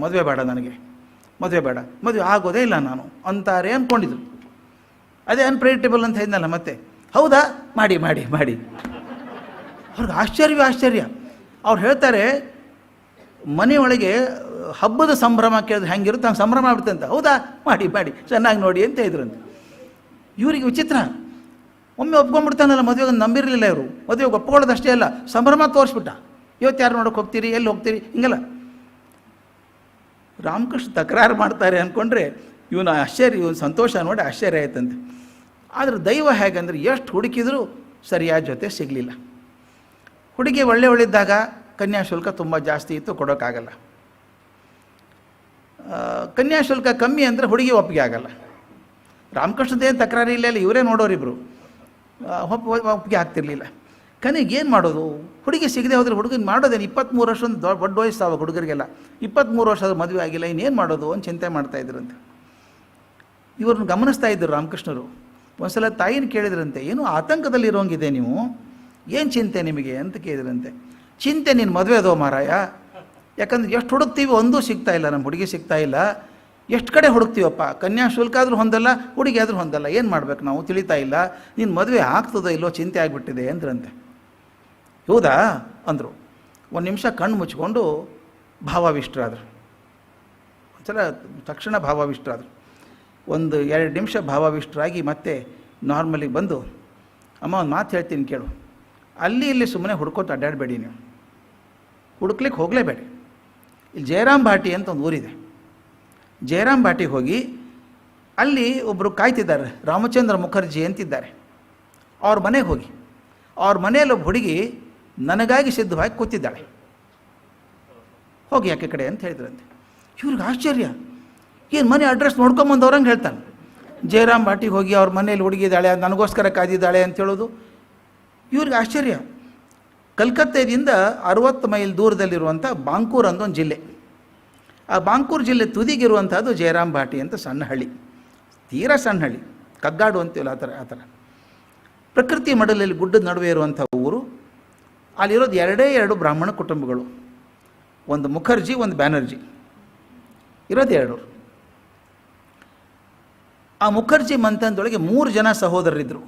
ಮದುವೆ ಬೇಡ, ನನಗೆ ಮದುವೆ ಬೇಡ, ಮದುವೆ ಆಗೋದೇ ಇಲ್ಲ ನಾನು ಅಂತಾರೆ ಅಂದ್ಕೊಂಡಿದ್ರು. ಅದೇ ಅನ್ಪ್ರೆಡಿಕ್ಟೇಬಲ್ ಅಂತ ಹೇಳಿದ್ನಲ್ಲ, ಮತ್ತೆ ಹೌದಾ ಮಾಡಿ ಮಾಡಿ ಮಾಡಿ. ಅವ್ರಿಗೆ ಆಶ್ಚರ್ಯ. ಅವ್ರು ಹೇಳ್ತಾರೆ, ಮನೆಯೊಳಗೆ ಹಬ್ಬದ ಸಂಭ್ರಮ ಕೇಳಿದ್ರೆ ಹೆಂಗಿರುತ್ತೆ ಹಂಗೆ ಸಂಭ್ರಮ ಆಗ್ಬಿಡುತ್ತೆ ಅಂತ. ಹೌದಾ ಮಾಡಿ ಮಾಡಿ ಚೆನ್ನಾಗಿ ನೋಡಿ ಅಂತ ಹೇಳಿದ್ರಂತೆ. ಇವರಿಗೆ ವಿಚಿತ್ರ, ಒಮ್ಮೆ ಒಪ್ಕೊಂಡ್ಬಿಡ್ತಾನಲ್ಲ ಮದುವೆಗೆ ನಂಬಿರಲಿಲ್ಲ ಇವರು. ಮದುವೆಗೆ ಒಪ್ಕೊಳ್ಳೋದಷ್ಟೇ ಅಲ್ಲ, ಸಂಭ್ರಮ ತೋರಿಸ್ಬಿಟ್ಟ. ಇವತ್ತು ಯಾರು ನೋಡೋಕೆ ಹೋಗ್ತೀರಿ, ಎಲ್ಲಿ ಹೋಗ್ತೀರಿ, ಹಿಂಗಲ್ಲ. ರಾಮಕೃಷ್ಣ ತಕರಾರು ಮಾಡ್ತಾರೆ ಅಂದ್ಕೊಂಡ್ರೆ ಇವನು ಇವನು ಸಂತೋಷ ನೋಡಿ ಆಶ್ಚರ್ಯ ಆಯ್ತಂತೆ. ಆದರೆ ದೈವ ಹೇಗಂದ್ರೆ ಎಷ್ಟು ಹುಡುಕಿದರೂ ಸರಿಯಾದ ಜೊತೆ ಸಿಗಲಿಲ್ಲ. ಹುಡುಗಿ ಒಳ್ಳೆಯದಾಗ ಕನ್ಯಾಶುಲ್ಕ ತುಂಬ ಜಾಸ್ತಿ ಇತ್ತು, ಕೊಡೋಕ್ಕಾಗಲ್ಲ. ಕನ್ಯಾಶುಲ್ಕ ಕಮ್ಮಿ ಅಂದರೆ ಹುಡುಗಿ ಒಪ್ಪಿಗೆ ಆಗಲ್ಲ. ರಾಮಕೃಷ್ಣದೇನು ತಕರಾರು ಇಲ್ಲ, ಇವರೇ ನೋಡೋರಿಬ್ರು ಒಪ್ಪಿಗೆ ಆಗ್ತಿರ್ಲಿಲ್ಲ. ಕನಿಗೇನು ಮಾಡೋದು, ಹುಡುಗಿ ಸಿಗದೆ ಹೋದರೆ ಹುಡುಗನ ಮಾಡೋದೇನು, 23 ವರ್ಷ ದೊಡ್ಡ ವಯಸ್ಸು ಆವಾಗ ಹುಡುಗರಿಗೆಲ್ಲ 23 ವರ್ಷದ ಮದುವೆ ಆಗಿಲ್ಲ, ಇನ್ನೇನು ಮಾಡೋದು ಅಂತ ಚಿಂತೆ ಮಾಡ್ತಾಯಿದ್ರಂತೆ. ಇವ್ರನ್ನ ಗಮನಿಸ್ತಾ ಇದ್ದರು ರಾಮಕೃಷ್ಣರು. ಒಂದು ಸಲ ತಾಯಿನ ಕೇಳಿದ್ರಂತೆ, ಏನು ಆತಂಕದಲ್ಲಿ ಇರೋಂಗಿದೆ ನೀವು, ಏನು ಚಿಂತೆ ನಿಮಗೆ ಅಂತ ಕೇಳಿದ್ರಂತೆ. ಚಿಂತೆ ನೀನು ಮದುವೆ ಅದೋ ಮಾರಾಯ, ಯಾಕಂದ್ರೆ ಎಷ್ಟು ಹುಡುಕ್ತೀವಿ ಒಂದೂ ಸಿಗ್ತಾ ಇಲ್ಲ, ನಮ್ಮ ಹುಡುಗಿ ಸಿಗ್ತಾ ಇಲ್ಲ, ಎಷ್ಟು ಕಡೆ ಹುಡುಕ್ತೀವಪ್ಪ, ಕನ್ಯಾಶುಲ್ಕ ಆದರೂ ಹೊಂದಲ್ಲ, ಹುಡುಗಿ ಆದರೂ ಹೊಂದಲ್ಲ, ಏನು ಮಾಡ್ಬೇಕು ನಾವು ತಿಳಿತಾ ಇಲ್ಲ, ನೀನು ಮದುವೆ ಆಗ್ತದೋ ಇಲ್ಲೋ ಚಿಂತೆ ಆಗಿಬಿಟ್ಟಿದೆ ಅಂದ್ರಂತೆ. ಹೌದಾ ಅಂದರು. ಒಂದು ನಿಮಿಷ ಕಣ್ಣು ಮುಚ್ಕೊಂಡು ಭಾವಾವಿಷ್ಟರಾದರು. ಒಂದ್ಸಲ ತಕ್ಷಣ ಭಾವಾವಿಷ್ಟರಾದರು. 1-2 ನಿಮಿಷ ಭಾವಾವಿಷ್ಟರಾಗಿ ಮತ್ತೆ ನಾರ್ಮಲಿಗೆ ಬಂದು, ಅಮ್ಮ ಒಂದು ಮಾತು ಹೇಳ್ತೀನಿ ಕೇಳು, ಅಲ್ಲಿ ಇಲ್ಲಿ ಸುಮ್ಮನೆ ಹುಡ್ಕೋತ ಅಡ್ಡಾಡಬೇಡಿ, ನೀವು ಹುಡುಕ್ಲಿಕ್ಕೆ ಹೋಗಲೇಬೇಡಿ. ಇಲ್ಲಿ ಜಯರಾಮ್ ಭಾಟಿ ಅಂತ ಒಂದು ಊರಿದೆ, ಜಯರಾಮ್ ಭಾಟಿಗೆ ಹೋಗಿ ಅಲ್ಲಿ ಒಬ್ಬರು ಕಾಯ್ತಿದ್ದಾರೆ, ರಾಮಚಂದ್ರ ಮುಖರ್ಜಿ ಅಂತಿದ್ದಾರೆ, ಅವ್ರ ಮನೆಗೆ ಹೋಗಿ, ಅವ್ರ ಮನೆಯಲ್ಲಿ ಒಬ್ಬ ಹುಡುಗಿ ನನಗಾಗಿ ಸಿದ್ಧವಾಗಿ ಕೂತಿದ್ದಾಳೆ, ಹೋಗಿ ಯಾಕೆ ಕಡೆ ಅಂತ ಹೇಳಿದ್ರಂತೆ. ಇವ್ರಿಗೆ ಆಶ್ಚರ್ಯ, ಏನು ಮನೆ ಅಡ್ರೆಸ್ ನೋಡ್ಕೊಂಬಂದವ್ರಂಗೆ ಹೇಳ್ತಾನೆ. ಜಯರಾಮ್ ಭಾಟಿಗೆ ಹೋಗಿ ಅವ್ರ ಮನೇಲಿ ಹುಡುಗಿದ್ದಾಳೆ, ನನಗೋಸ್ಕರ ಕಾದಿದ್ದಾಳೆ ಅಂತ ಹೇಳೋದು ಇವ್ರಿಗೆ ಆಶ್ಚರ್ಯ. ಕಲ್ಕತ್ತೆಯಿಂದ 60 ಮೈಲ್ ದೂರದಲ್ಲಿರುವಂಥ ಬಾಂಕೂರ್ ಅಂತ ಒಂದು ಜಿಲ್ಲೆ, ಆ ಬಾಂಕೂರ್ ಜಿಲ್ಲೆ ತುದಿಗಿರುವಂಥದ್ದು ಜಯರಾಮ್ ಭಾಟಿ ಅಂತ ಸಣ್ಣ ಹಳ್ಳಿ, ತೀರಾ ಸಣ್ಣ ಹಳ್ಳಿ, ಕಗ್ಗಾಡು ಅಂತೀವಲ್ಲ ಆ ಥರ ಪ್ರಕೃತಿ ಮಡಲಲ್ಲಿ ಗುಡ್ಡದ ನಡುವೆ ಇರುವಂಥ ಊರು. ಅಲ್ಲಿರೋದು 2 ಬ್ರಾಹ್ಮಣ ಕುಟುಂಬಗಳು, ಒಂದು ಮುಖರ್ಜಿ ಒಂದು ಬ್ಯಾನರ್ಜಿ, ಇರೋದು 2. ಆ ಮುಖರ್ಜಿ ಮಂತನದೊಳಗೆ 3 ಜನ ಸಹೋದರರಿದ್ದರು,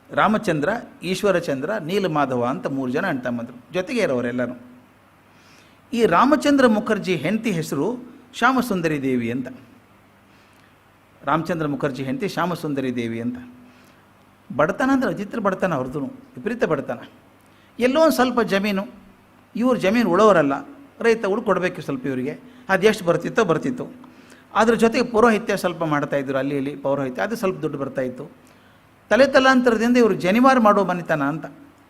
ರಾಮಚಂದ್ರ, ಈಶ್ವರಚಂದ್ರ, ನೀಲಮಾಧವ ಅಂತ 3 ಜನ ಅಣ್ಣ ತಮ್ಮಂದರು, ಜೊತೆಗೆ ಇರೋರೆಲ್ಲರೂ. ಈ ರಾಮಚಂದ್ರ ಮುಖರ್ಜಿ ಹೆಂಡತಿ ಹೆಸರು ಶ್ಯಾಮಸುಂದರಿ ದೇವಿ ಅಂತ. ರಾಮಚಂದ್ರ ಮುಖರ್ಜಿ ಹೆಂಡತಿ ಶ್ಯಾಮಸುಂದರಿ ದೇವಿ ಅಂತ. ಬಡತನ ಅಂದರೆ ಅಜಿತ್ರ ಬಡತನ, ಅವ್ರದ್ದು ವಿಪರೀತ ಬಡತನ. ಎಲ್ಲೋ ಒಂದು ಸ್ವಲ್ಪ ಜಮೀನು, ಇವ್ರ ಜಮೀನು ಉಳೋರಲ್ಲ, ರೈತ ಕೊಡಬೇಕು ಸ್ವಲ್ಪ ಇವರಿಗೆ, ಅದೆಷ್ಟು ಬರ್ತಿತ್ತು. ಅದ್ರ ಜೊತೆಗೆ ಪೌರೋಹಿತ್ಯ ಸ್ವಲ್ಪ ಮಾಡ್ತಾಯಿದ್ರು, ಅಲ್ಲಿ ಇಲ್ಲಿ ಪೌರೋಹಿತ್ಯ, ಅದು ಸ್ವಲ್ಪ ದುಡ್ಡು ಬರ್ತಾಯಿತ್ತು. ತಲಾಂತರದಿಂದ ಇವರು ಜನಿವಾರ ಮಾಡೋ ಮನೆತನ ಅಂತ,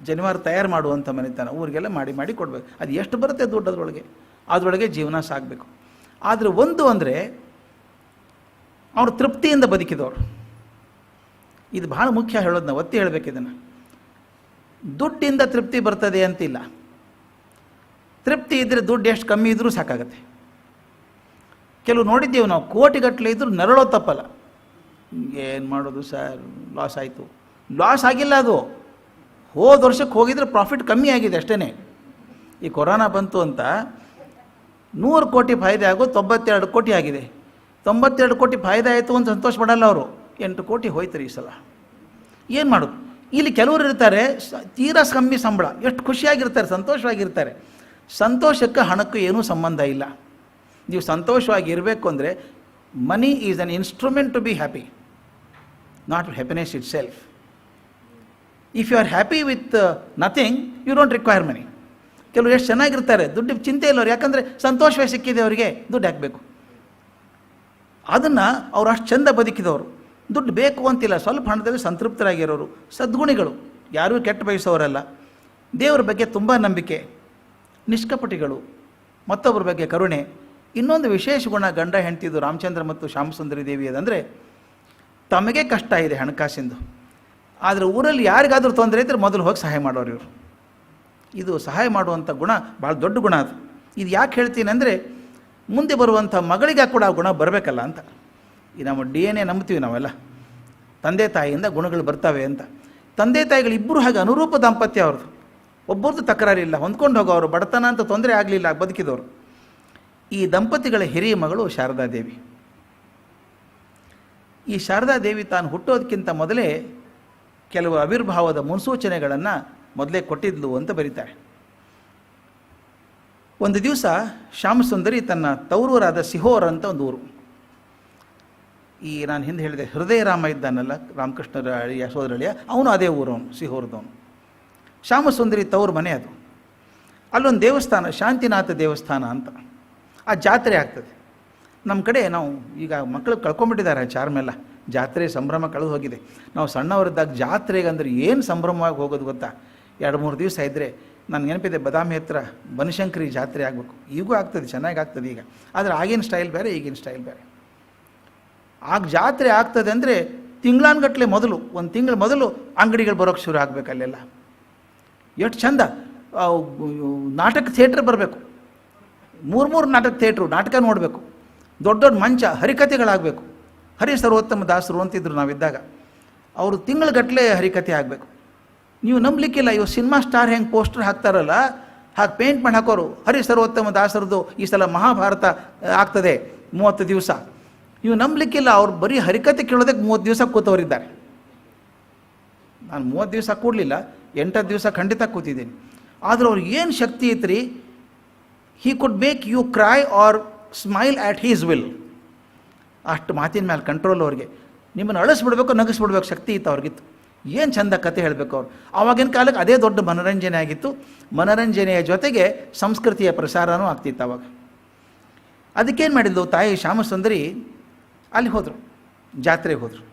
ಜನಿವಾರ ತಯಾರು ಮಾಡುವಂಥ ಮನೆತನ, ಊರಿಗೆಲ್ಲ ಮಾಡಿ ಕೊಡಬೇಕು. ಅದು ಎಷ್ಟು ಬರುತ್ತೆ ದುಡ್ಡು ಅದರೊಳಗೆ ಜೀವನ ಸಾಗಬೇಕು. ಆದರೆ ಒಂದು ಅಂದರೆ ಅವರು ತೃಪ್ತಿಯಿಂದ ಬದುಕಿದವರು. ಇದು ಭಾಳ ಮುಖ್ಯ ಹೇಳೋದು, ನಾವು ಒತ್ತಿ ಹೇಳಬೇಕು ಇದನ್ನು. ದುಡ್ಡಿಂದ ತೃಪ್ತಿ ಬರ್ತದೆ ಅಂತಿಲ್ಲ, ತೃಪ್ತಿ ಇದ್ದರೆ ದುಡ್ಡು ಎಷ್ಟು ಕಮ್ಮಿ ಇದ್ದರೂ ಸಾಕಾಗತ್ತೆ. ಕೆಲವು ನೋಡಿದ್ದೇವೆ ನಾವು, ಕೋಟಿಗಟ್ಟಲೆ ಇದ್ದರೂ ನರಳೋ ತಪ್ಪಲ್ಲ. ಏನು ಮಾಡೋದು ಸರ್, ಲಾಸ್ ಆಯಿತು, ಲಾಸ್ ಆಗಿಲ್ಲ, ಅದು ಹೋದ ವರ್ಷಕ್ಕೆ ಹೋಗಿದ್ರೆ ಪ್ರಾಫಿಟ್ ಕಮ್ಮಿ ಆಗಿದೆ ಅಷ್ಟೇ. ಈ ಕೊರೋನಾ ಬಂತು ಅಂತ 100 ಕೋಟಿ ಫಾಯ್ದೆ ಆಗೋದು 92 ಕೋಟಿ ಆಗಿದೆ. 92 ಕೋಟಿ ಫಾಯ್ದೆ ಆಯಿತು ಅಂತ ಸಂತೋಷ ಪಡಲ್ಲ ಅವರು, 8 ಕೋಟಿ ಹೋಯ್ತಾರೆ ಈ ಸಲ. ಏನು ಮಾಡೋದು? ಇಲ್ಲಿ ಕೆಲವರು ಇರ್ತಾರೆ ತೀರಾ ಕಮ್ಮಿ ಸಂಬಳ, ಎಷ್ಟು ಖುಷಿಯಾಗಿರ್ತಾರೆ, ಸಂತೋಷವಾಗಿರ್ತಾರೆ. ಸಂತೋಷಕ್ಕೆ ಹಣಕ್ಕೂ ಏನೂ ಸಂಬಂಧ ಇಲ್ಲ. ನೀವು ಸಂತೋಷವಾಗಿ ಇರಬೇಕು ಅಂದರೆ money is an instrument to be happy, not happiness itself. If you are happy with nothing, you don't require money. ಕೆಲವರು ಎಷ್ಟು ಚೆನ್ನಾಗಿರ್ತಾರೆ, ದುಡ್ಡು ಚಿಂತೆ ಇಲ್ಲವ್ರು, ಯಾಕಂದರೆ ಸಂತೋಷವೇ ಸಿಕ್ಕಿದೆ ಅವರಿಗೆ, ದುಡ್ಡು ಹಾಕಬೇಕು. ಅದನ್ನು ಅವ್ರು ಅಷ್ಟು ಚೆಂದ ಬದುಕಿದವರು, ದುಡ್ಡು ಬೇಕು ಅಂತಿಲ್ಲ, ಸ್ವಲ್ಪ ಹಣದಲ್ಲಿ ಸಂತೃಪ್ತರಾಗಿರೋರು, ಸದ್ಗುಣಿಗಳು, ಯಾರೂ ಕೆಟ್ಟ ಬಯಸೋರಲ್ಲ. ದೇವರ ಬಗ್ಗೆ ತುಂಬ ನಂಬಿಕೆ, ನಿಷ್ಕಪಟಿಗಳು, ಮತ್ತೊಬ್ಬರ ಬಗ್ಗೆ ಕರುಣೆ. ಇನ್ನೊಂದು ವಿಶೇಷ ಗುಣ ಗಂಡ ಹೆಂಡ್ತಿದ್ದು ರಾಮಚಂದ್ರ ಮತ್ತು ಶ್ಯಾಮಸುಂದರಿ ದೇವಿಯದಂದರೆ, ತಮಗೆ ಕಷ್ಟ ಇದೆ ಹಣಕಾಸಿಂದು, ಆದರೆ ಊರಲ್ಲಿ ಯಾರಿಗಾದರೂ ತೊಂದರೆ ಇದ್ದರೆ ಮೊದಲು ಹೋಗಿ ಸಹಾಯ ಮಾಡೋರು ಇವರು. ಇದು ಸಹಾಯ ಮಾಡುವಂಥ ಗುಣ ಭಾಳ ದೊಡ್ಡ ಗುಣ ಅದು. ಇದು ಯಾಕೆ ಹೇಳ್ತೀನಿ ಅಂದರೆ, ಮುಂದೆ ಬರುವಂಥ ಮಗಳಿಗೆ ಕೂಡ ಆ ಗುಣ ಬರಬೇಕಲ್ಲ ಅಂತ. ಈ ನಮ್ಮ DNA ನಂಬ್ತೀವಿ ನಾವೆಲ್ಲ, ತಂದೆ ತಾಯಿಯಿಂದ ಗುಣಗಳು ಬರ್ತವೆ ಅಂತ. ತಂದೆ ತಾಯಿಗಳು ಇಬ್ಬರು ಹಾಗೆ ಅನುರೂಪ ದಾಂಪತ್ಯ ಅವ್ರದ್ದು, ಒಬ್ಬರದ್ದು ತಕರಾರಿಲ್ಲ, ಹೊಂದ್ಕೊಂಡು ಹೋಗೋರು, ಬಡತನ ಅಂತ ತೊಂದರೆ ಆಗಲಿಲ್ಲ, ಬದುಕಿದವರು. ಈ ದಂಪತಿಗಳ ಹಿರಿಯ ಮಗಳು ಶಾರದಾದೇವಿ. ಈ ಶಾರದಾದೇವಿ ತಾನು ಹುಟ್ಟೋದಕ್ಕಿಂತ ಮೊದಲೇ ಕೆಲವು ಆವಿರ್ಭಾವದ ಮುನ್ಸೂಚನೆಗಳನ್ನು ಮೊದಲೇ ಕೊಟ್ಟಿದ್ಲು ಅಂತ ಬರೀತಾರೆ. ಒಂದು ದಿವಸ ಶ್ಯಾಮಸುಂದರಿ ತನ್ನ ತವರೂರಾದ ಸಿಹೋರ್ ಅಂತ ಒಂದು ಊರು, ಈ ನಾನು ಹಿಂದೆ ಹೇಳಿದೆ ಹೃದಯರಾಮ ಇದ್ದಾನಲ್ಲ ರಾಮಕೃಷ್ಣರ ಅಳಿಯ ಸೋದರಳಿಯ, ಅವನು ಅದೇ ಊರು, ಅವನು ಸಿಹೋರ್ದವನು. ಶ್ಯಾಮಸುಂದರಿ ತವ್ರ ಮನೆ ಅದು. ಅಲ್ಲೊಂದು ದೇವಸ್ಥಾನ, ಶಾಂತಿನಾಥ ದೇವಸ್ಥಾನ ಅಂತ, ಆ ಜಾತ್ರೆ ಆಗ್ತದೆ. ನಮ್ಮ ಕಡೆ ನಾವು ಈಗ ಮಕ್ಕಳು ಕಳ್ಕೊಂಡ್ಬಿಟ್ಟಿದ್ದಾರೆ ಚಾರ್ಮೆಲ್ಲ, ಜಾತ್ರೆ ಸಂಭ್ರಮ ಕಳೆದು ಹೋಗಿದೆ. ನಾವು ಸಣ್ಣವರಿದ್ದಾಗ ಜಾತ್ರೆಗೆ ಅಂದರೆ ಏನು ಸಂಭ್ರಮವಾಗಿ ಹೋಗೋದು ಗೊತ್ತಾ, 2-3 ದಿವಸ ಇದ್ದರೆ. ನನಗೆ ನೆನಪಿದೆ, ಬದಾಮಿ ಹತ್ರ ಬನಶಂಕರಿ ಜಾತ್ರೆ ಆಗಬೇಕು, ಈಗೂ ಆಗ್ತದೆ, ಚೆನ್ನಾಗಿ ಆಗ್ತದೆ ಈಗ. ಆದರೆ ಆಗಿನ ಸ್ಟೈಲ್ ಬೇರೆ, ಈಗಿನ ಸ್ಟೈಲ್ ಬೇರೆ. ಆಗ ಜಾತ್ರೆ ಆಗ್ತದೆ ಅಂದರೆ ತಿಂಗಳಾನ್ಗಟ್ಟಲೆ ಮೊದಲು, ಒಂದು ತಿಂಗಳ ಮೊದಲು ಅಂಗಡಿಗಳು ಬರೋಕ್ಕೆ ಶುರು ಆಗಬೇಕು. ಅಲ್ಲೆಲ್ಲ ಎಷ್ಟು ಚಂದ ನಾಟಕ ಥಿಯೇಟ್ರ್ ಬರಬೇಕು, 3 ನಾಟಕ ಥಿಯೇಟ್ರು, ನಾಟಕ ನೋಡಬೇಕು, ದೊಡ್ಡ ದೊಡ್ಡ ಮಂಚ, ಹರಿಕಥೆಗಳಾಗಬೇಕು. ಹರಿ ಸರ್ವೋತ್ತಮ ದಾಸರು ಅಂತಿದ್ರು ನಾವಿದ್ದಾಗ, ಅವರು ತಿಂಗಳಗಟ್ಟಲೆ ಹರಿಕಥೆ ಆಗಬೇಕು. ನೀವು ನಂಬಲಿಕ್ಕಿಲ್ಲ, ಇವು ಸಿನಿಮಾ ಸ್ಟಾರ್ ಹೆಂಗೆ ಪೋಸ್ಟರ್ ಹಾಕ್ತಾರಲ್ಲ ಹಾಗೆ ಪೇಂಟ್ ಮಾಡಿ ಹಾಕೋರು. ಹರಿ ಸರ್ವೋತ್ತಮ ದಾಸರದು ಈ ಸಲ ಮಹಾಭಾರತ ಆಗ್ತದೆ 30 ದಿವಸ. ನೀವು ನಂಬಲಿಕ್ಕಿಲ್ಲ, ಅವ್ರು ಬರೀ ಹರಿಕಥೆ ಕೇಳೋದಕ್ಕೆ 30 ದಿವಸ ಕೂತವರಿದ್ದಾರೆ. ನಾನು 30 ದಿವಸ ಕೂಡಲಿಲ್ಲ, 8 ದಿವಸ ಖಂಡಿತ ಕೂತಿದ್ದೀನಿ. ಆದ್ರೆ ಅವ್ರಿಗೆ ಏನು ಶಕ್ತಿ ಐತ್ರಿ, he could make you cry or smile at his will. ಅಷ್ಟು ಮಾತಿನ ಮೇಲೆ ಕಂಟ್ರೋಲ್ ಅವ್ರಿಗೆ. ನಿಮ್ಮನ್ನು ಅಳಿಸ್ಬಿಡ್ಬೇಕು, ನಗಿಸ್ಬಿಡ್ಬೇಕು ಶಕ್ತಿ ಇತ್ತು ಅವ್ರಿಗಿತ್ತು. ಏನು ಚಂದ ಕತೆ ಹೇಳಬೇಕು ಅವ್ರು. ಆವಾಗಿನ ಕಾಲಕ್ಕೆ ಅದೇ ದೊಡ್ಡ ಮನೋರಂಜನೆ ಆಗಿತ್ತು. ಮನೋರಂಜನೆಯ ಜೊತೆಗೆ ಸಂಸ್ಕೃತಿಯ ಪ್ರಸಾರನೂ ಆಗ್ತಿತ್ತು ಅವಾಗ. ಅದಕ್ಕೇನು ಮಾಡಿದ್ಲು ತಾಯಿ ಶ್ಯಾಮಸುಂದರಿ, ಅಲ್ಲಿ ಹೋದರು, ಜಾತ್ರೆಗೆ ಹೋದರು.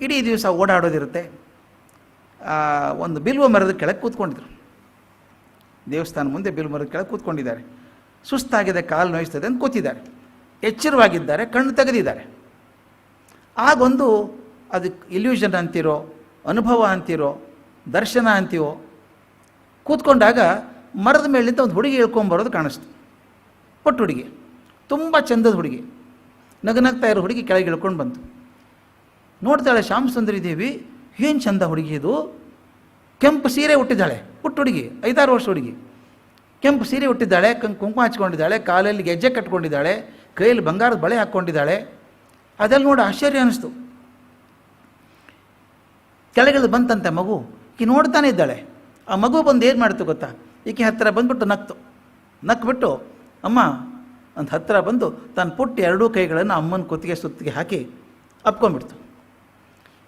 ಇಡೀ ದಿವಸ ಓಡಾಡೋದಿರುತ್ತೆ. ಒಂದು ಬಿಲ್ವ ಮರದ ಕೆಳಗೆ ಕೂತ್ಕೊಂಡಿದ್ರು. ದೇವಸ್ಥಾನ ಮುಂದೆ ಬಿಲ್ವ ಮರದ ಕೆಳಗೆ ಕೂತ್ಕೊಂಡಿದ್ದಾರೆ. ಸುಸ್ತಾಗಿದೆ, ಕಾಲು ನೋಯಿಸ್ತದೆ ಅಂತ ಕೂತಿದ್ದಾರೆ. ಎಚ್ಚರವಾಗಿದ್ದಾರೆ, ಕಣ್ಣು ತೆಗೆದಿದ್ದಾರೆ. ಆಗೊಂದು, ಅದಕ್ಕೆ ಇಲ್ಯೂಷನ್ ಅಂತಿರೋ, ಅನುಭವ ಅಂತಿರೋ, ದರ್ಶನ ಅಂತೀವೋ, ಕೂತ್ಕೊಂಡಾಗ ಮರದ ಮೇಲಿಂದ ಒಂದು ಹುಡುಗಿ ಇಳ್ಕೊಂಬರೋದು ಕಾಣಿಸ್ತು. ಪುಟ್ಟ ಹುಡುಗಿ, ತುಂಬ ಚಂದದ ಹುಡುಗಿ, ನಗನಗ್ತಾ ಇರೋ ಹುಡುಗಿ ಕೆಳಗೆ ಇಳ್ಕೊಂಡು ಬಂತು. ನೋಡ್ತಾಳೆ ಶ್ಯಾಮಸುಂದರಿ ದೇವಿ, ಏನು ಚಂದ ಹುಡುಗಿ ಇದು, ಕೆಂಪು ಸೀರೆ ಉಟ್ಟಿದ್ದಾಳೆ. ಪುಟ್ಟ ಹುಡುಗಿ, 5-6 ವರ್ಷ ಹುಡುಗಿ, ಕೆಂಪು ಸೀರೆ ಉಟ್ಟಿದ್ದಾಳೆ, ಕುಂಕುಮ ಹಚ್ಕೊಂಡಿದ್ದಾಳೆ, ಕಾಲಲ್ಲಿ ಗೆಜ್ಜೆ ಕಟ್ಕೊಂಡಿದ್ದಾಳೆ, ಕೈಯಲ್ಲಿ ಬಂಗಾರದ ಬಳೆ ಹಾಕ್ಕೊಂಡಿದ್ದಾಳೆ. ಅದೆಲ್ಲ ನೋಡಿ ಆಶ್ಚರ್ಯ ಅನ್ನಿಸ್ತು. ಕೆಳಗಿಳಿದು ಬಂತಂತೆ ಮಗು. ಈಕೆ ನೋಡ್ತಾನೆ ಇದ್ದಾಳೆ. ಆ ಮಗು ಬಂದು ಏನು ಮಾಡ್ತು ಗೊತ್ತಾ, ಈಕೆ ಹತ್ತಿರ ಬಂದ್ಬಿಟ್ಟು ನಕ್ಬಿಟ್ಟು ಅಮ್ಮ ಅಂತ ಹತ್ತಿರ ಬಂದು ತನ್ನ ಪುಟ್ಟ 2 ಕೈಗಳನ್ನು ಅಮ್ಮನ ಕುತ್ತಿಗೆ ಸುತ್ತಿಗೆ ಹಾಕಿ ಅಪ್ಕೊಂಡ್ಬಿಡ್ತು.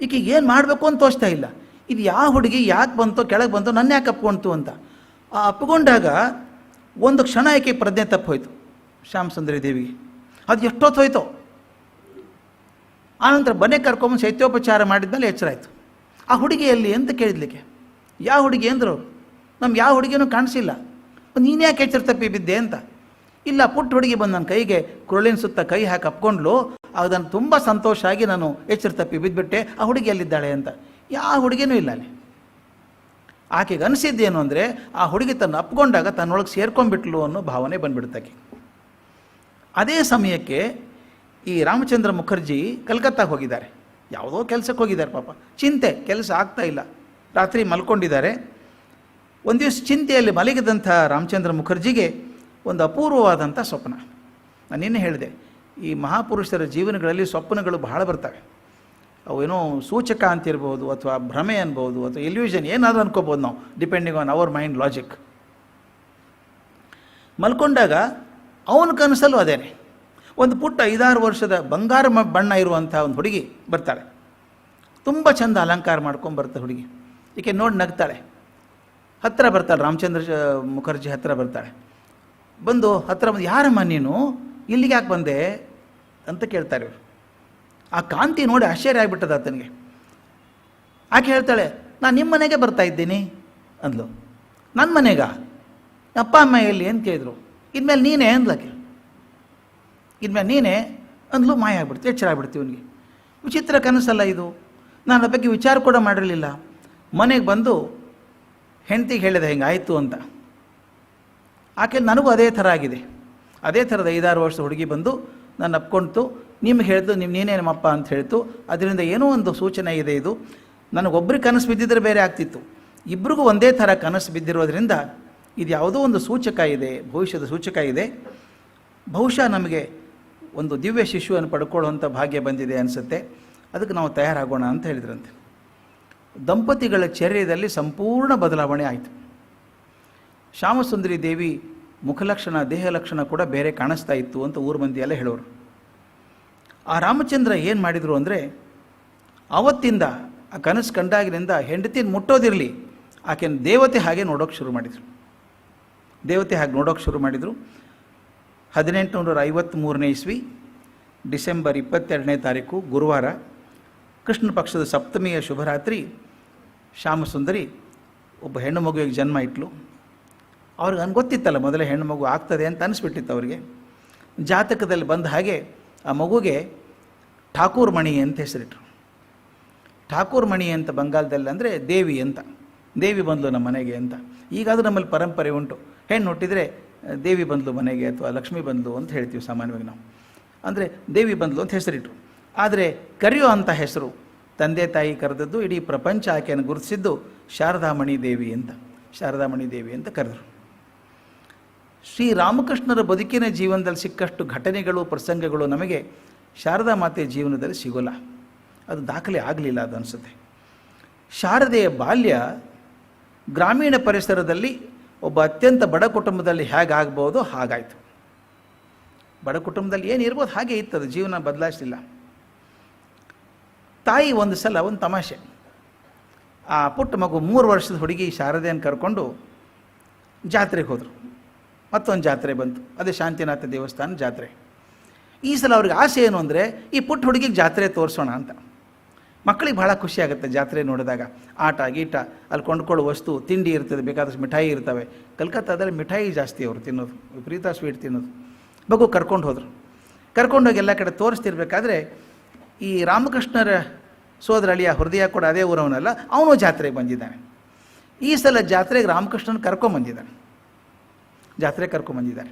ಈಕೆಗೆ ಏನು ಮಾಡಬೇಕು ಅಂತ ತೋಚ್ತಾ ಇಲ್ಲ. ಇದು ಯಾವ ಹುಡುಗಿ ಯಾಕೆ ಬಂತೋ, ಕೆಳಗೆ ಬಂತೋ, ನನ್ನ ಯಾಕೆ ಅಪ್ಕೊಂತು ಅಂತ. ಆ ಅಪ್ಕೊಂಡಾಗ ಒಂದು ಕ್ಷಣ ಈಕೆ ಪ್ರಜ್ಞೆ ತಪ್ಪೋಯ್ತು ಶ್ಯಾಮಸುಂದರಿ ದೇವಿಗೆ. ಅದು ಎಷ್ಟೊತ್ತು ಹೋಯ್ತೋ. ಆನಂತರ ಮನೆ ಕರ್ಕೊಂಬಂದು ಶೈತ್ಯೋಪಚಾರ ಮಾಡಿದ್ಮೇಲೆ ಎಚ್ಚರ ಆಯಿತು. ಆ ಹುಡುಗಿಯಲ್ಲಿ ಅಂತ ಕೇಳಿದ್ಲಿಕ್ಕೆ, ಯಾವ ಹುಡುಗಿ ಅಂದರು. ನಮ್ಗೆ ಯಾವ ಹುಡುಗಿನೂ ಕಾಣಿಸಿಲ್ಲ. ನೀನು ಯಾಕೆ ಎಚ್ಚರ ತಪ್ಪಿ ಬಿದ್ದೆ ಅಂತ. ಇಲ್ಲ, ಪುಟ್ಟ ಹುಡುಗಿ ಬಂದು ನನ್ನ ಕೈಗೆ ಕುರಳಿನ ಸುತ್ತ ಕೈ ಹಾಕಿ ಅಪ್ಕೊಂಡ್ಲು. ಅದನ್ನು ತುಂಬ ಸಂತೋಷ ಆಗಿ ನಾನು ಎಚ್ಚರ ತಪ್ಪಿ ಬಿದ್ದುಬಿಟ್ಟೆ. ಆ ಹುಡುಗಿ ಎಲ್ಲಿದ್ದಾಳೆ ಅಂತ. ಯಾವ ಹುಡುಗಿನೂ ಇಲ್ಲ ಅಲ್ಲಿ. ಆಕೆಗೆ ಅನಿಸಿದ್ದೇನು ಅಂದರೆ, ಆ ಹುಡುಗಿ ತನ್ನ ಅಪ್ಕೊಂಡಾಗ ತನ್ನೊಳಗೆ ಸೇರ್ಕೊಂಡ್ಬಿಟ್ಲು ಅನ್ನೋ ಭಾವನೆ ಬಂದುಬಿಡ್ತಾಕೆ. ಅದೇ ಸಮಯಕ್ಕೆ ಈ ರಾಮಚಂದ್ರ ಮುಖರ್ಜಿ ಕಲ್ಕತ್ತಾಗೆ ಹೋಗಿದ್ದಾರೆ. ಯಾವುದೋ ಕೆಲಸಕ್ಕೆ ಹೋಗಿದ್ದಾರೆ. ಪಾಪ ಚಿಂತೆ, ಕೆಲಸ ಆಗ್ತಾ ಇಲ್ಲ. ರಾತ್ರಿ ಮಲ್ಕೊಂಡಿದ್ದಾರೆ. ಒಂದು ದಿವಸ ಚಿಂತೆಯಲ್ಲಿ ಮಲಗಿದಂಥ ರಾಮಚಂದ್ರ ಮುಖರ್ಜಿಗೆ ಒಂದು ಅಪೂರ್ವವಾದಂಥ ಸ್ವಪ್ನ. ನಾನೇನು ಹೇಳಿದೆ, ಈ ಮಹಾಪುರುಷರ ಜೀವನಗಳಲ್ಲಿ ಸ್ವಪ್ನಗಳು ಬಹಳ ಬರ್ತವೆ. ಅವೇನೋ ಸೂಚಕ ಅಂತಿರ್ಬೋದು, ಅಥವಾ ಭ್ರಮೆ ಅನ್ಬೋದು, ಅಥವಾ ಇಲ್ಯೂಷನ್, ಏನಾದರೂ ಅನ್ಕೋಬೋದು ನಾವು, depending on our mind logic. ಮಲ್ಕೊಂಡಾಗ ಅವನ ಕನಸಲ್ಲೂ ಅದೇನೆ. ಒಂದು ಪುಟ್ಟ 5-6 ವರ್ಷದ ಬಂಗಾರ ಬಣ್ಣ ಇರುವಂಥ ಒಂದು ಹುಡುಗಿ ಬರ್ತಾಳೆ. ತುಂಬ ಚಂದ ಅಲಂಕಾರ ಮಾಡ್ಕೊಂಡು ಬರ್ತಾಳೆ ಹುಡುಗಿ. ಈಕೆ ನೋಡಿ ನಗ್ತಾಳೆ. ಹತ್ತಿರ ಬರ್ತಾಳೆ, ರಾಮಚಂದ್ರ ಮುಖರ್ಜಿ ಹತ್ತಿರ ಬರ್ತಾಳೆ. ಬಂದು ಹತ್ತಿರ ಬಂದು, ಯಾರಮ್ಮ ನೀನು, ಇಲ್ಲಿಗೆ ಯಾಕೆ ಬಂದೆ ಅಂತ ಕೇಳ್ತಾರೆ ಇವರು. ಆ ಕಾಂತಿ ನೋಡಿ ಆಶ್ಚರ್ಯ ಆಗಿಬಿಟ್ಟದ ಆತನಿಗೆ. ಆಕೆ ಹೇಳ್ತಾಳೆ, ನಾನು ನಿಮ್ಮ ಮನೆಗೆ ಬರ್ತಾ ಇದ್ದೀನಿ ಅಂದ್ಲು. ನನ್ನ ಮನೆಗ ಅಪ್ಪ ಅಮ್ಮ ಎಲ್ಲಿ ಅಂತ ಕೇಳಿದ್ರು. ಇನ್ಮೇಲೆ ನೀನೇ ಅಂದ್ಲಕ್ಕೆ, ಇನ್ಮೇಲೆ ನೀನೇ ಅಂದ್ಲು. ಮಾಯ ಆಗ್ಬಿಡ್ತು, ಎಚ್ಚರ ಆಗ್ಬಿಡ್ತೀವಿ ಅವನಿಗೆ. ವಿಚಿತ್ರ ಕನಸಲ್ಲ ಇದು. ನಾನು ಅದ್ರ ಬಗ್ಗೆ ವಿಚಾರ ಕೂಡ ಮಾಡಿರಲಿಲ್ಲ. ಮನೆಗೆ ಬಂದು ಹೆಂಡತಿಗೆ ಹೇಳಿದೆ ಹಿಂಗಾಯಿತು ಅಂತ. ಆಕೆ ನನಗೂ ಅದೇ ಥರ ಆಗಿದೆ. ಅದೇ ಥರದ 5-6 ವರ್ಷದ ಹುಡುಗಿ ಬಂದು ನಾನು ಅಪ್ಕೊಳ್ತು, ನಿಮ್ಗೆ ಹೇಳ್ತು ನೀನೇ ನಮ್ಮಪ್ಪ ಅಂತ ಹೇಳ್ತು. ಅದರಿಂದ ಏನೋ ಒಂದು ಸೂಚನೆ ಇದೆ. ಇದು ನನಗೊಬ್ಬರಿಗೆ ಕನಸು ಬಿದ್ದಿದ್ರೆ ಬೇರೆ ಆಗ್ತಿತ್ತು. ಇಬ್ರಿಗೂ ಒಂದೇ ಥರ ಕನಸು ಬಿದ್ದಿರೋದ್ರಿಂದ ಇದು ಯಾವುದೋ ಒಂದು ಸೂಚಕ ಇದೆ, ಭವಿಷ್ಯದ ಸೂಚಕ ಇದೆ. ಬಹುಶಃ ನಮಗೆ ಒಂದು ದಿವ್ಯ ಶಿಶುವನ್ನು ಪಡ್ಕೊಳ್ಳುವಂಥ ಭಾಗ್ಯ ಬಂದಿದೆ ಅನಿಸುತ್ತೆ. ಅದಕ್ಕೆ ನಾವು ತಯಾರಾಗೋಣ ಅಂತ ಹೇಳಿದ್ರಂತೆ. ದಂಪತಿಗಳ ಚರ್ಯದಲ್ಲಿ ಸಂಪೂರ್ಣ ಬದಲಾವಣೆ ಆಯಿತು. ಶ್ಯಾಮಸುಂದರಿ ದೇವಿ ಮುಖಲಕ್ಷಣ ದೇಹ ಲಕ್ಷಣ ಕೂಡ ಬೇರೆ ಕಾಣಿಸ್ತಾ ಇತ್ತು ಅಂತ ಊರು ಮಂದಿಯೆಲ್ಲ ಹೇಳೋರು. ಆ ರಾಮಚಂದ್ರ ಏನು ಮಾಡಿದರು ಅಂದರೆ, ಆವತ್ತಿಂದ ಆ ಕನಸು ಕಂಡಾಗಿನಿಂದ ಹೆಂಡತಿನ ಮುಟ್ಟೋದಿರಲಿ, ಆಕೆನ ದೇವತೆ ಹಾಗೆ ನೋಡೋಕ್ಕೆ ಶುರು ಮಾಡಿದರು. ದೇವತೆ ಹಾಗೆ ನೋಡೋಕ್ಕೆ ಶುರು ಮಾಡಿದರು. 1853ನೇ ಇಸ್ವಿ ಡಿಸೆಂಬರ್ 22ನೇ ತಾರೀಕು ಗುರುವಾರ, ಕೃಷ್ಣ ಪಕ್ಷದ ಸಪ್ತಮಿಯ ಶುಭರಾತ್ರಿ, ಶ್ಯಾಮಸುಂದರಿ ಒಬ್ಬ ಹೆಣ್ಣು ಮಗುವಿಗೆ ಜನ್ಮ ಇಟ್ಲು. ಅವ್ರಿಗೆ ನನಗೆ ಗೊತ್ತಿತ್ತಲ್ಲ ಮೊದಲೇ ಹೆಣ್ಣು ಮಗು ಆಗ್ತದೆ ಅಂತ ಅನಿಸ್ಬಿಟ್ಟಿತ್ತು ಅವರಿಗೆ. ಜಾತಕದಲ್ಲಿ ಬಂದ ಹಾಗೆ ಆ ಮಗುಗೆ ಠಾಕೂರ್ ಮಣಿ ಅಂತ ಹೆಸರಿಟ್ರು. ಠಾಕೂರ್ ಮಣಿ ಅಂತ ಬಂಗಾಲದಲ್ಲಿ ಅಂದರೆ ದೇವಿ ಅಂತ, ದೇವಿ ಬಂದ್ಲು ನಮ್ಮ ಮನೆಗೆ ಅಂತ. ಈಗ ಅದು ನಮ್ಮಲ್ಲಿ ಪರಂಪರೆ ಉಂಟು. ಹೆಣ್ಣು ಹುಟ್ಟಿದರೆ ದೇವಿ ಬಂದ್ಲು ಮನೆಗೆ ಅಥವಾ ಲಕ್ಷ್ಮೀ ಬಂದ್ಲು ಅಂತ ಹೇಳ್ತೀವಿ ಸಾಮಾನ್ಯವಾಗಿ ನಾವು. ಅಂದರೆ ದೇವಿ ಬಂದ್ಲು ಅಂತ ಹೆಸರಿಟ್ರು. ಆದರೆ ಕರೆಯೋ ಅಂಥ ಹೆಸರು ತಂದೆ ತಾಯಿ ಕರೆದದ್ದು, ಇಡೀ ಪ್ರಪಂಚ ಆಕೆಯನ್ನು ಗುರುತಿಸಿದ್ದು ಶಾರದಾಮಣಿ ದೇವಿ ಅಂತ, ಶಾರದಾಮಣಿ ದೇವಿ ಅಂತ ಕರೆದರು. ಶ್ರೀರಾಮಕೃಷ್ಣರ ಬದುಕಿನ ಜೀವನದಲ್ಲಿ ಸಿಕ್ಕಷ್ಟು ಘಟನೆಗಳು ಪ್ರಸಂಗಗಳು ನಮಗೆ ಶಾರದಾ ಮಾತೆಯ ಜೀವನದಲ್ಲಿ ಸಿಗೋಲ್ಲ. ಅದು ದಾಖಲೆ ಆಗಲಿಲ್ಲ ಅದು ಅನಿಸುತ್ತೆ. ಶಾರದೆಯ ಬಾಲ್ಯ ಗ್ರಾಮೀಣ ಪರಿಸರದಲ್ಲಿ ಒಬ್ಬ ಅತ್ಯಂತ ಬಡ ಕುಟುಂಬದಲ್ಲಿ ಹೇಗಾಗ್ಬೋದು ಹಾಗಾಯಿತು. ಬಡ ಕುಟುಂಬದಲ್ಲಿ ಏನಿರ್ಬೋದು ಹಾಗೆ ಇತ್ತದು, ಜೀವನ ಬದಲಾಯಿಸಲಿಲ್ಲ. ತಾಯಿ ಒಂದು ಸಲ ಒಂದು ತಮಾಷೆ, ಆ ಪುಟ್ಟ ಮಗು 3 ವರ್ಷದ ಹುಡುಗಿ ಶಾರದೆಯನ್ನು ಕರ್ಕೊಂಡು ಜಾತ್ರೆಗೆ ಹೋದರು. ಮತ್ತೊಂದು ಜಾತ್ರೆ ಬಂತು, ಅದೇ ಶಾಂತಿನಾಥ ದೇವಸ್ಥಾನ ಜಾತ್ರೆ. ಈ ಸಲ ಅವ್ರಿಗೆ ಆಸೆ ಏನು ಅಂದರೆ ಈ ಪುಟ್ಟ ಹುಡುಗಿಗೆ ಜಾತ್ರೆ ತೋರಿಸೋಣ ಅಂತ. ಮಕ್ಕಳಿಗೆ ಭಾಳ ಖುಷಿ ಆಗುತ್ತೆ ಜಾತ್ರೆ ನೋಡಿದಾಗ. ಆಟ ಗೀಟ, ಅಲ್ಲಿ ಕೊಂಡ್ಕೊಳ್ಳೋ ವಸ್ತು, ತಿಂಡಿ ಇರ್ತದೆ, ಬೇಕಾದಷ್ಟು ಮಿಠಾಯಿ ಇರ್ತವೆ. ಕಲ್ಕತ್ತಾದಲ್ಲಿ ಮಿಠಾಯಿ ಜಾಸ್ತಿ ಅವರು ತಿನ್ನೋದು, ವಿಪರೀತ ಸ್ವೀಟ್ ತಿನ್ನೋದು. ಮಗು ಕರ್ಕೊಂಡು ಹೋದರು. ಕರ್ಕೊಂಡೋಗಿ ಎಲ್ಲ ಕಡೆ ತೋರಿಸ್ತಿರ್ಬೇಕಾದ್ರೆ ಈ ರಾಮಕೃಷ್ಣರ ಸೋದರ ಅಳಿಯ ಹೃದಯ ಕೂಡ ಅದೇ ಊರವನಲ್ಲ, ಅವನು ಜಾತ್ರೆಗೆ ಬಂದಿದ್ದಾನೆ. ಈ ಸಲ ಜಾತ್ರೆಗೆ ರಾಮಕೃಷ್ಣನ ಕರ್ಕೊಂಬಂದಿದ್ದಾನೆ. ಜಾತ್ರೆ ಕರ್ಕೊಂಬಂದಿದ್ದಾರೆ.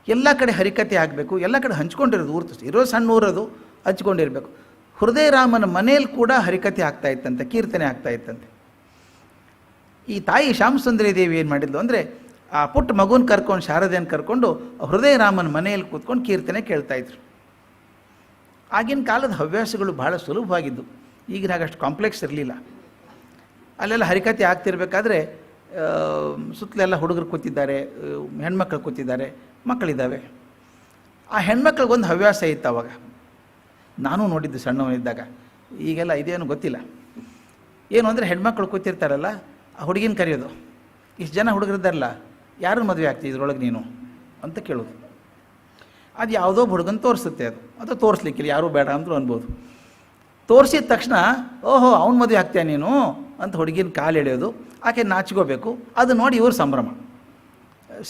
ಎಲ್ಲ ಕಡೆ ಹರಿಕತೆ ಆಗಬೇಕು, ಎಲ್ಲ ಕಡೆ ಹಂಚ್ಕೊಂಡಿರೋದು, ಊರು ಇರೋ ಸಣ್ಣ ಊರದು ಹಂಚ್ಕೊಂಡಿರಬೇಕು. ಹೃದಯ ರಾಮನ ಮನೇಲಿ ಕೂಡ ಹರಿಕತೆ ಆಗ್ತಾ ಇತ್ತಂತೆ, ಕೀರ್ತನೆ ಆಗ್ತಾ ಇತ್ತಂತೆ. ಈ ತಾಯಿ ಶ್ಯಾಮಸುಂದರಿ ದೇವಿ ಏನು ಮಾಡಿದ್ಲು ಅಂದರೆ, ಆ ಪುಟ್ಟ ಮಗುನ ಕರ್ಕೊಂಡು ಶಾರದೆಯನ್ನು ಕರ್ಕೊಂಡು ಹೃದಯ ರಾಮನ ಮನೆಯಲ್ಲಿ ಕೂತ್ಕೊಂಡು ಕೀರ್ತನೆ ಕೇಳ್ತಾ ಇದ್ರು. ಆಗಿನ ಕಾಲದ ಹವ್ಯಾಸಗಳು ಭಾಳ ಸುಲಭವಾಗಿದ್ದು, ಈಗಿನ ಹಾಗೆ ಅಷ್ಟು ಕಾಂಪ್ಲೆಕ್ಸ್ ಇರಲಿಲ್ಲ. ಅಲ್ಲೆಲ್ಲ ಹರಿಕತೆ ಆಗ್ತಿರ್ಬೇಕಾದ್ರೆ ಸುತ್ತಲೆಲ್ಲ ಹುಡುಗರು ಕೂತಿದ್ದಾರೆ, ಹೆಣ್ಮಕ್ಳು ಕೂತಿದ್ದಾರೆ, ಮಕ್ಕಳಿದ್ದಾವೆ. ಆ ಹೆಣ್ಮಕ್ಳಿಗೊಂದು ಹವ್ಯಾಸ ಇತ್ತು ಅವಾಗ. ನಾನು ನೋಡಿದ್ದು ಸಣ್ಣವನಿದ್ದಾಗ, ಈಗೆಲ್ಲ ಇದೇನು ಗೊತ್ತಿಲ್ಲ. ಏನು ಅಂದರೆ ಹೆಣ್ಮಕ್ಳು ಕೂತಿರ್ತಾರಲ್ಲ, ಆ ಹುಡುಗಿನ ಕರೆಯೋದು, ಇಷ್ಟು ಜನ ಹುಡುಗರಿದ್ದಾರಲ್ಲ, ಯಾರನ್ನು ಮದುವೆ ಆಗ್ತೀವಿ ಇದ್ರೊಳಗೆ ನೀನು ಅಂತ ಕೇಳೋದು. ಅದು ಯಾವುದೋ ಹುಡುಗನ ತೋರಿಸುತ್ತೆ, ಅದು ತೋರಿಸ್ಲಿಕ್ಕಿಲ್ಲ, ಯಾರೂ ಬೇಡ ಅಂದರೂ ಅನ್ಬೋದು. ತೋರಿಸಿದ ತಕ್ಷಣ ಓಹೋ ಅವ್ನು ಮದುವೆ ಆಗ್ತೀಯ ನೀನು ಅಂತ ಹುಡುಗಿನ ಕಾಲು ಎಳೆಯೋದು, ಆಕೆ ನಾಚ್ಕೋಬೇಕು. ಅದು ನೋಡಿ ಇವ್ರ ಸಂಭ್ರಮ.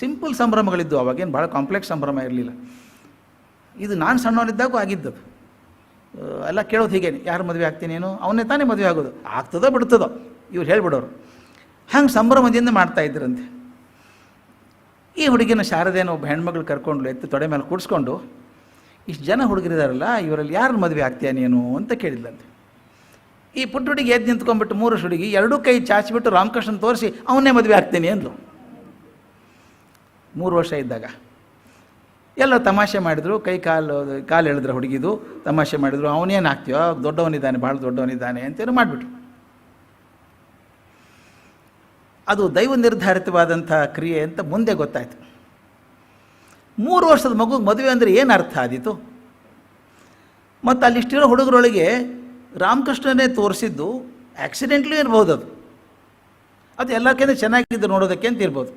ಸಿಂಪಲ್ ಸಂಭ್ರಮಗಳಿದ್ದು, ಅವಾಗೇನು ಭಾಳ ಕಾಂಪ್ಲೆಕ್ಸ್ ಸಂಭ್ರಮ ಇರಲಿಲ್ಲ. ಇದು ನಾನು ಸಣ್ಣವನಿದ್ದಾಗೂ ಆಗಿದ್ದದು. ಎಲ್ಲ ಕೇಳೋದು ಹೀಗೆ, ಯಾರು ಮದುವೆ ಆಗ್ತೀನಿ ನೀನು, ಅವನ್ನೇ ತಾನೇ ಮದುವೆ ಆಗೋದು, ಆಗ್ತದೋ ಬಿಡ್ತದೋ ಇವ್ರು ಹೇಳ್ಬಿಡೋರು. ಹಂಗೆ ಸಂಭ್ರಮದಿಂದ ಮಾಡ್ತಾಯಿದ್ರಂತೆ. ಈ ಹುಡುಗಿನ ಶಾರದೇನ ಒಬ್ಬ ಹೆಣ್ಮಗಳು ಕರ್ಕೊಂಡು ಎತ್ತು ತೊಡೆ ಮೇಲೆ ಕೂಡಿಸ್ಕೊಂಡು, ಇಷ್ಟು ಜನ ಹುಡುಗರಿದಾರಲ್ಲ ಇವರಲ್ಲಿ ಯಾರು ಮದುವೆ ಆಗ್ತೀಯ ನೀನು ಅಂತ ಕೇಳಿದ್ಲಂತೆ. ಈ ಪುಟ್ಟ ಹುಡುಗಿ ಎದ್ದು ನಿಂತ್ಕೊಂಡ್ಬಿಟ್ಟು 3 ವರ್ಷ ಹುಡುಗಿ 2 ಕೈ ಚಾಚಿಬಿಟ್ಟು ರಾಮಕೃಷ್ಣನ್ ತೋರಿಸಿ ಅವನ್ನೇ ಮದುವೆ ಆಗ್ತೀನಿ ಅಂದ್ಲು. 3 ವರ್ಷ ಇದ್ದಾಗ ಎಲ್ಲ ತಮಾಷೆ ಮಾಡಿದ್ರು, ಕೈ ಕಾಲು ಎಳೆದ್ರು ಹುಡುಗಿದು, ತಮಾಷೆ ಮಾಡಿದ್ರು. ಅವನೇನು ಆಗ್ತೀಯೋ, ದೊಡ್ಡವನಿದ್ದಾನೆ, ಭಾಳ ದೊಡ್ಡವನಿದ್ದಾನೆ ಅಂತೇನು ಮಾಡಿಬಿಟ್ರು. ಅದು ದೈವ ನಿರ್ಧಾರಿತವಾದಂಥ ಕ್ರಿಯೆ ಅಂತ ಮುಂದೆ ಗೊತ್ತಾಯಿತು. 3 ವರ್ಷದ ಮಗು ಮದುವೆ ಅಂದರೆ ಏನು ಅರ್ಥ ಆದೀತು? ಮತ್ತು ಅಲ್ಲಿಷ್ಟಿರೋ ಹುಡುಗರೊಳಗೆ ರಾಮಕೃಷ್ಣನೇ ತೋರಿಸಿದ್ದು ಆಕ್ಸಿಡೆಂಟ್ಲಿ ಇರ್ಬೋದು. ಅದು ಎಲ್ಲಕ್ಕಿಂತ ಚೆನ್ನಾಗಿದ್ದು ನೋಡೋದಕ್ಕೆ ಅಂತ ಇರ್ಬೋದು.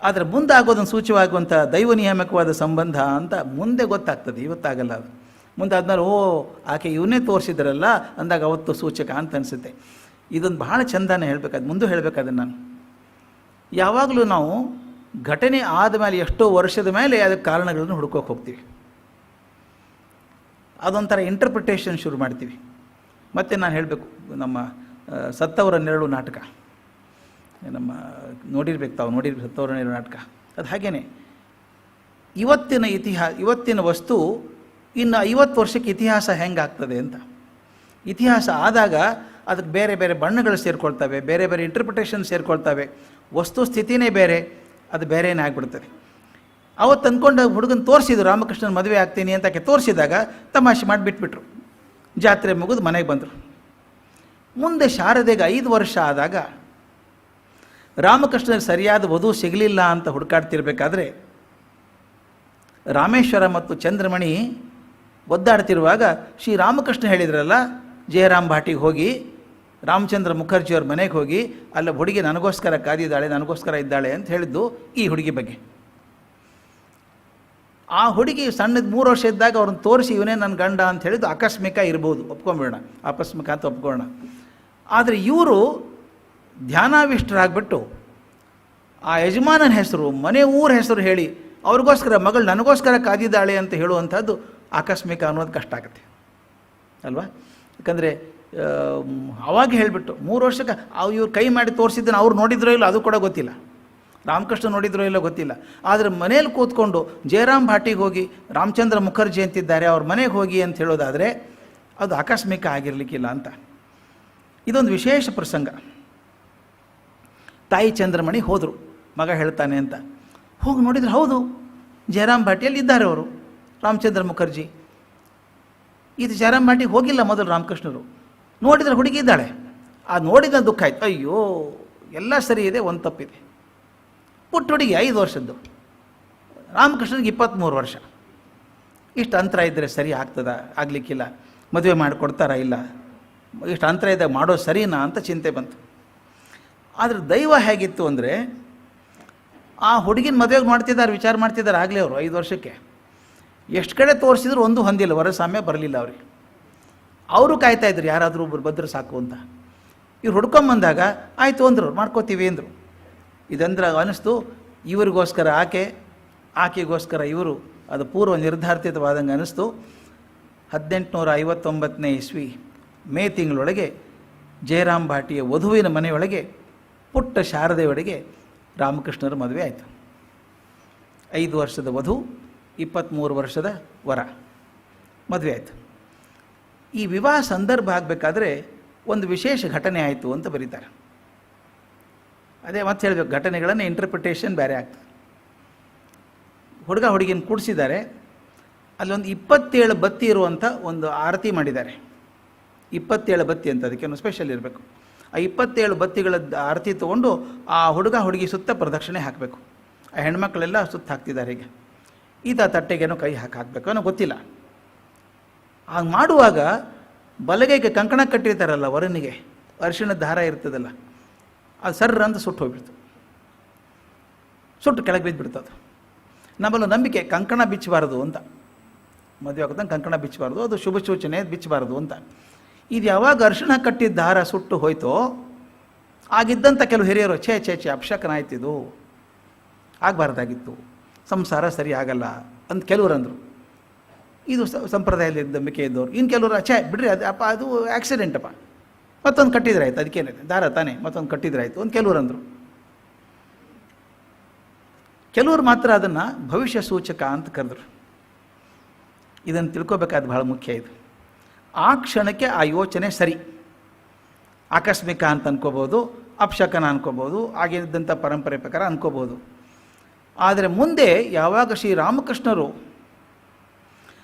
ಆದರೆ ಮುಂದೆ ಆಗೋದನ್ನು ಸೂಚ್ಯವಾಗುವಂಥ ದೈವ ನಿಯಾಮಕವಾದ ಸಂಬಂಧ ಅಂತ ಮುಂದೆ ಗೊತ್ತಾಗ್ತದೆ, ಇವತ್ತಾಗಲ್ಲ ಅದು. ಮುಂದೆ ಆದ್ಮೇಲೆ ಓ ಆಕೆ ಇವನ್ನೇ ತೋರಿಸಿದ್ರಲ್ಲ ಅಂದಾಗ ಅವತ್ತು ಸೂಚಕ ಅಂತ ಅನಿಸುತ್ತೆ. ಇದೊಂದು ಬಹಳ ಚಂದನೇ ಹೇಳಬೇಕಾದ, ಮುಂದೆ ಹೇಳಬೇಕಾದ್ರೆ ನಾನು ಯಾವಾಗಲೂ ನಾವು ಘಟನೆ ಆದಮೇಲೆ ಎಷ್ಟೋ ವರ್ಷದ ಮೇಲೆ ಅದಕ್ಕೆ ಕಾರಣಗಳನ್ನು ಹುಡ್ಕೋಕೆ ಹೋಗ್ತೀವಿ. ಅದೊಂಥರ ಇಂಟರ್ಪ್ರಿಟೇಷನ್ ಶುರು ಮಾಡ್ತೀವಿ. ಮತ್ತು ನಾನು ಹೇಳಬೇಕು, ನಮ್ಮ ಸತ್ತವರ ನೆರಳು ನಾಟಕ ನಮ್ಮ ನೋಡಿರ್ಬೇಕು, ತಾವು ನೋಡಿರ್ಬೇಕು ಸತ್ತವರ ನೆರಳು ನಾಟಕ. ಅದು ಹಾಗೇ ಇವತ್ತಿನ ವಸ್ತು ಇನ್ನು 50 ವರ್ಷಕ್ಕೆ ಇತಿಹಾಸ ಹೆಂಗಾಗ್ತದೆ ಅಂತ. ಇತಿಹಾಸ ಆದಾಗ ಅದಕ್ಕೆ ಬೇರೆ ಬೇರೆ ಬಣ್ಣಗಳು ಸೇರಿಕೊಳ್ತವೆ, ಬೇರೆ ಬೇರೆ ಇಂಟರ್ಪ್ರಿಟೇಷನ್ ಸೇರಿಕೊಳ್ತವೆ, ವಸ್ತು ಸ್ಥಿತಿನೇ ಬೇರೆ, ಅದು ಬೇರೆನೇ ಆಗಿಬಿಡ್ತದೆ. ಅವತ್ತು ಅಂದ್ಕೊಂಡು ಹುಡುಗನ ತೋರಿಸಿದ್ರು, ರಾಮಕೃಷ್ಣನ ಮದುವೆ ಆಗ್ತೀನಿ ಅಂತ ತೋರಿಸಿದಾಗ ತಮಾಷೆ ಮಾಡಿ ಬಿಟ್ಬಿಟ್ರು. ಜಾತ್ರೆ ಮುಗಿದು ಮನೆಗೆ ಬಂದರು. ಮುಂದೆ ಶಾರದೆಗೆ 5 ವರ್ಷ ಆದಾಗ ರಾಮಕೃಷ್ಣನಿಗೆ ಸರಿಯಾದ ವಧು ಸಿಗಲಿಲ್ಲ ಅಂತ ಹುಡುಕಾಡ್ತಿರ್ಬೇಕಾದ್ರೆ ರಾಮೇಶ್ವರ ಮತ್ತು ಚಂದ್ರಮಣಿ ಒದ್ದಾಡ್ತಿರುವಾಗ ಶ್ರೀರಾಮಕೃಷ್ಣ ಹೇಳಿದ್ರಲ್ಲ, ಜಯರಾಮ್ ಭಾಟಿಗೆ ಹೋಗಿ ರಾಮಚಂದ್ರ ಮುಖರ್ಜಿಯವ್ರ ಮನೆಗೆ ಹೋಗಿ ಅಲ್ಲ ಹುಡುಗಿ ನನಗೋಸ್ಕರ ಕಾದಿದ್ದಾಳೆ, ನನಗೋಸ್ಕರ ಇದ್ದಾಳೆ ಅಂತ ಹೇಳಿದ್ದು ಈ ಹುಡುಗಿ ಬಗ್ಗೆ. ಆ ಹುಡುಗಿ ಸಣ್ಣದು 3 ವರ್ಷ ಇದ್ದಾಗ ಅವ್ರನ್ನ ತೋರಿಸಿ ಇವನೇ ನನ್ನ ಗಂಡ ಅಂತ ಹೇಳಿದ್ದು ಆಕಸ್ಮಿಕ ಇರ್ಬೋದು, ಒಪ್ಕೊಂಬೇಡ, ಆಕಸ್ಮಿಕ ಅಂತ ಒಪ್ಕೊಳ್ಳೋಣ. ಆದರೆ ಇವರು ಧ್ಯಾನಾವಿಷ್ಟರಾಗ್ಬಿಟ್ಟು ಆ ಯಜಮಾನನ ಹೆಸರು, ಮನೆ ಊರ ಹೆಸರು ಹೇಳಿ ಅವ್ರಿಗೋಸ್ಕರ ಮಗಳು ನನಗೋಸ್ಕರ ಕಾದಿದ್ದಾಳೆ ಅಂತ ಹೇಳುವಂಥದ್ದು ಆಕಸ್ಮಿಕ ಅನ್ನೋದು ಕಷ್ಟ ಆಗುತ್ತೆ ಅಲ್ವಾ. ಯಾಕಂದರೆ ಅವಾಗ ಹೇಳಿಬಿಟ್ಟು 3 ವರ್ಷಕ್ಕೆ ಇವ್ರು ಕೈ ಮಾಡಿ ತೋರಿಸಿದ್ದನ್ನು ಅವ್ರು ನೋಡಿದ್ರೋ ಇಲ್ಲ ಅದು ಕೂಡ ಗೊತ್ತಿಲ್ಲ, ರಾಮಕೃಷ್ಣ ನೋಡಿದ್ರೋ ಇಲ್ಲ ಗೊತ್ತಿಲ್ಲ. ಆದರೆ ಮನೇಲಿ ಕೂತ್ಕೊಂಡು ಜಯರಾಮ್ ಭಾಟಿಗೆ ಹೋಗಿ ರಾಮಚಂದ್ರ ಮುಖರ್ಜಿ ಅಂತಿದ್ದಾರೆ ಅವ್ರ ಮನೆಗೆ ಹೋಗಿ ಅಂತ ಹೇಳೋದಾದರೆ ಅದು ಆಕಸ್ಮಿಕ ಆಗಿರಲಿಕ್ಕಿಲ್ಲ ಅಂತ. ಇದೊಂದು ವಿಶೇಷ ಪ್ರಸಂಗ. ತಾಯಿ ಚಂದ್ರಮಣಿ ಹೋದರು, ಮಗ ಹೇಳ್ತಾನೆ ಅಂತ ಹೋಗಿ ನೋಡಿದ್ರೆ ಹೌದು, ಜಯರಾಮ್ ಭಾಟಿಯಲ್ಲಿ ಇದ್ದಾರೆ ಅವರು, ರಾಮಚಂದ್ರ ಮುಖರ್ಜಿ. ಇದು ಜಯರಾಮ್ ಭಾಟಿಗೆ ಹೋಗಿಲ್ಲ ಮೊದಲು ರಾಮಕೃಷ್ಣರು, ನೋಡಿದರೆ ಹುಡುಗಿ ಇದ್ದಾಳೆ. ಆ ನೋಡಿದ ದುಃಖ ಆಯ್ತು, ಅಯ್ಯೋ ಎಲ್ಲ ಸರಿ ಇದೆ, ಒಂದು ತಪ್ಪಿದೆ. ಪುಟ್ಟ ಹುಡುಗಿ 5 ವರ್ಷದ್ದು, ರಾಮಕೃಷ್ಣನಿಗೆ 23 ವರ್ಷ. ಇಷ್ಟು ಅಂತರ ಇದ್ದರೆ ಸರಿ ಆಗ್ತದ, ಆಗಲಿಕ್ಕಿಲ್ಲ, ಮದುವೆ ಮಾಡಿಕೊಡ್ತಾರಾ ಇಲ್ಲ, ಇಷ್ಟು ಅಂತರ ಇದ್ದಾಗ ಮಾಡೋದು ಸರಿನಾ ಅಂತ ಚಿಂತೆ ಬಂತು. ಆದರೆ ದೈವ ಹೇಗಿತ್ತು ಅಂದರೆ ಆ ಹುಡುಗಿನ ಮದುವೆಗೆ ಮಾಡ್ತಿದ್ದಾರೆ, ವಿಚಾರ ಮಾಡ್ತಿದ್ದಾರೆ ಆಗಲೇ ಅವರು 5 ವರ್ಷಕ್ಕೆ. ಎಷ್ಟು ಕಡೆ ತೋರಿಸಿದ್ರು ಒಂದು ಹೊಂದಿಲ್ಲ, ವರಸಾಮ್ಯ ಬರಲಿಲ್ಲ ಅವ್ರಿಗೆ. ಅವರು ಕಾಯ್ತಾಯಿದ್ರು ಯಾರಾದರೂ ಒಬ್ಬರು ಬಂದರೆ ಸಾಕು ಅಂತ. ಇವ್ರು ಹುಡ್ಕೊಂಬಂದಾಗ ಆಯಿತು ಅಂದರು, ಮಾಡ್ಕೋತೀವಿ ಅಂದರು. ಇದಂದ್ರೆ ಅನ್ನಿಸ್ತು ಇವರಿಗೋಸ್ಕರ ಆಕೆಗೋಸ್ಕರ ಇವರು, ಅದು ಪೂರ್ವ ನಿರ್ಧಾರಿತವಾದಂಗೆ ಅನ್ನಿಸ್ತು. 1859ನೇ ಇಸ್ವಿ ಮೇ ತಿಂಗಳೊಳಗೆ ಜಯರಾಮ್ ಭಾಟಿಯ ವಧುವಿನ ಮನೆಯೊಳಗೆ ಪುಟ್ಟ ಶಾರದೆಯೊಳಗೆ ರಾಮಕೃಷ್ಣರ ಮದುವೆ ಆಯಿತು. 5 ವರ್ಷದ ವಧು, 23 ವರ್ಷದ ವರ, ಮದುವೆ ಆಯಿತು. ಈ ವಿವಾಹ ಸಂದರ್ಭ ಆಗಬೇಕಾದ್ರೆ ಒಂದು ವಿಶೇಷ ಘಟನೆ ಆಯಿತು ಅಂತ ಬರೀತಾರೆ. ಅದೇ ಮತ್ತೆ ಹೇಳಬೇಕು, ಘಟನೆಗಳನ್ನು ಇಂಟರ್ಪ್ರಿಟೇಷನ್ ಬೇರೆ ಆಗ್ತದೆ. ಹುಡುಗ ಹುಡುಗಿನ ಕೂಡಿಸಿದ್ದಾರೆ, ಅಲ್ಲೊಂದು 27 ಬತ್ತಿ ಇರುವಂಥ ಒಂದು ಆರತಿ ಮಾಡಿದ್ದಾರೆ. 27 ಬತ್ತಿ ಅಂತ, ಅದಕ್ಕೇನು ಸ್ಪೆಷಲ್ ಇರಬೇಕು. ಆ 27 ಬತ್ತಿಗಳ ಆರತಿ ತೊಗೊಂಡು ಆ ಹುಡುಗ ಹುಡುಗಿ ಸುತ್ತ ಪ್ರದಕ್ಷಿಣೆ ಹಾಕಬೇಕು. ಆ ಹೆಣ್ಮಕ್ಳೆಲ್ಲ ಸುತ್ತ ಹಾಕ್ತಿದ್ದಾರೆ. ಹೀಗೆ ಈತ ತಟ್ಟೆಗೇನೋ ಕೈ ಹಾಕಬೇಕು ಅನ್ನೋ ಗೊತ್ತಿಲ್ಲ. ಹಾಗೆ ಮಾಡುವಾಗ ಬಲಗೈಗೆ ಕಂಕಣ ಕಟ್ಟಿರ್ತಾರಲ್ಲ ವರನಿಗೆ, ಅರಿಶಿಣದ ದಾರ ಇರ್ತದಲ್ಲ, ಅದು ಸರ್ರ ಅಂತ ಸುಟ್ಟು ಹೋಗ್ಬಿಡ್ತು, ಸುಟ್ಟು ಕೆಳಗೆ ಬಿದ್ದುಬಿಡ್ತದು. ನಮ್ಮಲ್ಲಿ ನಂಬಿಕೆ ಕಂಕಣ ಬಿಚ್ಚಬಾರ್ದು ಅಂತ, ಮದುವೆ ಆಗೋದಂಗೆ ಕಂಕಣ ಬಿಚ್ಚಬಾರ್ದು, ಅದು ಶುಭ ಸೂಚನೆ, ಬಿಚ್ಚಬಾರ್ದು ಅಂತ. ಇದು ಯಾವಾಗ ಅರಿಶಿಣ ಕಟ್ಟಿದ್ದ ದಾರ ಸುಟ್ಟು ಹೋಯ್ತೋ ಆಗಿದ್ದಂಥ ಕೆಲವು ಹಿರಿಯರು ಛೇ ಅಪಶಕನ ಆಯ್ತಿದು, ಆಗಬಾರ್ದಾಗಿತ್ತು, ಸಂಸಾರ ಸರಿ ಆಗಲ್ಲ ಅಂತ ಕೆಲವರು ಅಂದರು. ಇದು ಸಂಪ್ರದಾಯದಲ್ಲಿ ನಂಬಿಕೆ ಇದ್ದವ್ರು. ಇನ್ನು ಕೆಲವರು ಬಿಡ್ರಿ ಅದು ಆಕ್ಸಿಡೆಂಟಪ್ಪ, ಮತ್ತೊಂದು ಕಟ್ಟಿದ್ರಾಯ್ತು, ಅದಕ್ಕೇನಿದೆ ದಾರ ತಾನೇ, ಮತ್ತೊಂದು ಕಟ್ಟಿದ್ರಾಯ್ತು ಅಂತ ಕೆಲವರು ಅಂದರು. ಕೆಲವರು ಮಾತ್ರ ಅದನ್ನು ಭವಿಷ್ಯ ಸೂಚಕ ಅಂತ ಕರೆದ್ರು. ಇದನ್ನು ತಿಳ್ಕೊಬೇಕಾದ ಬಹಳ ಮುಖ್ಯ. ಇದು ಆ ಕ್ಷಣಕ್ಕೆ ಆ ಯೋಚನೆ ಸರಿ, ಆಕಸ್ಮಿಕ ಅಂತ ಅನ್ಕೋಬೋದು, ಅಪಶಕನ ಅನ್ಕೋಬೋದು, ಆಗಿದ್ದಂಥ ಪರಂಪರೆ ಪ್ರಕಾರ ಅನ್ಕೋಬೋದು. ಆದರೆ ಮುಂದೆ ಯಾವಾಗ ಶ್ರೀರಾಮಕೃಷ್ಣರು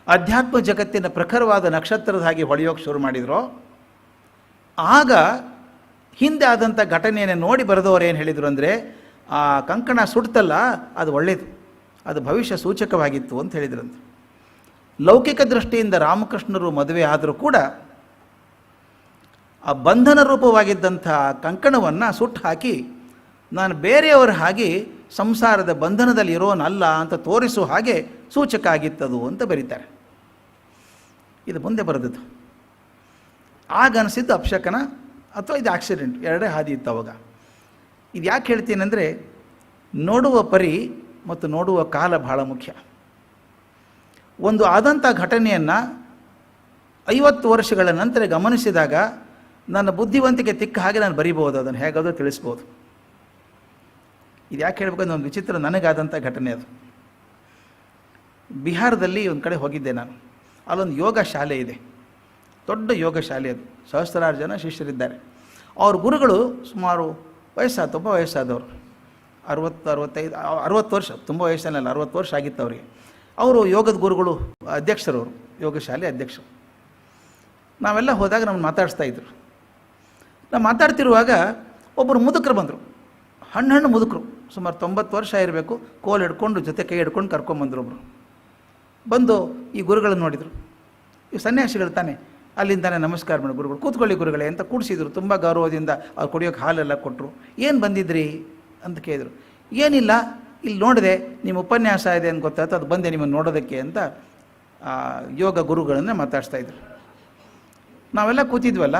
ಅಧ್ಯಾತ್ಮ ಜಗತ್ತಿನ ಪ್ರಖರವಾದ ನಕ್ಷತ್ರದ ಹಾಗೆ ಹೊಳೆಯೋಕೆ ಶುರು ಮಾಡಿದರೋ, ಆಗ ಹಿಂದೆ ಆದಂಥ ಘಟನೆಯನ್ನು ನೋಡಿ ಬರೆದವರು ಏನು ಹೇಳಿದರು ಅಂದರೆ, ಆ ಕಂಕಣ ಸುಡ್ತಲ್ಲ ಅದು ಒಳ್ಳೆಯದು, ಅದು ಭವಿಷ್ಯ ಸೂಚಕವಾಗಿತ್ತು ಅಂತ ಹೇಳಿದ್ರಂತೆ. ಲೌಕಿಕ ದೃಷ್ಟಿಯಿಂದ ರಾಮಕೃಷ್ಣರು ಮದುವೆ ಆದರೂ ಕೂಡ ಆ ಬಂಧನ ರೂಪವಾಗಿದ್ದಂಥ ಕಂಕಣವನ್ನು ಸುಟ್ಟು ಹಾಕಿ ನಾನು ಬೇರೆಯವರ ಹಾಗೆ ಸಂಸಾರದ ಬಂಧನದಲ್ಲಿ ಇರೋನಲ್ಲ ಅಂತ ತೋರಿಸುವ ಹಾಗೆ ಸೂಚಕ ಆಗಿತ್ತದು ಅಂತ ಬರೀತಾರೆ. ಇದು ಮುಂದೆ ಬರೆದದ್ದು. ಆಗ ಅನಿಸಿದ್ದು ಅಪಶಕನ, ಅಥವಾ ಇದು ಆಕ್ಸಿಡೆಂಟ್, ಎರಡೇ ಹಾದಿ ಇತ್ತು ಅವಾಗ. ಇದು ಯಾಕೆ ಹೇಳ್ತೀನಿ ಅಂದರೆ, ನೋಡುವ ಪರಿ ಮತ್ತು ನೋಡುವ ಕಾಲ ಬಹಳ ಮುಖ್ಯ. ಒಂದು ಆದಂಥ ಘಟನೆಯನ್ನು 50 ವರ್ಷಗಳ ನಂತರ ಗಮನಿಸಿದಾಗ ನನ್ನ ಬುದ್ಧಿವಂತಿಕೆ ತಿಕ್ಕ ಹಾಗೆ ನಾನು ಬರಿಬೋದು, ಅದನ್ನು ಹೇಗಾದರೂ ತಿಳಿಸ್ಬೋದು. ಇದು ಯಾಕೆ ಹೇಳ್ಬೇಕಂದ್ರೆ ಒಂದು ವಿಚಿತ್ರ ನನಗಾದಂಥ ಘಟನೆ ಅದು. ಬಿಹಾರದಲ್ಲಿ ಒಂದು ಕಡೆ ಹೋಗಿದ್ದೆ ನಾನು. ಅಲ್ಲೊಂದು ಯೋಗ ಶಾಲೆ ಇದೆ, ದೊಡ್ಡ ಯೋಗ ಶಾಲೆ ಅದು, ಸಹಸ್ರಾರು ಜನ ಶಿಷ್ಯರಿದ್ದಾರೆ. ಅವ್ರ ಗುರುಗಳು ಸುಮಾರು ತುಂಬ ವಯಸ್ಸಾದವರು, 60 ವರ್ಷ, ತುಂಬ ವಯಸ್ಸನ್ನಲ್ಲ, 60 ವರ್ಷ ಆಗಿತ್ತು ಅವರಿಗೆ. ಅವರು ಯೋಗದ ಗುರುಗಳು, ಅಧ್ಯಕ್ಷರವರು, ಯೋಗ ಶಾಲೆ ಅಧ್ಯಕ್ಷರು. ನಾವೆಲ್ಲ ಹೋದಾಗ ನಮ್ಮನ್ನು ಮಾತಾಡಿಸ್ತಾ ಇದ್ರು. ನಾವು ಮಾತಾಡ್ತಿರುವಾಗ ಒಬ್ಬರು ಮುದುಕರು ಬಂದರು, ಹಣ್ಣು ಮುದುಕರು, ಸುಮಾರು 90 ವರ್ಷ ಇರಬೇಕು. ಕೋಲ್ ಹಿಡ್ಕೊಂಡು, ಜೊತೆ ಕೈ ಹಿಡ್ಕೊಂಡು ಕರ್ಕೊಂಬಂದರು. ಒಬ್ಬರು ಬಂದು ಈ ಗುರುಗಳನ್ನು ನೋಡಿದರು. ಇವು ಸನ್ಯಾಸಿಗಳು ತಾನೆ, ಅಲ್ಲಿಂದಾನೆ ನಮಸ್ಕಾರ ಮಾಡಿ ಗುರುಗಳು, ಕೂತ್ಕೊಳ್ಳಿ ಗುರುಗಳೇ ಅಂತ ಕೂಡಿಸಿದ್ರು. ತುಂಬ ಗೌರವದಿಂದ ಅವ್ರು ಕುಡಿಯೋಕ್ಕೆ ಹಾಲೆಲ್ಲ ಕೊಟ್ಟರು. ಏನು ಬಂದಿದ್ರಿ ಅಂತ ಕೇಳಿದರು. ಏನಿಲ್ಲ, ಇಲ್ಲಿ ನೋಡಿದೆ ನಿಮ್ಮ ಉಪನ್ಯಾಸ ಇದೆ ಅಂತ ಗೊತ್ತಾಯ್ತು, ಅದು ಬಂದೆ ನಿಮ್ಮನ್ನು ನೋಡೋದಕ್ಕೆ ಅಂತ ಯೋಗ ಗುರುಗಳನ್ನೇ ಮಾತಾಡ್ಸ್ತಾಯಿದ್ರು. ನಾವೆಲ್ಲ ಕೂತಿದ್ವಲ್ಲ,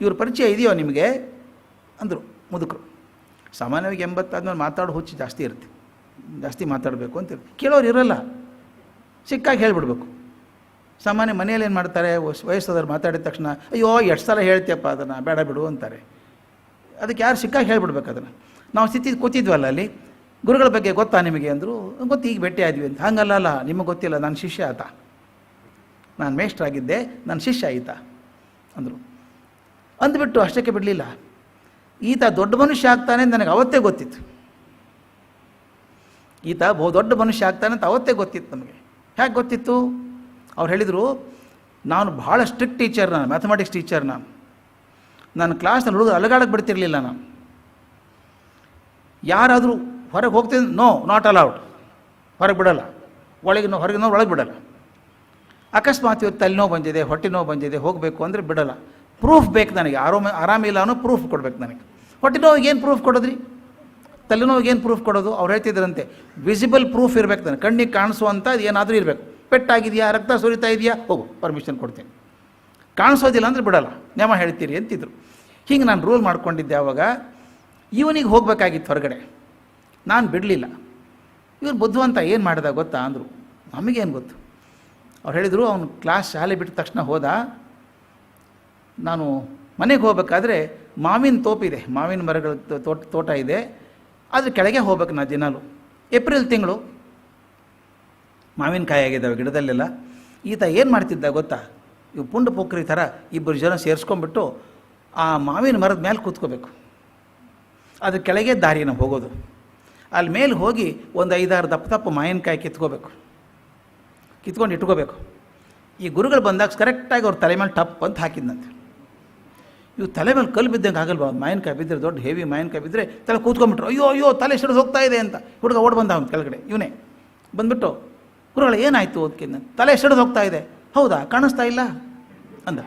ಇವ್ರ ಪರಿಚಯ ಇದೆಯೋ ನಿಮಗೆ ಅಂದರು ಮುದುಕರು. ಸಾಮಾನ್ಯವಾಗಿ 80 ಆದಮೇಲೆ ಮಾತಾಡೋ ಹುಚ್ಚು ಜಾಸ್ತಿ ಇರುತ್ತೆ, ಜಾಸ್ತಿ ಮಾತಾಡಬೇಕು ಅಂತ ಕೇಳೋರು ಇರೋಲ್ಲ, ಸಿಕ್ಕಾಗಿ ಹೇಳಿಬಿಡ್ಬೇಕು. ಸಾಮಾನ್ಯ ಮನೆಯಲ್ಲಿ ಏನು ಮಾಡ್ತಾರೆ, ವಯಸ್ಸಾದವ್ರು ಮಾತಾಡಿದ ತಕ್ಷಣ ಅಯ್ಯೋ ಎಷ್ಟು ಸಲ ಹೇಳ್ತೀಯಪ್ಪ ಅದನ್ನು, ಬೇಡ ಬಿಡು ಅಂತಾರೆ. ಅದಕ್ಕೆ ಯಾರು ಸಿಕ್ಕಾಗಿ ಹೇಳ್ಬಿಡ್ಬೇಕು ಅದನ್ನು. ನಾವು ಕೂತಿದ್ವಲ್ಲ ಅಲ್ಲಿ, ಗುರುಗಳ ಬಗ್ಗೆ ಗೊತ್ತಾ ನಿಮಗೆ ಅಂದರು. ಗೊತ್ತು, ಈಗ ಭೇಟಿ ಆದ್ವಿ ಅಂತ. ಹಂಗಲ್ಲ, ನಿಮಗೆ ಗೊತ್ತಿಲ್ಲ, ನಾನು ಶಿಷ್ಯ ಆತ, ನಾನು ಮೇಷ್ಟ್ರಾಗಿದ್ದೆ, ನನ್ನ ಶಿಷ್ಯ ಆಯಿತ ಅಂದರು. ಅಂದ್ಬಿಟ್ಟು ಅಷ್ಟಕ್ಕೆ ಬಿಡಲಿಲ್ಲ, ಈತ ದೊಡ್ಡ ಮನುಷ್ಯ ಆಗ್ತಾನೆ ಅಂತ ನನಗೆ ಅವತ್ತೇ ಗೊತ್ತಿತ್ತು. ಈತ ದೊಡ್ಡ ಮನುಷ್ಯ ಆಗ್ತಾನೆ ಅಂತ ಅವತ್ತೇ ಗೊತ್ತಿತ್ತು ನಮಗೆ. ಹೇಗೆ ಗೊತ್ತಿತ್ತು? ಅವ್ರು ಹೇಳಿದರು, ನಾನು ಭಾಳ ಸ್ಟ್ರಿಕ್ಟ್ ಟೀಚರ್, ನಾನು ಮ್ಯಾಥಮೆಟಿಕ್ಸ್ ಟೀಚರ್. ನನ್ನ ಕ್ಲಾಸ್ನಲ್ಲಿ ಹುಡುಗರು ಅಲಗಾಡಕ್ಕೆ ಬಿಡ್ತಿರ್ಲಿಲ್ಲ. ನಾನು ಯಾರಾದರೂ ಹೊರಗೆ ಹೋಗ್ತೀನಿ, ನೋ ನಾಟ್ ಅಲೌಡ್, ಹೊರಗೆ ಬಿಡೋಲ್ಲ, ಹೊರಗಿನೋ ಒಳಗೆ ಬಿಡೋಲ್ಲ. ಅಕಸ್ಮಾತ್ ಇವತ್ತು ತಲೆನೋವು ಬಂದಿದೆ, ಹೊಟ್ಟೆ ನೋವು ಬಂದಿದೆ, ಹೋಗಬೇಕು ಅಂದರೆ ಬಿಡೋಲ್ಲ. ಪ್ರೂಫ್ ಬೇಕು ನನಗೆ, ಆರಾಮಿಲ್ಲ ಅನ್ನೋ ಪ್ರೂಫ್ ಕೊಡ್ಬೇಕು ನನಗೆ. ಹೊಟ್ಟೆ ನೋವಿಗೆ ಏನು ಪ್ರೂಫ್ ಕೊಡೋದ್ರಿ, ತಲೆನೋವಿಗೆ ಏನು ಪ್ರೂಫ್ ಕೊಡೋದು? ಅವ್ರು ಹೇಳ್ತಿದ್ರಂತೆ, ವಿಸಿಬಲ್ ಪ್ರೂಫ್ ಇರಬೇಕು, ನನಗೆ ಕಣ್ಣಿಗೆ ಕಾಣಿಸುವಂಥ ಅದು ಏನಾದರೂ ಇರಬೇಕು. ಪೆಟ್ಟಾಗಿದೆಯಾ, ರಕ್ತ ಸುರಿತಾ ಇದೆಯಾ, ಹೋಗು, ಪರ್ಮಿಷನ್ ಕೊಡ್ತೀನಿ. ಕಾಣಿಸೋದಿಲ್ಲ ಅಂದರೆ ಬಿಡೋಲ್ಲ, ನೇಮ ಹೇಳ್ತೀರಿ ಅಂತಿದ್ರು. ಹಿಂಗೆ ನಾನು ರೂಲ್ ಮಾಡ್ಕೊಂಡಿದ್ದೆ. ಆವಾಗ ಇವನಿಗೆ ಹೋಗಬೇಕಾಗಿತ್ತು ಹೊರಗಡೆ, ನಾನು ಬಿಡಲಿಲ್ಲ. ಇವ್ರು ಬುದ್ಧಿವಂತ ಏನು ಮಾಡಿದ ಗೊತ್ತಾ ಅಂದರು. ನಮಗೇನು ಗೊತ್ತು. ಅವ್ರು ಹೇಳಿದರು, ಅವನು ಕ್ಲಾಸ್ ಶಾಲೆ ಬಿಟ್ಟ ತಕ್ಷಣ ಹೋದ. ನಾನು ಮನೆಗೆ ಹೋಗ್ಬೇಕಾದ್ರೆ ಮಾವಿನ ತೋಪಿದೆ, ಮಾವಿನ ಮರಗಳ ತೋಟ ಇದೆ, ಅದ್ರ ಕೆಳಗೆ ಹೋಗ್ಬೇಕು ನಾ ದಿನಾಲು. ಏಪ್ರಿಲ್ ತಿಂಗಳು, ಮಾವಿನಕಾಯಿ ಆಗಿದ್ದಾವೆ ಗಿಡದಲ್ಲೆಲ್ಲ. ಈತ ಏನು ಮಾಡ್ತಿದ್ದ ಗೊತ್ತಾ, ಇವು ಪುಂಡು ಪೋಖ್ರಿ ಥರ 2 ಜನ ಸೇರಿಸ್ಕೊಂಡ್ಬಿಟ್ಟು ಆ ಮಾವಿನ ಮರದ ಮೇಲೆ ಕೂತ್ಕೋಬೇಕು. ಅದ್ರ ಕೆಳಗೆ ದಾರಿ ನಾವು ಹೋಗೋದು. ಅಲ್ಲಿ ಮೇಲೆ ಹೋಗಿ ಒಂದು 5-6 ದಪ್ಪ ಮಾವಿನಕಾಯಿ ಕಿತ್ಕೊಂಡು ಇಟ್ಕೋಬೇಕು. ಈ ಗುರುಗಳು ಬಂದಾಗ ಕರೆಕ್ಟಾಗಿ ಅವ್ರ ತಲೆ ಮೇಲೆ ಟಪ್ ಅಂತ ಹಾಕಿದ್ನಂತೆ. ಇವು ತಲೆ ಮೇಲೆ ಕಲ್ಲು ಬಿದ್ದಂಗೆ ಆಗಲ್ವ, ಮಾವಿನಕಾಯಿ ಬಿದ್ದರೆ, ದೊಡ್ಡ ಹೆವಿ ಮಾವಿನಕಾಯಿ ಬಿದ್ದರೆ ತಲೆ ಕೂತ್ಕೊಂಡ್ಬಿಟ್ರು. ಅಯ್ಯೋ ತಲೆ ಸಿಡಿದು ಹೋಗ್ತಾ ಇದೆ ಅಂತ ಹುಡುಗ ಓಡ್ ಬಂದ ಅವ್ನು ಕೆಳಗಡೆ. ಇವನೇ ಬಂದ್ಬಿಟ್ಟು, ಗುರುಗಳು ಏನಾಯಿತು ಅದಕ್ಕಿಂತ, ತಲೆ ಸಿಡಿದು ಹೋಗ್ತಾ ಇದೆ. ಹೌದಾ, ಕಾಣಿಸ್ತಾ ಇಲ್ಲ ಅಂದ.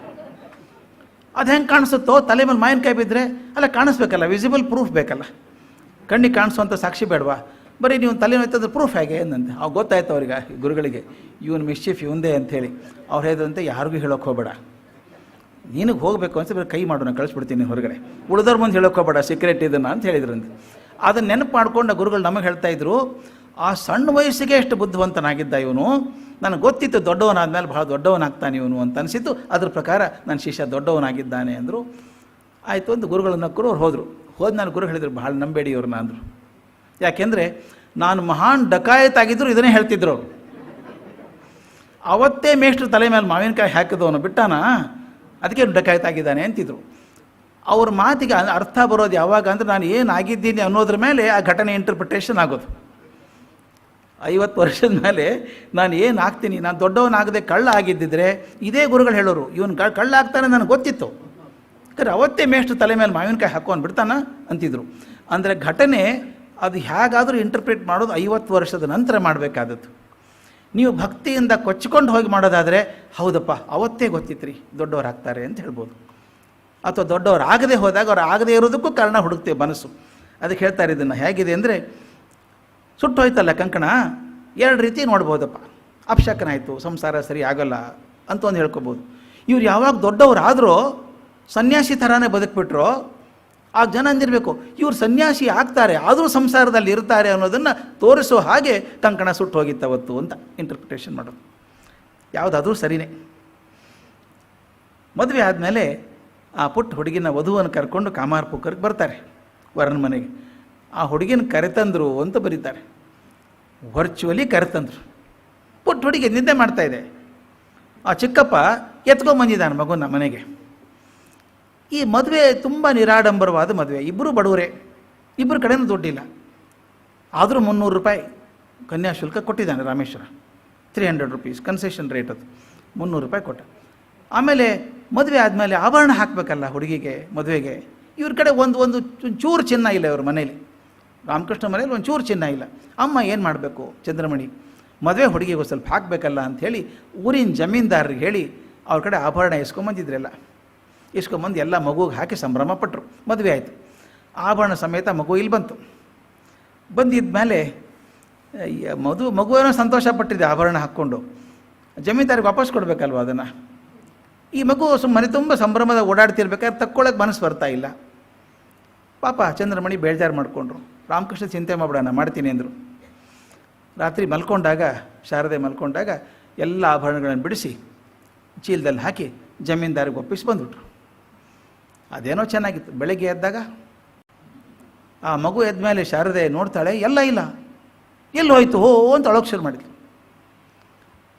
ಅದು ಹೆಂಗೆ ಕಾಣಿಸುತ್ತೋ, ತಲೆ ಮೇಲೆ ಮಾವಿನಕಾಯಿ ಬಿದ್ದರೆ? ಅಲ್ಲ, ಕಾಣಿಸ್ಬೇಕಲ್ಲ, ವಿಸಿಬಲ್ ಪ್ರೂಫ್ ಬೇಕಲ್ಲ, ಕಣ್ಣಿಗೆ ಕಾಣಿಸುವಂಥ ಸಾಕ್ಷಿ ಬೇಡವಾ? ಬರೀ ನೀವು ತಲೆ ನೋಯ್ತಂದ್ರೆ ಪ್ರೂಫ್ ಹೇಗೆ ಅಂದಂತೆ. ಅವು ಗೊತ್ತಾಯ್ತು ಅವ್ರಿಗೆ, ಗುರುಗಳಿಗೆ, ಇವನು ಮಿಸ್ಚೀಫ್ ಇವಂದೇ ಅಂಥೇಳಿ. ಅವ್ರು ಹೇಳಿದ್ರಂತೆ, ಯಾರಿಗೂ ಹೇಳೋಕೆ ಹೋಗಬೇಡ, ನಿನಗೆ ಹೋಗಬೇಕು ಅನ್ಸಿ ಬರೀ ಕೈ ಮಾಡು, ನಾನು ಕಳಿಸ್ಬಿಡ್ತೀನಿ ಹೊರಗಡೆ, ಉಳಿದವ್ರ ಮುಂದೆ ಹೇಳೋಕೆ ಹೋಗಬೇಡ, ಸೀಕ್ರೆಟ್ ಇದನ್ನು ಅಂತ ಹೇಳಿದ್ರಂತೆ. ಅದನ್ನು ನೆನಪು ಮಾಡ್ಕೊಂಡು ಗುರುಗಳು ನಮಗೆ ಹೇಳ್ತಾಯಿದ್ರು, ಆ ಸಣ್ಣ ವಯಸ್ಸಿಗೆ ಎಷ್ಟು ಬುದ್ಧಿವಂತನಾಗಿದ್ದ ಇವನು, ನನಗೆ ಗೊತ್ತಿತ್ತು ದೊಡ್ಡವನಾದ್ಮೇಲೆ ಭಾಳ ದೊಡ್ಡವನಾಗ್ತಾನೆ ಇವನು ಅಂತ ಅನಿಸಿತ್ತು. ಅದ್ರ ಪ್ರಕಾರ ನನ್ನ ಶಿಷ್ಯ ದೊಡ್ಡವನಾಗಿದ್ದಾನೆ ಅಂದರು. ಆಯಿತು ಅಂತ ಗುರುಗಳು ನಕ್ಕರು. ಅವ್ರು ಹೋದ ನಾನು ಗುರು ಹೇಳಿದರು, ಭಾಳ ನಂಬೇಡಿ ಇವ್ರನ್ನ ಅಂದರು. ಯಾಕೆಂದರೆ ನಾನು ಮಹಾನ್ ಡಕಾಯತಾಗಿದ್ದರು ಇದನ್ನೇ ಹೇಳ್ತಿದ್ರು ಅವರು. ಅವತ್ತೇ ಮೇಷ್ಟ್ರು ತಲೆ ಮೇಲೆ ಮಾವಿನಕಾಯಿ ಹಾಕಿದವನು ಬಿಟ್ಟಾನ, ಅದಕ್ಕೆ ಡಕಾಯತಾಗಿದ್ದಾನೆ ಅಂತಿದ್ರು. ಅವ್ರ ಮಾತಿಗೆ ಅರ್ಥ ಬರೋದು ಯಾವಾಗ ಅಂದರೆ, ನಾನು ಏನಾಗಿದ್ದೀನಿ ಅನ್ನೋದ್ರ ಮೇಲೆ ಆ ಘಟನೆ ಇಂಟರ್ಪ್ರಿಟೇಷನ್ ಆಗೋದು. 50 ವರ್ಷದ ಮೇಲೆ ನಾನು ಏನಾಗ್ತೀನಿ, ನಾನು ದೊಡ್ಡವನಾಗದೆ ಕಳ್ಳ ಆಗಿದ್ದಿದ್ರೆ ಇದೇ ಗುರುಗಳು ಹೇಳೋರು, ಇವನು ಕಳ್ಳ ಆಗ್ತಾನೆ ನನಗೆ ಗೊತ್ತಿತ್ತು, ಯಾಕಂದ್ರೆ ಅವತ್ತೇ ಮೇಷ್ಟ್ರು ತಲೆ ಮೇಲೆ ಮಾವಿನಕಾಯಿ ಹಾಕೊಂಡು ಬಿಡ್ತಾನ ಅಂತಿದ್ರು. ಅಂದರೆ ಘಟನೆ ಅದು ಹೇಗಾದರೂ ಇಂಟರ್ಪ್ರಿಟ್ ಮಾಡೋದು 50 ವರ್ಷದ ನಂತರ ಮಾಡಬೇಕಾದದ್ದು. ನೀವು ಭಕ್ತಿಯಿಂದ ಕೊಚ್ಚಿಕೊಂಡು ಹೋಗಿ ಮಾಡೋದಾದರೆ, ಹೌದಪ್ಪ ಅವತ್ತೇ ಗೊತ್ತಿತ್ತು ರೀ ದೊಡ್ಡವರಾಗ್ತಾರೆ ಅಂತ ಹೇಳ್ಬೋದು. ಅಥವಾ ದೊಡ್ಡವರು ಆಗದೆ ಹೋದಾಗ ಅವ್ರು ಆಗದೆ ಇರೋದಕ್ಕೂ ಕಾರಣ ಹುಡುಕ್ತೇವೆ ಮನಸ್ಸು. ಅದಕ್ಕೆ ಹೇಳ್ತಾರೆ, ಇದನ್ನು ಹೇಗಿದೆ ಅಂದರೆ, ಸುಟ್ಟು ಹೋಯ್ತಲ್ಲ ಕಂಕಣ, 2 ರೀತಿ ನೋಡ್ಬೋದಪ್ಪ. ಅಪಶಕನ ಆಯಿತು, ಸಂಸಾರ ಸರಿ ಆಗೋಲ್ಲ ಅಂತ ಒಂದು ಹೇಳ್ಕೊಬೋದು. ಇವ್ರು ಯಾವಾಗ ದೊಡ್ಡವರಾದರೂ ಸನ್ಯಾಸಿ ಥರನೇ ಬದುಕ್ಬಿಟ್ರು. ಆ ಜನ ಅಂದಿರಬೇಕು, ಇವ್ರು ಸನ್ಯಾಸಿ ಆಗ್ತಾರೆ ಆದರೂ ಸಂಸಾರದಲ್ಲಿ ಇರ್ತಾರೆ ಅನ್ನೋದನ್ನು ತೋರಿಸೋ ಹಾಗೆ ಕಂಕಣ ಸುಟ್ಟು ಹೋಗಿತ್ತವತ್ತು ಅಂತ ಇಂಟರ್ಪ್ರಿಟೇಷನ್ ಮಾಡೋದು. ಯಾವುದಾದ್ರೂ ಸರಿಯೇ. ಮದುವೆ ಆದಮೇಲೆ ಆ ಪುಟ್ಟ ಹುಡುಗಿನ ವಧುವನ್ನು ಕರ್ಕೊಂಡು ಕಾಮಾರ್ಪುಕ್ಕರಿಗೆ ಬರ್ತಾರೆ ವರನ ಮನೆಗೆ. ಆ ಹುಡುಗಿನ ಕರೆತಂದರು ಅಂತ ಬರೀತಾರೆ. ವರ್ಚುವಲಿ ಕರೆತಂದರು. ಪುಟ್ಟ ಹುಡುಗಿ ನಿದ್ದೆ ಮಾಡ್ತಾಯಿದೆ. ಆ ಚಿಕ್ಕಪ್ಪ ಎತ್ಕೊಂಬಂದಿದ್ದಾನೆ ಮಗುನ ಮನೆಗೆ. ಈ ಮದುವೆ ತುಂಬ ನಿರಾಡಂಬರವಾದ ಮದುವೆ. ಇಬ್ಬರು ಬಡವರೇ, ಇಬ್ಬರು ಕಡೆನೂ ದುಡ್ಡಿಲ್ಲ. ಆದರೂ 300 ರೂಪಾಯಿ ಕನ್ಯಾಶುಲ್ಕ ಕೊಟ್ಟಿದ್ದಾನೆ ರಾಮೇಶ್ವರ. 300 ರೂಪೀಸ್ ಕನ್ಸೆಷನ್ ರೇಟ್, ಅದು 300 ರೂಪಾಯಿ ಕೊಟ್ಟ. ಆಮೇಲೆ ಮದುವೆ ಆದಮೇಲೆ ಆಭರಣ ಹಾಕಬೇಕಲ್ಲ ಹುಡುಗಿಗೆ ಮದುವೆಗೆ. ಇವ್ರ ಕಡೆ ಒಂದು ಚೂರು ಚಿನ್ನ ಇಲ್ಲ ಇವ್ರ ಮನೇಲಿ. ರಾಮಕೃಷ್ಣ ಮನೇಲಿ ಒಂದು ಚೂರು ಚಿನ್ನ ಇಲ್ಲ. ಅಮ್ಮ ಏನು ಮಾಡಬೇಕು ಚಂದ್ರಮಣಿ, ಮದುವೆ ಹುಡುಗಿಗೆ ಸ್ವಲ್ಪ ಹಾಕಬೇಕಲ್ಲ ಅಂಥೇಳಿ ಊರಿನ ಜಮೀನ್ದಾರರಿಗೆ ಹೇಳಿ ಅವ್ರ ಕಡೆ ಆಭರಣ ಇಸ್ಕೊಂಬಂದಿದ್ರೆಲ್ಲ. ಇಸ್ಕೊಂಬಂದು ಎಲ್ಲ ಮಗುಗೆ ಹಾಕಿ ಸಂಭ್ರಮ ಪಟ್ಟರು. ಮದುವೆ ಆಯಿತು. ಆಭರಣ ಸಮೇತ ಮಗು ಇಲ್ಲಿ ಬಂತು. ಬಂದಿದ್ಮೇಲೆ ಮಗುವೇನೋ ಸಂತೋಷ ಪಟ್ಟಿದೆ ಆಭರಣ ಹಾಕ್ಕೊಂಡು. ಜಮೀನ್ದಾರಿಗೆ ವಾಪಸ್ ಕೊಡಬೇಕಲ್ವ ಅದನ್ನು. ಈ ಮಗು ಮನೆ ತುಂಬ ಸಂಭ್ರಮದ ಓಡಾಡ್ತಿರ್ಬೇಕಾದ್ರೆ ತಕ್ಕೊಳ್ಳೋಕೆ ಮನಸ್ಸು ಬರ್ತಾ ಇಲ್ಲ. ಪಾಪ ಚಂದ್ರಮಣಿ ಬೇಜಾರು ಮಾಡಿಕೊಂಡ್ರು. ರಾಮಕೃಷ್ಣ ಚಿಂತೆ ಮಾಡ್ಬಿಡೋಣ, ಮಾಡ್ತೀನಿ ಅಂದರು. ರಾತ್ರಿ ಮಲ್ಕೊಂಡಾಗ, ಶಾರದೆ ಮಲ್ಕೊಂಡಾಗ ಎಲ್ಲ ಆಭರಣಗಳನ್ನು ಬಿಡಿಸಿ ಚೀಲದಲ್ಲಿ ಹಾಕಿ ಜಮೀನ್ದಾರಿಗೆ ಒಪ್ಪಿಸಿ ಬಂದುಬಿಟ್ರು. ಅದೇನೋ ಚೆನ್ನಾಗಿತ್ತು. ಬೆಳಗ್ಗೆ ಎದ್ದಾಗ ಆ ಮಗು ಎದ್ಮೇಲೆ ಶಾರದೆ ನೋಡ್ತಾಳೆ, ಎಲ್ಲ ಇಲ್ಲ, ಎಲ್ಲಿ ಹೋಯ್ತು ಹೋ ಅಂತ ಅಳೋಕೆ ಶುರು ಮಾಡಿದ್ಲು.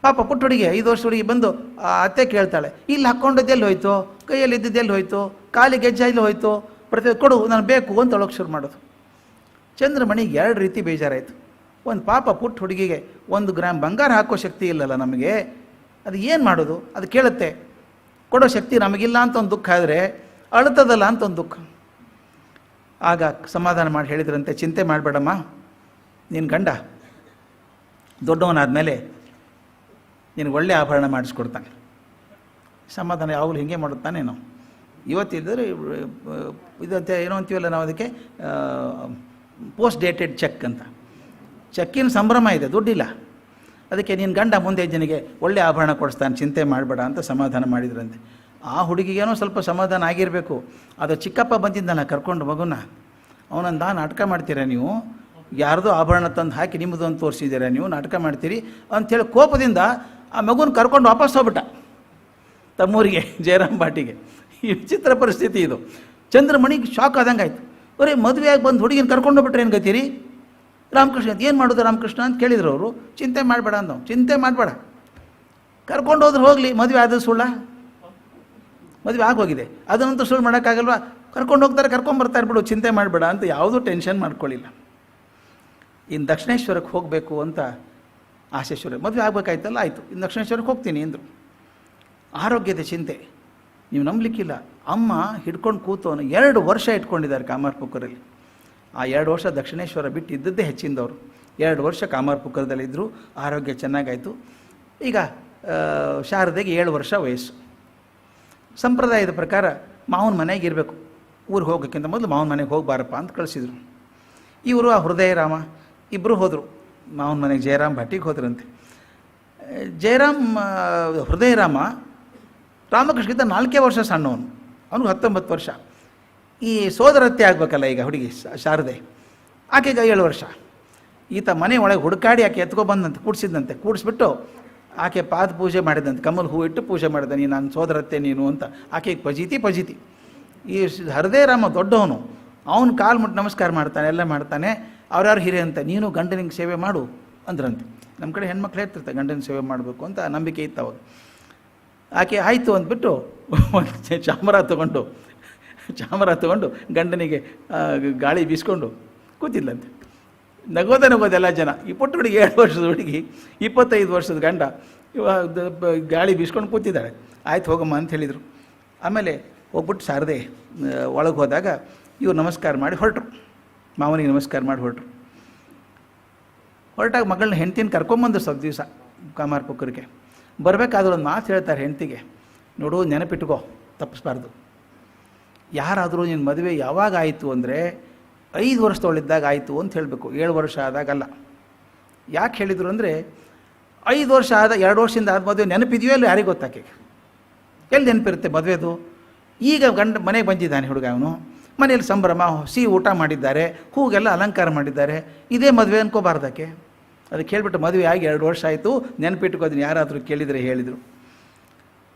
ಪಾಪ ಪುಟ್ಟ ಹುಡುಗಿ, 5 ವರ್ಷ ಹುಡುಗಿ ಬಂದು ಅತ್ತೆ ಕೇಳ್ತಾಳೆ, ಇಲ್ಲಿ ಹಾಕ್ಕೊಂಡದ್ದು ಎಲ್ಲಿ ಹೋಯ್ತು, ಕೈಯಲ್ಲಿ ಇದ್ದದ್ದು ಎಲ್ಲಿ ಹೋಯ್ತು, ಕಾಲಿಗೆ ಗೆಜ್ಜೆ ಎಲ್ಲಿ ಹೋಯ್ತು, ಪ್ರತಿ ಕೊಡು ನಾನು ಬೇಕು ಅಂತ ಅಳೋಕೆ ಶುರು ಮಾಡೋದು. ಚಂದ್ರಮಣಿಗೆ 2 ರೀತಿ ಬೇಜಾರಾಯಿತು. ಒಂದು ಪಾಪ ಪುಟ್ಟ ಹುಡುಗಿಗೆ 1 ಗ್ರಾಮ್ ಬಂಗಾರ ಹಾಕೋ ಶಕ್ತಿ ಇಲ್ಲಲ್ಲ ನಮಗೆ, ಅದು ಏನು ಮಾಡೋದು, ಅದು ಕೇಳುತ್ತೆ. ಕೊಡೋ ಶಕ್ತಿ ನಮಗಿಲ್ಲ ಅಂತ ಒಂದು ದುಃಖ ಆದರೆ ಅಳ್ತದಲ್ಲ ಅಂತ ಒಂದು ದುಃಖ. ಆಗ ಸಮಾಧಾನ ಮಾಡಿ ಹೇಳಿದ್ರಂತೆ, ಚಿಂತೆ ಮಾಡಬೇಡಮ್ಮ, ನಿನ್ನ ಗಂಡ ದೊಡ್ಡವನಾದಮೇಲೆ ನಿನಗೆ ಒಳ್ಳೆ ಆಭರಣ ಮಾಡಿಸ್ಕೊಡ್ತಾನೆ. ಸಮಾಧಾನ ಯಾವಾಗಲೂ ಹೀಗೆ ಮಾಡುತ್ತಾನೇನೋ. ಇವತ್ತಿದ್ದರೆ ಇದಂತೆ ಏನೋ ಅಂತೀವಲ್ಲ ನಾವು ಅದಕ್ಕೆ, ಪೋಸ್ಟ್ ಡೇಟೆಡ್ ಚೆಕ್ ಅಂತ. ಚೆಕ್ಕಿನ ಸಂಭ್ರಮ ಇದೆ, ದುಡ್ಡಿಲ್ಲ. ಅದಕ್ಕೆ ನಿನ್ನ ಗಂಡ ಮುಂದೆ ಜನಗೆ ಒಳ್ಳೆ ಆಭರಣ ಕೊಡಿಸ್ತಾನೆ, ಚಿಂತೆ ಮಾಡಬೇಡ ಅಂತ ಸಮಾಧಾನ ಮಾಡಿದ್ರಂತೆ. ಆ ಹುಡುಗಿಗೇನೋ ಸ್ವಲ್ಪ ಸಮಾಧಾನ ಆಗಿರಬೇಕು. ಅದು ಚಿಕ್ಕಪ್ಪ ಬಂದಿದ್ದಾನ ಕರ್ಕೊಂಡು ಮಗುನ. ಅವನಂದ, ನಾಟಕ ಮಾಡ್ತೀರಾ ನೀವು, ಯಾರ್ದೋ ಆಭರಣ ತಂದು ಹಾಕಿ ನಿಮ್ಮದು ಅಂತ ತೋರಿಸಿದ್ದೀರಾ ನೀವು, ನಾಟಕ ಮಾಡ್ತೀರಿ ಅಂಥೇಳಿ ಕೋಪದಿಂದ ಆ ಮಗುನ ಕರ್ಕೊಂಡು ವಾಪಸ್ ಹೋಗ್ಬಿಟ್ಟ ತಮ್ಮೂರಿಗೆ, ಜಯರಾಮ್ ಬಾಟಿಗೆ. ಈ ವಿಚಿತ್ರ ಪರಿಸ್ಥಿತಿ ಇದು. ಚಂದ್ರಮಣಿಗೆ ಶಾಕ್ ಆದಂಗೆ ಆಯಿತು. ಬರೀ ಮದುವೆಯಾಗಿ ಬಂದು ಹುಡುಗಿನ ಕರ್ಕೊಂಡು ಹೋಗ್ಬಿಟ್ರೆ ಏನು ಗತೀರಿ? ರಾಮಕೃಷ್ಣ ಏನು ಮಾಡೋದು ರಾಮಕೃಷ್ಣ ಅಂತ ಕೇಳಿದ್ರು ಅವರು. ಚಿಂತೆ ಮಾಡಬೇಡ ಅಂದವು. ಚಿಂತೆ ಮಾಡಬೇಡ, ಕರ್ಕೊಂಡು ಹೋದ್ರೆ ಹೋಗಲಿ, ಮದುವೆ ಆದ ಸುಳ್ಳ, ಮದುವೆ ಆಗೋಗಿದೆ, ಅದನ್ನಂತೂ ಸುಳ್ಳು ಮಾಡೋಕ್ಕಾಗಲ್ವ, ಕರ್ಕೊಂಡು ಹೋಗ್ತಾರೆ ಕರ್ಕೊಂಬರ್ತಾರೆ ಬಿಡು, ಚಿಂತೆ ಮಾಡಬೇಡ ಅಂತ ಯಾವುದೂ ಟೆನ್ಷನ್ ಮಾಡ್ಕೊಳ್ಳಿಲ್ಲ. ಇನ್ನು ದಕ್ಷಿಣೇಶ್ವರಕ್ಕೆ ಹೋಗಬೇಕು ಅಂತ ಆಶೇಶ್ವರ ಮದುವೆ ಆಗಬೇಕಾಯ್ತಲ್ಲ, ಆಯಿತು, ಇನ್ನು ದಕ್ಷಿಣೇಶ್ವರಕ್ಕೆ ಹೋಗ್ತೀನಿ ಅಂದರು. ಆರೋಗ್ಯದ ಚಿಂತೆ ನೀವು ನಂಬಲಿಕ್ಕಿಲ್ಲ. ಅಮ್ಮ ಹಿಡ್ಕೊಂಡು ಕೂತವನು 2 ವರ್ಷ ಇಟ್ಕೊಂಡಿದ್ದಾರೆ ಕಾಮಾರ್ಪುಕ್ಕರಲ್ಲಿ. ಆ 2 ವರ್ಷ ದಕ್ಷಿಣೇಶ್ವರ ಬಿಟ್ಟು ಇದ್ದದ್ದೇ ಹೆಚ್ಚಿಂದವರು. 2 ವರ್ಷ ಕಾಮಾರ್ಪುಕ್ಕರದಲ್ಲಿದ್ದರು. ಆರೋಗ್ಯ ಚೆನ್ನಾಗಾಯಿತು. ಈಗ ಶಾರದೆಗೆ 7 ವರ್ಷ ವಯಸ್ಸು. ಸಂಪ್ರದಾಯದ ಪ್ರಕಾರ ಮಾವನ ಮನೆಗೆ ಇರಬೇಕು, ಊರಿಗೆ ಹೋಗೋಕ್ಕಿಂತ ಮೊದಲು ಮಾವನ ಮನೆಗೆ ಹೋಗಬಾರಪ್ಪ ಅಂತ ಕಳಿಸಿದರು. ಇವರು ಆ ಹೃದಯರಾಮ ಇಬ್ಬರು ಹೋದರು ಮಾವನ ಮನೆಗೆ. ಜಯರಾಮ್ ಭಟ್ಟಿಗೆ ಹೋದ್ರಂತೆ. ಜಯರಾಮ್ ಹೃದಯರಾಮ ರಾಮಕೃಷ್ಣಗಿಂತ 4 ವರ್ಷ ಸಣ್ಣವನು, ಅವನಿಗೆ 19 ವರ್ಷ. ಈ ಸೋದರತ್ತೆ ಆಗಬೇಕಲ್ಲ ಈಗ ಹುಡುಗಿ ಶಾರದೆ, ಆಕೆಗೆ 7 ವರ್ಷ. ಈತ ಮನೆ ಒಳಗೆ ಹುಡುಕಾಡಿ ಆಕೆ ಎತ್ಕೊಬಂದಂತೆ, ಕೂಡಿಸಿದಂತೆ. ಕೂಡಿಸ್ಬಿಟ್ಟು ಆಕೆ ಪಾದ ಪೂಜೆ ಮಾಡಿದಂತೆ, ಕಮಲ್ ಹೂ ಇಟ್ಟು ಪೂಜೆ ಮಾಡಿದ, ನೀನು ನನ್ನ ಸೋದರತ್ತೆ ನೀನು ಅಂತ. ಆಕೆಗೆ ಪಜೀತಿ. ಈ ಹೃದಯರಾಮ ದೊಡ್ಡವನು, ಅವನು ಕಾಲು ಮುಟ್ಟು ನಮಸ್ಕಾರ ಮಾಡ್ತಾನೆ, ಎಲ್ಲ ಮಾಡ್ತಾನೆ. ಅವ್ರ್ಯಾರು ಹಿರಿಯ ಅಂತ, ನೀನು ಗಂಡನಿಗೆ ಸೇವೆ ಮಾಡು ಅಂದ್ರಂತೆ. ನಮ್ಮ ಕಡೆ ಹೆಣ್ಮಕ್ಳು ಹೇಳ್ತಿರ್ತಾರೆ ಗಂಡನ ಸೇವೆ ಮಾಡಬೇಕು ಅಂತ ನಂಬಿಕೆ ಇತ್ತು ಅವಾಗ. ಆಕೆ ಆಯಿತು ಅಂದ್ಬಿಟ್ಟು ಒಂದು ಚಾಮರ ತಗೊಂಡು ಗಂಡನಿಗೆ ಗಾಳಿ ಬೀಸ್ಕೊಂಡು ಕೂತಿದ್ಲಂತೆ. ನಗೋದೆಲ್ಲ ಜನ. ಈ ಪುಟ್ಟ ಹುಡುಗಿ 7 ವರ್ಷದ ಹುಡುಗಿ, 25 ವರ್ಷದ ಗಂಡ ಗಾಳಿ ಬೀಸ್ಕೊಂಡು ಕೂತಿದ್ದಾಳೆ. ಆಯ್ತು ಹೋಗಮ್ಮ ಅಂತ ಹೇಳಿದರು. ಆಮೇಲೆ ಹೋಗ್ಬಿಟ್ಟು ಶಾರದೆ ಒಳಗೆ ಹೋದಾಗ ಇವ್ರು ನಮಸ್ಕಾರ ಮಾಡಿ ಹೊರಟರು, ಮಾವನಿಗೆ ನಮಸ್ಕಾರ ಮಾಡಿ ಹೊರಟಾಗ ಮಗಳನ್ನ ಹೆಂಡ್ತಿನ ಕರ್ಕೊಂಬಂದು ಸ್ವಲ್ಪ ದಿವಸ ಕಾಮಾರ್ಪುಕ್ಕರಿಗೆ. ಬರಬೇಕಾದ್ರೂ ಒಂದು ಮಾತು ಹೇಳ್ತಾರೆ ಹೆಂಡ್ತಿಗೆ, ನೋಡು ನೆನಪಿಟ್ಕೋ, ತಪ್ಪಿಸ್ಬಾರ್ದು. ಯಾರಾದರೂ ನಿನ್ನ ಮದುವೆ ಯಾವಾಗ ಆಯಿತು ಅಂದರೆ 5 ವರ್ಷದೊಳಿದ್ದಾಗ ಆಯಿತು ಅಂತ ಹೇಳಬೇಕು, 7 ವರ್ಷ ಆದಾಗಲ್ಲ. ಯಾಕೆ ಹೇಳಿದರು ಅಂದರೆ 5 ವರ್ಷ ಆದ 2 ವರ್ಷದಿಂದ ಆದ ಮದುವೆ ನೆನಪಿದೆಯೋ ಇಲ್ಲ ಯಾರಿಗೆ ಗೊತ್ತಾಕೆ, ಎಲ್ಲಿ ನೆನಪಿರುತ್ತೆ ಮದುವೆದು. ಈಗ ಮನೆಗೆ ಬಂದಿದ್ದಾನೆ ಹುಡುಗ, ಅವನು ಮನೇಲಿ ಸಂಭ್ರಮ, ಸಿಹಿ ಊಟ ಮಾಡಿದ್ದಾರೆ, ಹೂಗೆಲ್ಲ ಅಲಂಕಾರ ಮಾಡಿದ್ದಾರೆ. ಇದೇ ಮದುವೆ ಅನ್ಕೋಬಾರ್ದಕ್ಕೆ. ಅದಕ್ಕೆ ಹೇಳ್ಬಿಟ್ಟು ಮದುವೆ ಆಗಿ 2 ವರ್ಷ ಆಯಿತು, ನೆನಪಿಟ್ಕೋದನ್ನು ಯಾರಾದರೂ ಕೇಳಿದರೆ ಹೇಳಿದರು.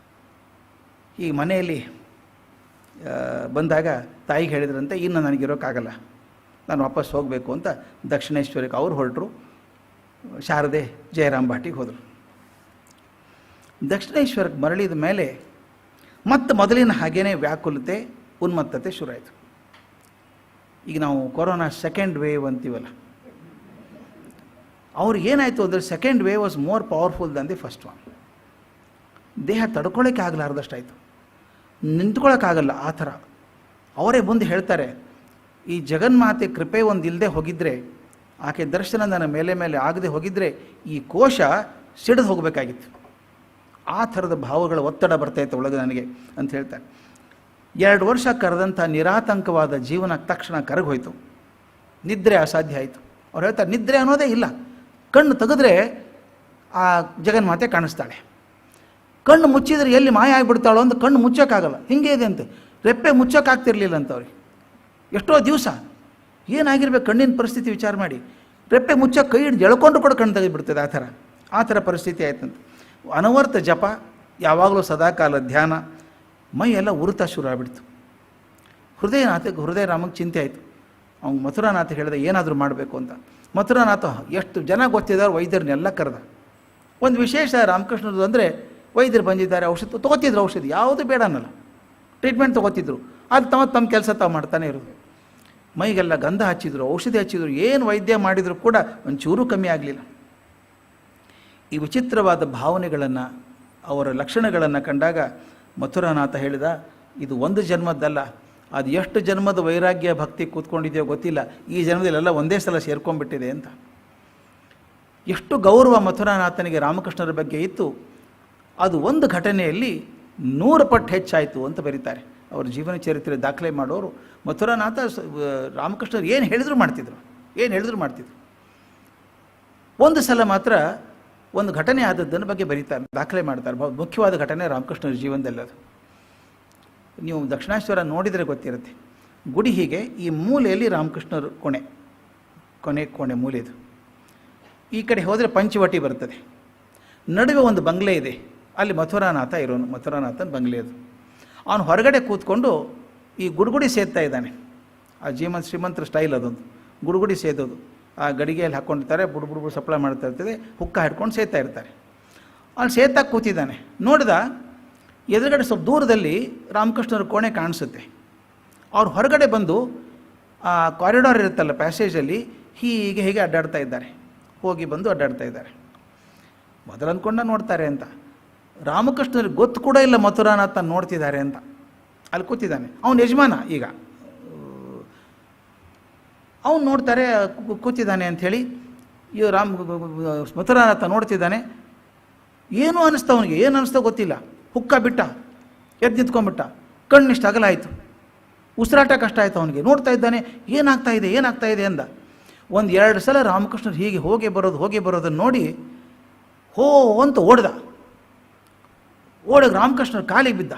ಈ ಮನೆಯಲ್ಲಿ ಬಂದಾಗ ತಾಯಿಗೆ ಹೇಳಿದ್ರಂತೆ, ಇನ್ನು ನನಗಿರೋಕ್ಕಾಗಲ್ಲ, ನಾನು ವಾಪಸ್ ಹೋಗಬೇಕು ಅಂತ ದಕ್ಷಿಣೇಶ್ವರಕ್ಕೆ ಅವ್ರು ಹೊರಟರು. ಶಾರದೆ ಜಯರಾಮ್ ಬಾಟಿಗೆ ಹೋದರು. ದಕ್ಷಿಣೇಶ್ವರಕ್ಕೆ ಮರಳಿದ ಮೇಲೆ ಮತ್ತು ಮೊದಲಿನ ಹಾಗೇನೇ ವ್ಯಾಕುಲತೆ, ಉನ್ಮತ್ತತೆ ಶುರುವಾಯಿತು. ಈಗ ನಾವು ಕೊರೋನಾ ಸೆಕೆಂಡ್ ವೇವ್ ಅಂತೀವಲ್ಲ, ಅವ್ರಿಗೆ ಏನಾಯಿತು ಅಂದರೆ second wave was more powerful Dhan the first one. ದೇಹ ತಡ್ಕೊಳ್ಳೋಕ್ಕೆ ಆಗಲಾರ್ದಷ್ಟಾಯಿತು, ನಿಂತ್ಕೊಳ್ಳೋಕ್ಕಾಗಲ್ಲ ಆ ಥರ. ಅವರೇ ಮುಂದೆ ಹೇಳ್ತಾರೆ, ಈ ಜಗನ್ಮಾತೆ ಕೃಪೆ ಒಂದು ಇಲ್ಲದೆ ಹೋಗಿದ್ದರೆ, ಆಕೆ ದರ್ಶನ ನನ್ನ ಮೇಲೆ ಆಗದೆ ಹೋಗಿದ್ದರೆ ಈ ಕೋಶ ಸಿಡಿದು ಹೋಗಬೇಕಾಗಿತ್ತು. ಆ ಥರದ ಭಾವಗಳ ಒತ್ತಡ ಬರ್ತಾಯಿತ್ತು ಒಳಗೆ ನನಗೆ ಅಂತ ಹೇಳ್ತಾರೆ. 2 ವರ್ಷ ಕರೆದಂಥ ನಿರಾತಂಕವಾದ ಜೀವನ ತಕ್ಷಣ ಕರಗೋಯ್ತು. ನಿದ್ರೆ ಅಸಾಧ್ಯ ಆಯಿತು. ಅವ್ರು ಹೇಳ್ತಾರೆ, ನಿದ್ರೆ ಅನ್ನೋದೇ ಇಲ್ಲ. ಕಣ್ಣು ತೆಗೆದ್ರೆ ಆ ಜಗನ್ಮಾತೆ ಕಾಣಿಸ್ತಾಳೆ. ಕಣ್ಣು ಮುಚ್ಚಿದರೆ ಎಲ್ಲಿ ಮಾಯ ಆಗಿಬಿಡ್ತಾಳೋ ಅಂತ ಕಣ್ಣು ಮುಚ್ಚೋಕ್ಕಾಗಲ್ಲ, ಹಿಂಗೆ ಇದೆ ಅಂತೆ. ರೆಪ್ಪೆ ಮುಚ್ಚೋಕ್ಕಾಗ್ತಿರ್ಲಿಲ್ಲ ಅಂತ ಅವ್ರಿಗೆ. ಎಷ್ಟೋ ದಿವಸ ಏನಾಗಿರ್ಬೇಕು ಕಣ್ಣಿನ ಪರಿಸ್ಥಿತಿ ವಿಚಾರ ಮಾಡಿ. ರೆಪ್ಪೆ ಮುಚ್ಚೋಕೆ ಕೈ ಹಿಡಿದು ಎಳ್ಕೊಂಡು ಕೂಡ ಕಣ್ಣು ತೆಗೆದುಬಿಡ್ತದೆ. ಆ ಥರ ಪರಿಸ್ಥಿತಿ ಆಯ್ತಂತೆ. ಅನವರ್ತ ಜಪ, ಯಾವಾಗಲೂ ಸದಾಕಾಲ ಧ್ಯಾನ, ಮೈ ಎಲ್ಲ ಉರುತ ಶುರು ಆಗಿಬಿಡ್ತು. ಹೃದಯರಾಮಕ್ಕೆ ಚಿಂತೆ ಆಯಿತು. ಅವ್ನು ಮಥುರಾನಾಥ ಹೇಳಿದ ಏನಾದರೂ ಮಾಡಬೇಕು ಅಂತ. ಮಥುರಾನಾಥ ಎಷ್ಟು ಜನ ಗೊತ್ತಿದ್ದಾರೆ ವೈದ್ಯರನ್ನೆಲ್ಲ ಕರೆದ. ಒಂದು ವಿಶೇಷ ರಾಮಕೃಷ್ಣದ್ದು ಅಂದರೆ, ವೈದ್ಯರು ಬಂದಿದ್ದಾರೆ, ಔಷಧ ತೊಗೋತಿದ್ರು, ಔಷಧಿ ಯಾವುದು ಬೇಡ ಅನ್ನಲ್ಲ, ಟ್ರೀಟ್ಮೆಂಟ್ ತೊಗೋತಿದ್ರು. ಅದು ತಮ್ಮ ಕೆಲಸ ತಾವು ಮಾಡ್ತಾನೆ ಇರೋದು. ಮೈಗೆಲ್ಲ ಗಂಧ ಹಚ್ಚಿದ್ರು, ಔಷಧಿ ಹಚ್ಚಿದ್ರು, ಏನು ವೈದ್ಯ ಮಾಡಿದರೂ ಕೂಡ ಒಂಚೂರು ಕಮ್ಮಿ ಆಗಲಿಲ್ಲ. ಈ ವಿಚಿತ್ರವಾದ ಭಾವನೆಗಳನ್ನು, ಅವರ ಲಕ್ಷಣಗಳನ್ನು ಕಂಡಾಗ ಮಥುರಾನಾಥ ಹೇಳಿದ, ಇದು ಒಂದು ಜನ್ಮದ್ದಲ್ಲ, ಅದು ಎಷ್ಟು ಜನ್ಮದ ವೈರಾಗ್ಯ ಭಕ್ತಿ ಕೂತ್ಕೊಂಡಿದೆಯೋ ಗೊತ್ತಿಲ್ಲ, ಈ ಜನ್ಮದಲ್ಲೆಲ್ಲ ಒಂದೇ ಸಲ ಸೇರ್ಕೊಂಡ್ಬಿಟ್ಟಿದೆ ಅಂತ. ಎಷ್ಟು ಗೌರವ ಮಥುರಾನಾಥನಿಗೆ ರಾಮಕೃಷ್ಣರ ಬಗ್ಗೆ ಇತ್ತು, ಅದು ಒಂದು ಘಟನೆಯಲ್ಲಿ 100 ಪಟ್ಟು ಹೆಚ್ಚಾಯಿತು ಅಂತ ಬರೀತಾರೆ ಅವ್ರ ಜೀವನ ಚರಿತ್ರೆ ದಾಖಲೆ ಮಾಡೋರು. ಮಥುರಾನಾಥ ರಾಮಕೃಷ್ಣರು ಏನು ಹೇಳಿದ್ರು ಮಾಡ್ತಿದ್ರು. ಒಂದು ಸಲ ಮಾತ್ರ ಒಂದು ಘಟನೆ ಆದದ್ದನ್ನು ಬಗ್ಗೆ ಬರೀತಾರೆ, ದಾಖಲೆ ಮಾಡ್ತಾರೆ. ಮುಖ್ಯವಾದ ಘಟನೆ ರಾಮಕೃಷ್ಣರ ಜೀವನದಲ್ಲಿ. ಅದು ನೀವು ದಕ್ಷಿಣೇಶ್ವರ ನೋಡಿದರೆ ಗೊತ್ತಿರುತ್ತೆ. ಗುಡಿ ಹೀಗೆ, ಈ ಮೂಲೆಯಲ್ಲಿ ರಾಮಕೃಷ್ಣರು ಕೊನೆ ಮೂಲೆದು. ಈ ಕಡೆ ಹೋದರೆ ಪಂಚವಟಿ ಬರ್ತದೆ. ನಡುವೆ ಒಂದು ಬಂಗ್ಲೆ ಇದೆ, ಅಲ್ಲಿ ಮಥುರಾನಾಥ ಇರೋನು. ಮಥುರಾನಾಥನ ಬಂಗ್ಲೆ ಅದು. ಅವನು ಹೊರಗಡೆ ಕೂತ್ಕೊಂಡು ಈ ಗುಡುಗುಡಿ ಸೇದ್ತಾ ಇದ್ದಾನೆ. ಆ ಶ್ರೀಮಂತರ ಸ್ಟೈಲ್ ಅದೊಂದು, ಗುಡುಗುಡಿ ಸೇದೋದು. ಆ ಗಡಿಗೆಯಲ್ಲಿ ಹಾಕ್ಕೊಂಡಿರ್ತಾರೆ, ಬುಡು ಸಪ್ಲೈ ಮಾಡ್ತಾ ಇರ್ತದೆ, ಹುಕ್ಕ ಹಿಡ್ಕೊಂಡು ಸೇದ್ತಾ ಇರ್ತಾರೆ. ಅವ್ನು ಸೇದ್ತಾ ಕೂತಿದ್ದಾನೆ. ನೋಡಿದ ಎದುರುಗಡೆ ಸ್ವಲ್ಪ ದೂರದಲ್ಲಿ ರಾಮಕೃಷ್ಣರ ಕೋಣೆ ಕಾಣಿಸುತ್ತೆ. ಅವ್ರು ಹೊರಗಡೆ ಬಂದು ಆ ಕಾರಿಡಾರ್ ಇರುತ್ತಲ್ಲ, ಪ್ಯಾಸೇಜಲ್ಲಿ ಹೀಗೆ ಅಡ್ಡಾಡ್ತಾ ಇದ್ದಾರೆ. ಹೋಗಿ ಬಂದು ಅಡ್ಡಾಡ್ತಾ ಇದ್ದಾರೆ. ಮೊದಲು ಅಂದ್ಕೊಂಡ ನೋಡ್ತಾರೆ ಅಂತ. ರಾಮಕೃಷ್ಣರಿಗೆ ಗೊತ್ತು ಕೂಡ ಇಲ್ಲ ಮಥುರಾನಾಥ ನೋಡ್ತಿದ್ದಾರೆ ಅಂತ. ಅಲ್ಲಿ ಕೂತಿದ್ದಾನೆ, ಅವನು ಯಜಮಾನ. ಈಗ ಅವನು ನೋಡ್ತಾರೆ ಕೂತಿದ್ದಾನೆ ಅಂಥೇಳಿ. ಮಥುರಾನಾಥ ನೋಡ್ತಿದ್ದಾನೆ. ಏನು ಅನ್ನಿಸ್ತಾ ಗೊತ್ತಿಲ್ಲ. ಹುಕ್ಕ ಬಿಟ್ಟ, ಎದ್ದು ನಿಂತ್ಕೊಂಡ್ಬಿಟ್ಟ. ಕಣ್ಣಿಷ್ಟು ಅಗಲ ಆಯಿತು, ಉಸಿರಾಟ ಕಷ್ಟ ಆಯಿತು ಅವನಿಗೆ. ನೋಡ್ತಾ ಇದ್ದಾನೆ, ಏನಾಗ್ತಾ ಇದೆ ಅಂದ. 1-2 ಸಲ ರಾಮಕೃಷ್ಣರು ಹೀಗೆ ಹೋಗಿ ಬರೋದನ್ನು ನೋಡಿ ಹೋ ಅಂತ ಓಡಗ ರಾಮಕೃಷ್ಣರು ಕಾಲಿಗೆ ಬಿದ್ದ.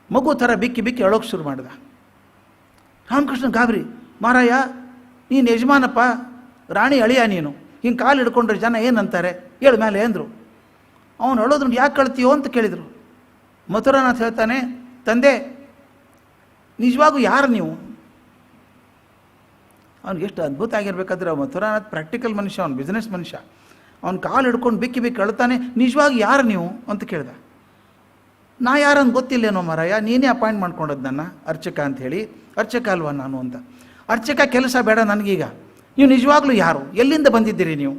ಮಗು ಥರ ಬಿಕ್ಕಿ ಅಳೋಕೆ ಶುರು ಮಾಡಿದ. ರಾಮಕೃಷ್ಣ ಗಾಬರಿ, ಮಾರಾಯ ನೀನು ಯಜಮಾನಪ್ಪ, ರಾಣಿ ಅಳಿಯ ನೀನು, ಹಿಂಗೆ ಕಾಲು ಹಿಡ್ಕೊಂಡ್ರೆ ಜನ ಏನಂತಾರೆ, ಹೇಳು ಮೇಲೆ ಅಂದರು. ಅವನು ಅಳೋದನ್ನು ಯಾಕೆ ಅಳ್ತೀಯೋ ಅಂತ ಕೇಳಿದರು. ಮಥುರಾನಾಥ ಹೇಳ್ತಾನೆ, ತಂದೆ ನಿಜವಾಗೂ ಯಾರು ನೀವು? ಅವ್ನಿಗೆ ಎಷ್ಟು ಅದ್ಭುತ ಆಗಿರ್ಬೇಕಾದ್ರೆ, ಮಥುರಾನಾಥ್ ಪ್ರಾಕ್ಟಿಕಲ್ ಮನುಷ್ಯ, ಅವ್ನು ಬಿಸ್ನೆಸ್ ಮನುಷ್ಯ. ಅವ್ನು ಕಾಲು ಹಿಡ್ಕೊಂಡು ಬಿಕ್ಕಿ ಅಳ್ತಾನೆ, ನಿಜವಾಗಿ ಯಾರು ನೀವು ಅಂತ ಕೇಳ್ದ. ನಾ ಯಾರಂತ ಗೊತ್ತಿಲ್ಲೇನೋ ಮಾರಾಯ, ನೀನೇ ಅಪಾಯಿಂಟ್ ಮಾಡ್ಕೊಂಡದ್ದು ನನ್ನ ಅರ್ಚಕ ಅಂಥೇಳಿ. ಅರ್ಚಕ ಅಲ್ವಾ ನಾನು ಅಂತ. ಅರ್ಚಕ ಕೆಲಸ ಬೇಡ ನನಗೀಗ, ನೀವು ನಿಜವಾಗ್ಲೂ ಯಾರು, ಎಲ್ಲಿಂದ ಬಂದಿದ್ದೀರಿ ನೀವು,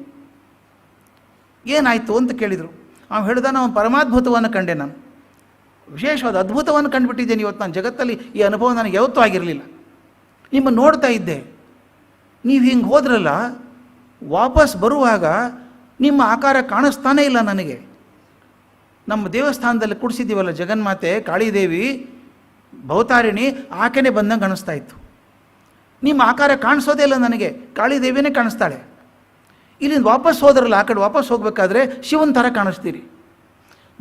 ಏನಾಯಿತು ಅಂತ ಕೇಳಿದರು. ಅವ್ನು ಹೇಳ್ದ, ನಾನು ಪರಮಾದ್ಭುತವನ್ನು ಕಂಡೆ, ನಾನು ವಿಶೇಷವಾದ ಅದ್ಭುತವನ್ನು ಕಂಡುಬಿಟ್ಟಿದ್ದೇನೆ ಇವತ್ತು. ನಾನು ಜಗತ್ತಲ್ಲಿ ಈ ಅನುಭವ ನನಗೆ ಯಾವತ್ತೂ ಆಗಿರಲಿಲ್ಲ. ನಿಮ್ಮನ್ನು ನೋಡ್ತಾ ಇದ್ದೆ, ನೀವು ಹಿಂಗೆ ಹೋದ್ರಲ್ಲ, ವಾಪಸ್ ಬರುವಾಗ ನಿಮ್ಮ ಆಕಾರ ಕಾಣಿಸ್ತಾನೇ ಇಲ್ಲ ನನಗೆ. ನಮ್ಮ ದೇವಸ್ಥಾನದಲ್ಲಿ ಕುಡಿಸಿದ್ದೀವಲ್ಲ ಜಗನ್ಮಾತೆ ಕಾಳಿದೇವಿ ಭವತಾರಿಣಿ, ಆಕೆನೇ ಬಂದಂಗೆ ಕಾಣಿಸ್ತಾ ಇತ್ತು. ನಿಮ್ಮ ಆಕಾರ ಕಾಣಿಸೋದೇ ಇಲ್ಲ ನನಗೆ, ಕಾಳಿದೇವಿನೇ ಕಾಣಿಸ್ತಾಳೆ. ಇಲ್ಲಿಂದ ವಾಪಸ್ ಹೋದ್ರಲ್ಲ, ಆ ಕಡೆ ವಾಪಸ್ ಹೋಗಬೇಕಾದ್ರೆ ಶಿವನ ಥರ ಕಾಣಿಸ್ತೀರಿ.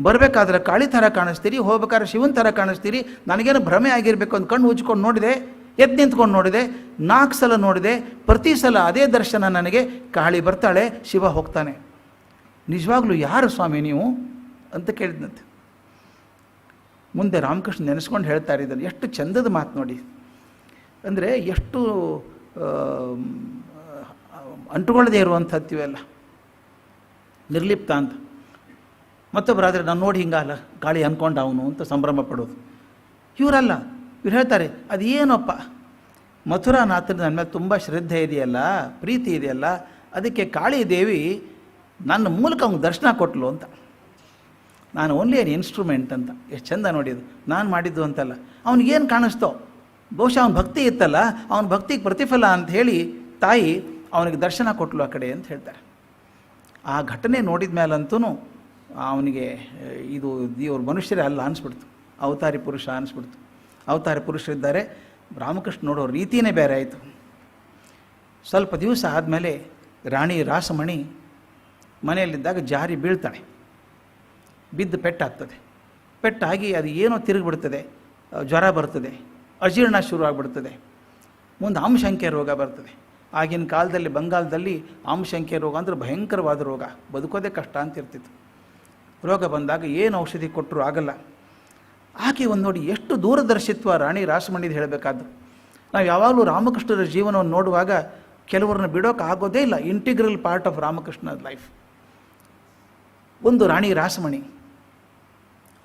ಬರಬೇಕಾದ್ರೆ ಕಾಳಿ ಥರ ಕಾಣಿಸ್ತೀರಿ, ಹೋಗ್ಬೇಕಾದ್ರೆ ಶಿವನ ಥರ ಕಾಣಿಸ್ತೀರಿ. ನನಗೇನು ಭ್ರಮೆ ಆಗಿರಬೇಕು ಅಂತ ಕಣ್ಣು ಉಜ್ಕೊಂಡು ನೋಡಿದೆ, ಎದ್ದು ನಿಂತ್ಕೊಂಡು ನೋಡಿದೆ, 4 ಸಲ ನೋಡಿದೆ. ಪ್ರತಿ ಸಲ ಅದೇ ದರ್ಶನ ನನಗೆ. ಕಾಳಿ ಬರ್ತಾಳೆ, ಶಿವ ಹೋಗ್ತಾನೆ. ನಿಜವಾಗ್ಲೂ ಯಾರು ಸ್ವಾಮಿ ನೀವು ಅಂತ ಕೇಳಿದಂತೆ. ಮುಂದೆ ರಾಮಕೃಷ್ಣ ನೆನೆಸ್ಕೊಂಡು ಹೇಳ್ತಾ ಇದ್ದಾರೆ. ಎಷ್ಟು ಚಂದದ ಮಾತು ನೋಡಿ. ಅಂದರೆ ಎಷ್ಟು ಅಂಟುಕೊಳ್ಳದೆ ಇರುವಂಥದ್ದು ಇವೆಲ್ಲ, ನಿರ್ಲಿಪ್ತ ಅಂತ. ಮತ್ತೊಬ್ಬರಾದರೆ ನಾನು ನೋಡಿ ಹಿಂಗಲ್ಲ ಗಾಳಿ ಅಂದ್ಕೊಂಡ ಅವನು ಅಂತ ಸಂಭ್ರಮ ಪಡೋದು. ಇವರಲ್ಲ, ಇವ್ರು ಹೇಳ್ತಾರೆ ಅದೇನಪ್ಪ ಮಥುರಾನಾಥನ ನನ್ನ ಮೇಲೆ ತುಂಬ ಶ್ರದ್ಧೆ ಇದೆಯಲ್ಲ, ಪ್ರೀತಿ ಇದೆಯಲ್ಲ, ಅದಕ್ಕೆ ಕಾಳಿ ದೇವಿ ನನ್ನ ಮೂಲಕ ಅವ್ನಿಗೆ ದರ್ಶನ ಕೊಟ್ಟಲು ಅಂತ. ನಾನು ಓನ್ಲಿ ಏನು ಇನ್ಸ್ಟ್ರೂಮೆಂಟ್ ಅಂತ. ಎಷ್ಟು ಚಂದ ನೋಡಿದ್ದು. ನಾನು ಮಾಡಿದ್ದು ಅಂತಲ್ಲ, ಅವ್ನಿಗೇನು ಕಾಣಿಸ್ತೋ, ಬಹುಶಃ ಅವನ ಭಕ್ತಿ ಇತ್ತಲ್ಲ, ಅವನ ಭಕ್ತಿಗೆ ಪ್ರತಿಫಲ ಅಂತ ಹೇಳಿ ತಾಯಿ ಅವನಿಗೆ ದರ್ಶನ ಕೊಟ್ಟಲು ಆ ಕಡೆ ಅಂತ ಹೇಳ್ತಾರೆ. ಆ ಘಟನೆ ನೋಡಿದ ಮೇಲಂತೂ ಅವನಿಗೆ ಇದು ಇವ್ರು ಮನುಷ್ಯರೇ ಅಲ್ಲ ಅನಿಸ್ಬಿಡ್ತು, ಅವತಾರಿ ಪುರುಷ ಅನಿಸ್ಬಿಡ್ತು. ಅವತಾರಿ ಪುರುಷರಿದ್ದಾರೆ. ರಾಮಕೃಷ್ಣ ನೋಡೋ ರೀತಿಯೇ ಬೇರೆ ಆಯಿತು. ಸ್ವಲ್ಪ ದಿವಸ ಆದಮೇಲೆ ರಾಣಿ ರಾಸಮಣಿ ಮನೆಯಲ್ಲಿದ್ದಾಗ ಜಾರಿ ಬೀಳ್ತಾಳೆ. ಬಿದ್ದು ಪೆಟ್ಟಾಗ್ತದೆ. ಪೆಟ್ಟಾಗಿ ಅದು ಏನೋ ತಿರುಗಿಬಿಡ್ತದೆ, ಜ್ವರ ಬರ್ತದೆ, ಅಜೀರ್ಣ ಶುರುವಾಗ್ಬಿಡ್ತದೆ. ಮುಂದೆ ಆಮಶಂಕೆ ರೋಗ ಬರ್ತದೆ. ಆಗಿನ ಕಾಲದಲ್ಲಿ ಬಂಗಾಲದಲ್ಲಿ ಆಮಶಂಕೆ ರೋಗ ಅಂದರೆ ಭಯಂಕರವಾದ ರೋಗ, ಬದುಕೋದೇ ಕಷ್ಟ ಅಂತ ಇರ್ತಿತ್ತು. ರೋಗ ಬಂದಾಗ ಏನು ಔಷಧಿ ಕೊಟ್ಟರೂ ಆಗಲ್ಲ. ಆಕೆ ಒಂದು ನೋಡಿ ಎಷ್ಟು ದೂರದರ್ಶಿತ್ವ ರಾಣಿ ರಾಸಮಣಿದು ಹೇಳಬೇಕಾದ್ದು. ನಾವು ಯಾವಾಗಲೂ ರಾಮಕೃಷ್ಣರ ಜೀವನವನ್ನು ನೋಡುವಾಗ ಕೆಲವರನ್ನ ಬಿಡೋಕೆ ಆಗೋದೇ ಇಲ್ಲ. ಇಂಟಿಗ್ರಲ್ ಪಾರ್ಟ್ ಆಫ್ ರಾಮಕೃಷ್ಣದ ಲೈಫ್. ಒಂದು ರಾಣಿ ರಾಸಮಣಿ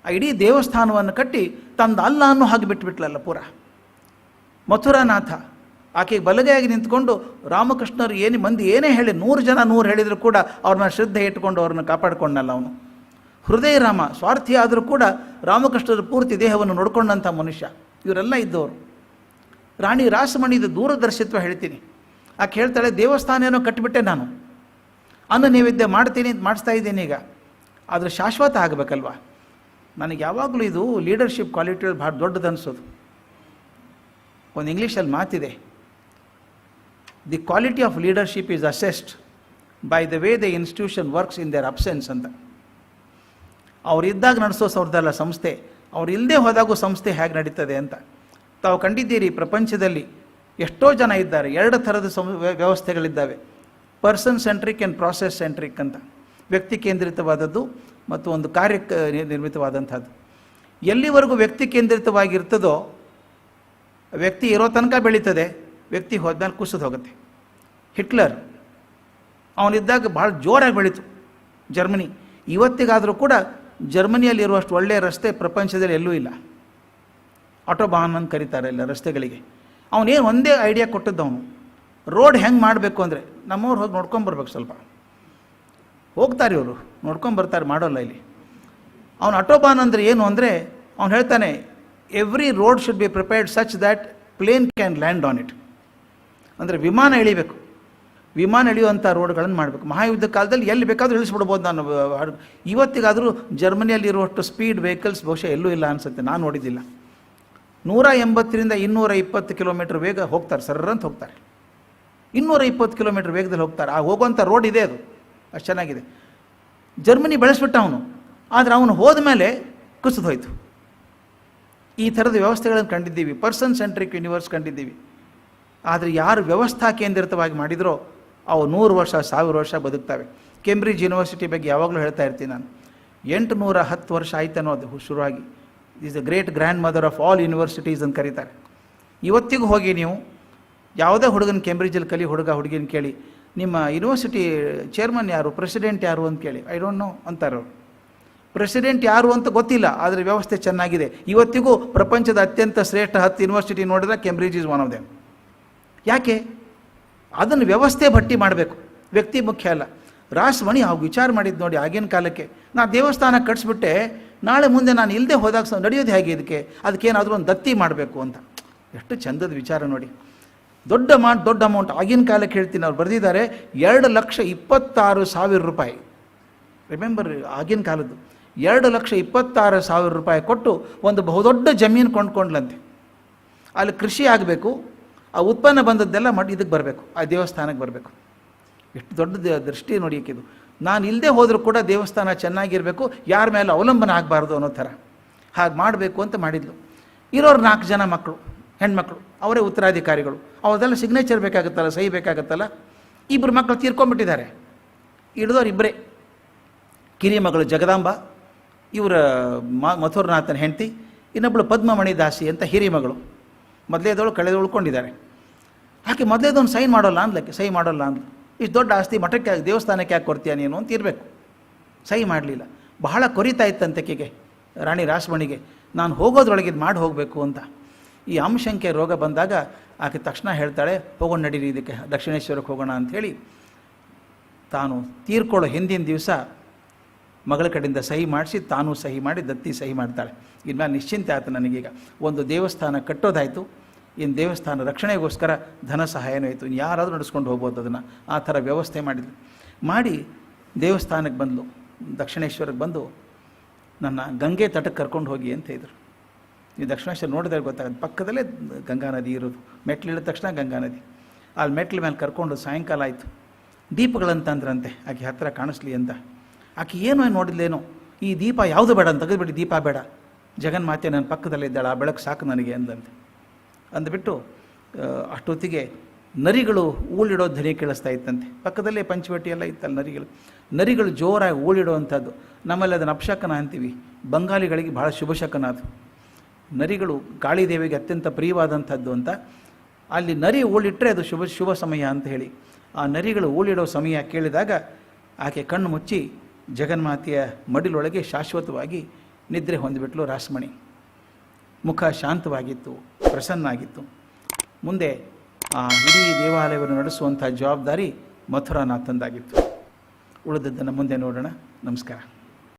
ಆ ಇಡೀ ದೇವಸ್ಥಾನವನ್ನು ಕಟ್ಟಿ ತಂದು ಅಲ್ಲ ಅನ್ನೋ ಹಾಗೆ ಬಿಟ್ಟುಬಿಟ್ಲಲ್ಲ ಪೂರ. ಮಥುರಾನಾಥ ಆಕೆಗೆ ಬಲಗೈಯಾಗಿ ನಿಂತ್ಕೊಂಡು ರಾಮಕೃಷ್ಣರು ಮಂದಿ ಏನೇ ಹೇಳಿ 100 ಜನ 100 ಹೇಳಿದರೂ ಕೂಡ ಅವ್ರನ್ನ ಶ್ರದ್ಧೆ ಇಟ್ಕೊಂಡು ಅವ್ರನ್ನ ಕಾಪಾಡಿಕೊಂಡಲ್ಲ ಅವನು. ಹೃದಯ ರಾಮ ಸ್ವಾರ್ಥಿ ಆದರೂ ಕೂಡ ರಾಮಕೃಷ್ಣರ ಪೂರ್ತಿ ದೇಹವನ್ನು ನೋಡ್ಕೊಂಡಂಥ ಮನುಷ್ಯ. ಇವರೆಲ್ಲ ಇದ್ದವರು. ರಾಣಿ ರಾಸಮಣಿದು ದೂರದರ್ಶಿತ್ವ ಹೇಳ್ತೀನಿ. ಆಕೆ ಹೇಳ್ತಾಳೆ, ದೇವಸ್ಥಾನ ಏನೋ ಕಟ್ಟಿಬಿಟ್ಟೆ ನಾನು, ಅನ್ನ ನೈವೇದ್ಯ ಮಾಡ್ತೀನಿ ಅಂತ ಮಾಡಿಸ್ತಾ ಇದ್ದೀನಿ ಈಗ, ಆದರೆ ಶಾಶ್ವತ ಆಗಬೇಕಲ್ವ. ನನಗೆ ಯಾವಾಗಲೂ ಇದು ಲೀಡರ್ಶಿಪ್ ಕ್ವಾಲಿಟಿಯಲ್ಲಿ ಭಾಳ ದೊಡ್ಡದು ಅನಿಸೋದು. ಒಂದು ಇಂಗ್ಲೀಷಲ್ಲಿ ಮಾತಿದೆ, the quality of leadership is assessed by the way the institution works in their absence ಅಂತ. ಅವರಿದ್ದಾಗ ನಡೆಸೋ ಅವ್ರದ್ದಲ್ಲ ಸಂಸ್ಥೆ, ಅವ್ರು ಇಲ್ಲದೆ ಹೋದಾಗೂ ಸಂಸ್ಥೆ ಹೇಗೆ ನಡೀತದೆ ಅಂತ. ತಾವು ಕಂಡಿದ್ದೀರಿ, ಪ್ರಪಂಚದಲ್ಲಿ ಎಷ್ಟೋ ಜನ ಇದ್ದಾರೆ. 2 ಥರದ ವ್ಯವಸ್ಥೆಗಳಿದ್ದಾವೆ, person centric and process centric ಅಂತ. ವ್ಯಕ್ತಿ ಕೇಂದ್ರಿತವಾದದ್ದು ಮತ್ತು ಒಂದು ಕಾರ್ಯ ನಿರ್ಮಿತವಾದಂಥದ್ದು. ಎಲ್ಲಿವರೆಗೂ ವ್ಯಕ್ತಿ ಕೇಂದ್ರಿತವಾಗಿರ್ತದೋ ವ್ಯಕ್ತಿ ಇರೋ ತನಕ ಬೆಳೀತದೆ, ವ್ಯಕ್ತಿ ಹೋದ್ಮೇಲೆ ಕುಸಿದು ಹೋಗುತ್ತೆ. ಹಿಟ್ಲರ್ ಅವನಿದ್ದಾಗ ಭಾಳ ಜೋರಾಗಿ ಬೆಳೀತು ಜರ್ಮನಿ. ಇವತ್ತಿಗಾದರೂ ಕೂಡ ಜರ್ಮನಿಯಲ್ಲಿರುವಷ್ಟು ಒಳ್ಳೆಯ ರಸ್ತೆ ಪ್ರಪಂಚದಲ್ಲಿ ಎಲ್ಲೂ ಇಲ್ಲ. ಆಟೋಬಾನ್ ಅಂತ ಕರೀತಾರೆ ಎಲ್ಲ ರಸ್ತೆಗಳಿಗೆ. ಅವನೇನು ಒಂದೇ ಐಡಿಯಾ ಕೊಟ್ಟದ್ದು, ರೋಡ್ ಹೆಂಗೆ ಮಾಡಬೇಕು ಅಂದರೆ ನಮ್ಮವ್ರು ಹೋಗಿ ನೋಡ್ಕೊಂಬರ್ಬೇಕು. ಸ್ವಲ್ಪ ಹೋಗ್ತಾರೆ ಇವರು, ನೋಡ್ಕೊಂಬರ್ತಾರೆ, ಮಾಡೋಲ್ಲ ಇಲ್ಲಿ. ಅವನು ಆಟೋಬಾನ್ ಅಂದರೆ ಏನು ಅಂದರೆ ಅವನು ಹೇಳ್ತಾನೆ, every road should be prepared such that plane can land on it. ಅಂದರೆ ವಿಮಾನ ಇಳಿಬೇಕು, ವಿಮಾನ ಇಳಿಯುವಂಥ ರೋಡ್ಗಳನ್ನು ಮಾಡಬೇಕು. ಮಹಾಯುದ್ಧ ಕಾಲದಲ್ಲಿ ಎಲ್ಲಿ ಬೇಕಾದರೂ ಇಳಿಸ್ಬಿಡ್ಬೋದು. ನಾನು ಇವತ್ತಿಗಾದರೂ ಜರ್ಮನಿಯಲ್ಲಿರುವಷ್ಟು ಸ್ಪೀಡ್ ವೆಹಿಕಲ್ಸ್ ಬಹುಶಃ ಎಲ್ಲೂ ಇಲ್ಲ ಅನಿಸುತ್ತೆ, ನಾನು ನೋಡಿದ್ದಿಲ್ಲ. 180ರಿಂದ 220 ಕಿಲೋಮೀಟರ್ ವೇಗ ಹೋಗ್ತಾರೆ, ಸರ್ರಂತ ಹೋಗ್ತಾರೆ. 220 ಕಿಲೋಮೀಟರ್ ವೇಗದಲ್ಲಿ ಹೋಗ್ತಾರೆ. ಆ ಹೋಗುವಂಥ ರೋಡ್ ಇದೆ, ಅದು ಅಷ್ಟು ಚೆನ್ನಾಗಿದೆ. ಜರ್ಮನಿ ಬೆಳೆಸ್ಬಿಟ್ಟ ಅವನು, ಆದರೆ ಅವನು ಹೋದ ಮೇಲೆ ಕುಸಿದು ಹೋಯಿತು. ಈ ಥರದ ವ್ಯವಸ್ಥೆಗಳನ್ನು ಕಂಡಿದ್ದೀವಿ, ಪರ್ಸನ್ ಸೆಂಟ್ರಿಕ್ ಯೂನಿವರ್ಸ್ ಕಂಡಿದ್ದೀವಿ. ಆದರೆ ಯಾರು ವ್ಯವಸ್ಥಾ ಕೇಂದ್ರಿತವಾಗಿ ಮಾಡಿದರೋ ಅವು 100 ವರ್ಷ 1000 ವರ್ಷ ಬದುಕ್ತವೆ. ಕೇಂಬ್ರಿಡ್ಜ್ ಯೂನಿವರ್ಸಿಟಿ ಬಗ್ಗೆ ಯಾವಾಗಲೂ ಹೇಳ್ತಾ ಇರ್ತೀನಿ ನಾನು. 810 ವರ್ಷ ಆಯ್ತು ಅನ್ನೋದು ಶುರುವಾಗಿ. Is the great grand mother of all universities ಅಂತ ಕರೀತಾರೆ. ಇವತ್ತಿಗೂ ಹೋಗಿ ನೀವು ಯಾವುದೇ ಹುಡುಗನ ಕೇಂಬ್ರಿಡ್ಜಲ್ಲಿ ಕಲಿ ಹುಡುಗಿನ ಕೇಳಿ, ನಿಮ್ಮ ಯೂನಿವರ್ಸಿಟಿ ಚೇರ್ಮನ್ ಯಾರು, ಪ್ರೆಸಿಡೆಂಟ್ ಯಾರು ಅಂತ ಕೇಳಿ, ಐ ಡೋಂಟ್ ನೋ ಅಂತಾರೆ ಅವರು. ಪ್ರೆಸಿಡೆಂಟ್ ಯಾರು ಅಂತ ಗೊತ್ತಿಲ್ಲ, ಆದರೆ ವ್ಯವಸ್ಥೆ ಚೆನ್ನಾಗಿದೆ. ಇವತ್ತಿಗೂ ಪ್ರಪಂಚದ ಅತ್ಯಂತ ಶ್ರೇಷ್ಠ 10 ಯೂನಿವರ್ಸಿಟಿ ನೋಡಿದ್ರೆ Cambridge is one of them. ಯಾಕೆ? ಅದನ್ನು ವ್ಯವಸ್ಥೆ ಭಟ್ಟಿ ಮಾಡಬೇಕು, ವ್ಯಕ್ತಿ ಮುಖ್ಯ ಅಲ್ಲ. ರಾಸಮಣಿ ಅವಾಗ ವಿಚಾರ ಮಾಡಿದ್ದು ನೋಡಿ, ಆಗಿನ ಕಾಲಕ್ಕೆ ನಾನು ದೇವಸ್ಥಾನ ಕಟ್ಸ್ಬಿಟ್ಟೆ, ನಾಳೆ ಮುಂದೆ ನಾನು ಇಲ್ಲದೆ ಹೋದಾಗ ನಡೆಯೋದು ಹೇಗೆ, ಅದಕ್ಕೇನಾದರೂ ಒಂದು ದತ್ತಿ ಮಾಡಬೇಕು ಅಂತ. ಎಷ್ಟು ಚಂದದ ವಿಚಾರ ನೋಡಿ. ದೊಡ್ಡ ಅಮೌಂಟ್ ಆಗಿನ ಕಾಲಕ್ಕೆ ಹೇಳ್ತೀನಿ. ಅವ್ರು ಬರೆದಿದ್ದಾರೆ 2,26,000 ರೂಪಾಯಿ. ರಿಮೆಂಬರ್, ಆಗಿನ ಕಾಲದ್ದು 2,26,000 ರೂಪಾಯಿ ಕೊಟ್ಟು ಒಂದು ಬಹುದೊಡ್ಡ ಜಮೀನು ಕೊಂಡ್ಕೊಂಡ್ಲಂತೆ. ಅಲ್ಲಿ ಕೃಷಿ ಆಗಬೇಕು, ಆ ಉತ್ಪನ್ನ ಬಂದದ್ದೆಲ್ಲ ಇದಕ್ಕೆ ಬರಬೇಕು, ಆ ದೇವಸ್ಥಾನಕ್ಕೆ ಬರಬೇಕು. ಎಷ್ಟು ದೊಡ್ಡ ದೃಷ್ಟಿ ನೋಡಿ. ಇದು ನಾನು ಇಲ್ಲದೆ ಹೋದರೂ ಕೂಡ ದೇವಸ್ಥಾನ ಚೆನ್ನಾಗಿರಬೇಕು, ಯಾರ ಮೇಲೆ ಅವಲಂಬನೆ ಆಗಬಾರ್ದು ಅನ್ನೋ ಥರ ಹಾಗೆ ಮಾಡಬೇಕು ಅಂತ ಮಾಡಿದ್ಲು. ಇರೋರು 4 ಜನ ಮಕ್ಕಳು, ಹೆಣ್ಮಕ್ಳು, ಅವರೇ ಉತ್ತರಾಧಿಕಾರಿಗಳು. ಅವ್ರದ್ದೆಲ್ಲ ಸಿಗ್ನೇಚರ್ ಬೇಕಾಗುತ್ತಲ್ಲ, ಸಹಿ ಬೇಕಾಗುತ್ತಲ್ಲ. 2 ಮಕ್ಕಳು ತೀರ್ಕೊಂಡ್ಬಿಟ್ಟಿದ್ದಾರೆ. ಹಿಡಿದವ್ರು 2. ಕಿರಿಯ ಮಗಳು ಜಗದಾಂಬ, ಇವರ ಮಥುರನಾಥನ ಹೆಂಡತಿ, ಇನ್ನೊಬ್ಬಳು ಪದ್ಮಮಣಿ ದಾಸಿ ಅಂತ ಹಿರಿಯ ಮಗಳು. ಮೊದಲೇದವಳು ಕಳೆದು ಉಳ್ಕೊಂಡಿದ್ದಾರೆ. ಆಕೆ ಮೊದಲೇದವನು ಸಹಿ ಮಾಡೋಲ್ಲ ಅಂದ್ಲಕ್ಕೆ, ಸಹಿ ಮಾಡೋಲ್ಲ ಅಂದ್ಲು. ಇಷ್ಟು ದೊಡ್ಡ ಆಸ್ತಿ ಮಠಕ್ಕೆ ದೇವಸ್ಥಾನಕ್ಕೆ ಯಾಕೆ ಕೊಡ್ತೀಯ ನೀನು ಅಂತ ಇರಬೇಕು. ಸಹಿ ಮಾಡಲಿಲ್ಲ. ಬಹಳ ಕೊರಿತಾ ಇತ್ತಂತಕೆಗೆ, ರಾಣಿ ರಾಸಮಣಿಗೆ, ನಾನು ಹೋಗೋದ್ರೊಳಗೆ ಇದು ಮಾಡಿ ಹೋಗಬೇಕು ಅಂತ. ಈ ಆಮಶಂಕೆ ರೋಗ ಬಂದಾಗ ಆಕೆ ತಕ್ಷಣ ಹೇಳ್ತಾಳೆ, ಹೋಗೋಣ ನಡೀರಿ, ಇದಕ್ಕೆ ದಕ್ಷಿಣೇಶ್ವರಕ್ಕೆ ಹೋಗೋಣ ಅಂಥೇಳಿ ತಾನು ತೀರ್ಕೊಳ್ಳೋ ಹಿಂದಿನ ದಿವಸ ಮಗಳ ಕಡೆಯಿಂದ ಸಹಿ ಮಾಡಿಸಿ, ತಾನೂ ಸಹಿ ಮಾಡಿ, ದತ್ತಿ ಸಹಿ ಮಾಡ್ತಾಳೆ. ಇನ್ಮೇಲೆ ನಿಶ್ಚಿಂತೆ ಆಯ್ತು ನನಗೀಗ. ಒಂದು ದೇವಸ್ಥಾನ ಕಟ್ಟೋದಾಯಿತು, ಇನ್ನು ದೇವಸ್ಥಾನ ರಕ್ಷಣೆಗೋಸ್ಕರ ಧನ ಸಹಾಯನೂ ಆಯಿತು. ಇನ್ನು ಯಾರಾದರೂ ನಡೆಸ್ಕೊಂಡು ಹೋಗ್ಬೋದು ಅದನ್ನು. ಆ ಥರ ವ್ಯವಸ್ಥೆ ಮಾಡಿದ್ಲು. ಮಾಡಿ ದೇವಸ್ಥಾನಕ್ಕೆ ಬಂದಳು, ದಕ್ಷಿಣೇಶ್ವರಕ್ಕೆ ಬಂದು ನನ್ನ ಗಂಗೆ ತಟಕ್ಕೆ ಕರ್ಕೊಂಡು ಹೋಗಿ ಅಂತ ಇದ್ರು. ಈ ದಕ್ಷಿಣೇಶ್ವರ ನೋಡಿದ್ರೆ ಗೊತ್ತಾಗುತ್ತೆ, ಪಕ್ಕದಲ್ಲೇ ಗಂಗಾ ನದಿ ಇರೋದು. ಮೆಟ್ಲಿಳಿದ ತಕ್ಷಣ ಗಂಗಾ ನದಿ. ಅಲ್ಲಿ ಮೆಟ್ಲ ಮೇಲೆ ಕರ್ಕೊಂಡು ಸಾಯಂಕಾಲ ಆಯಿತು. ದೀಪಗಳಂತಂದ್ರಂತೆ ಆಕೆ ಹತ್ತಿರ ಕಾಣಿಸ್ಲಿ ಅಂತ. ಆಕೆ ಏನೋ ನೋಡಿದ್ಲೇನೋ, ಈ ದೀಪ ಯಾವುದು ಬೇಡ ಅಂತ, ತೆಗೆದುಬಿಟ್ಟು ದೀಪ ಬೇಡ, ಜಗನ್ಮಾತೆ ನನ್ನ ಪಕ್ಕದಲ್ಲೇ ಇದ್ದಾಳೆ, ಆ ಬೆಳಕು ಸಾಕು ನನಗೆ ಅಂದಂತೆ. ಅಂದ್ಬಿಟ್ಟು ಅಷ್ಟೊತ್ತಿಗೆ ನರಿಗಳು ಊಳಿಡೋ ಧ್ವನಿ ಕೇಳಿಸ್ತಾ ಇತ್ತಂತೆ. ಪಕ್ಕದಲ್ಲೇ ಪಂಚವಟಿ ಎಲ್ಲ ಇತ್ತಲ್ಲ, ನರಿಗಳು ಜೋರಾಗಿ ಊಳಿಡೋವಂಥದ್ದು. ನಮ್ಮಲ್ಲಿ ಅದನ್ನು ಅಪಶಕನ ಅಂತೀವಿ, ಬಂಗಾಳಿಗಳಿಗೆ ಭಾಳ ಶುಭಶಕನ ಅದು. ನರಿಗಳು ಕಾಳಿದೇವಿಗೆ ಅತ್ಯಂತ ಪ್ರಿಯವಾದಂಥದ್ದು ಅಂತ. ಅಲ್ಲಿ ನರಿ ಊಳಿಟ್ರೆ ಅದು ಶುಭ ಸಮಯ ಅಂತ ಹೇಳಿ. ಆ ನರಿಗಳು ಊಳಿಡೋ ಸಮಯ ಕೇಳಿದಾಗ ಆಕೆ ಕಣ್ಣು ಮುಚ್ಚಿ ಜಗನ್ಮಾತೆಯ ಮಡಿಲೊಳಗೆ ಶಾಶ್ವತವಾಗಿ ನಿದ್ರೆ ಹೊಂದಿಬಿಟ್ಲು ರಾಸಮಣಿ. ಮುಖ ಶಾಂತವಾಗಿತ್ತು, ಪ್ರಸನ್ನ ಆಗಿತ್ತು. ಮುಂದೆ ಆ ಇಡೀ ದೇವಾಲಯವನ್ನು ನಡೆಸುವಂಥ ಜವಾಬ್ದಾರಿ ಮಥುರಾನಾಥಂದಾಗಿತ್ತು. ಉಳಿದದ್ದನ್ನು ಮುಂದೆ ನೋಡೋಣ. ನಮಸ್ಕಾರ.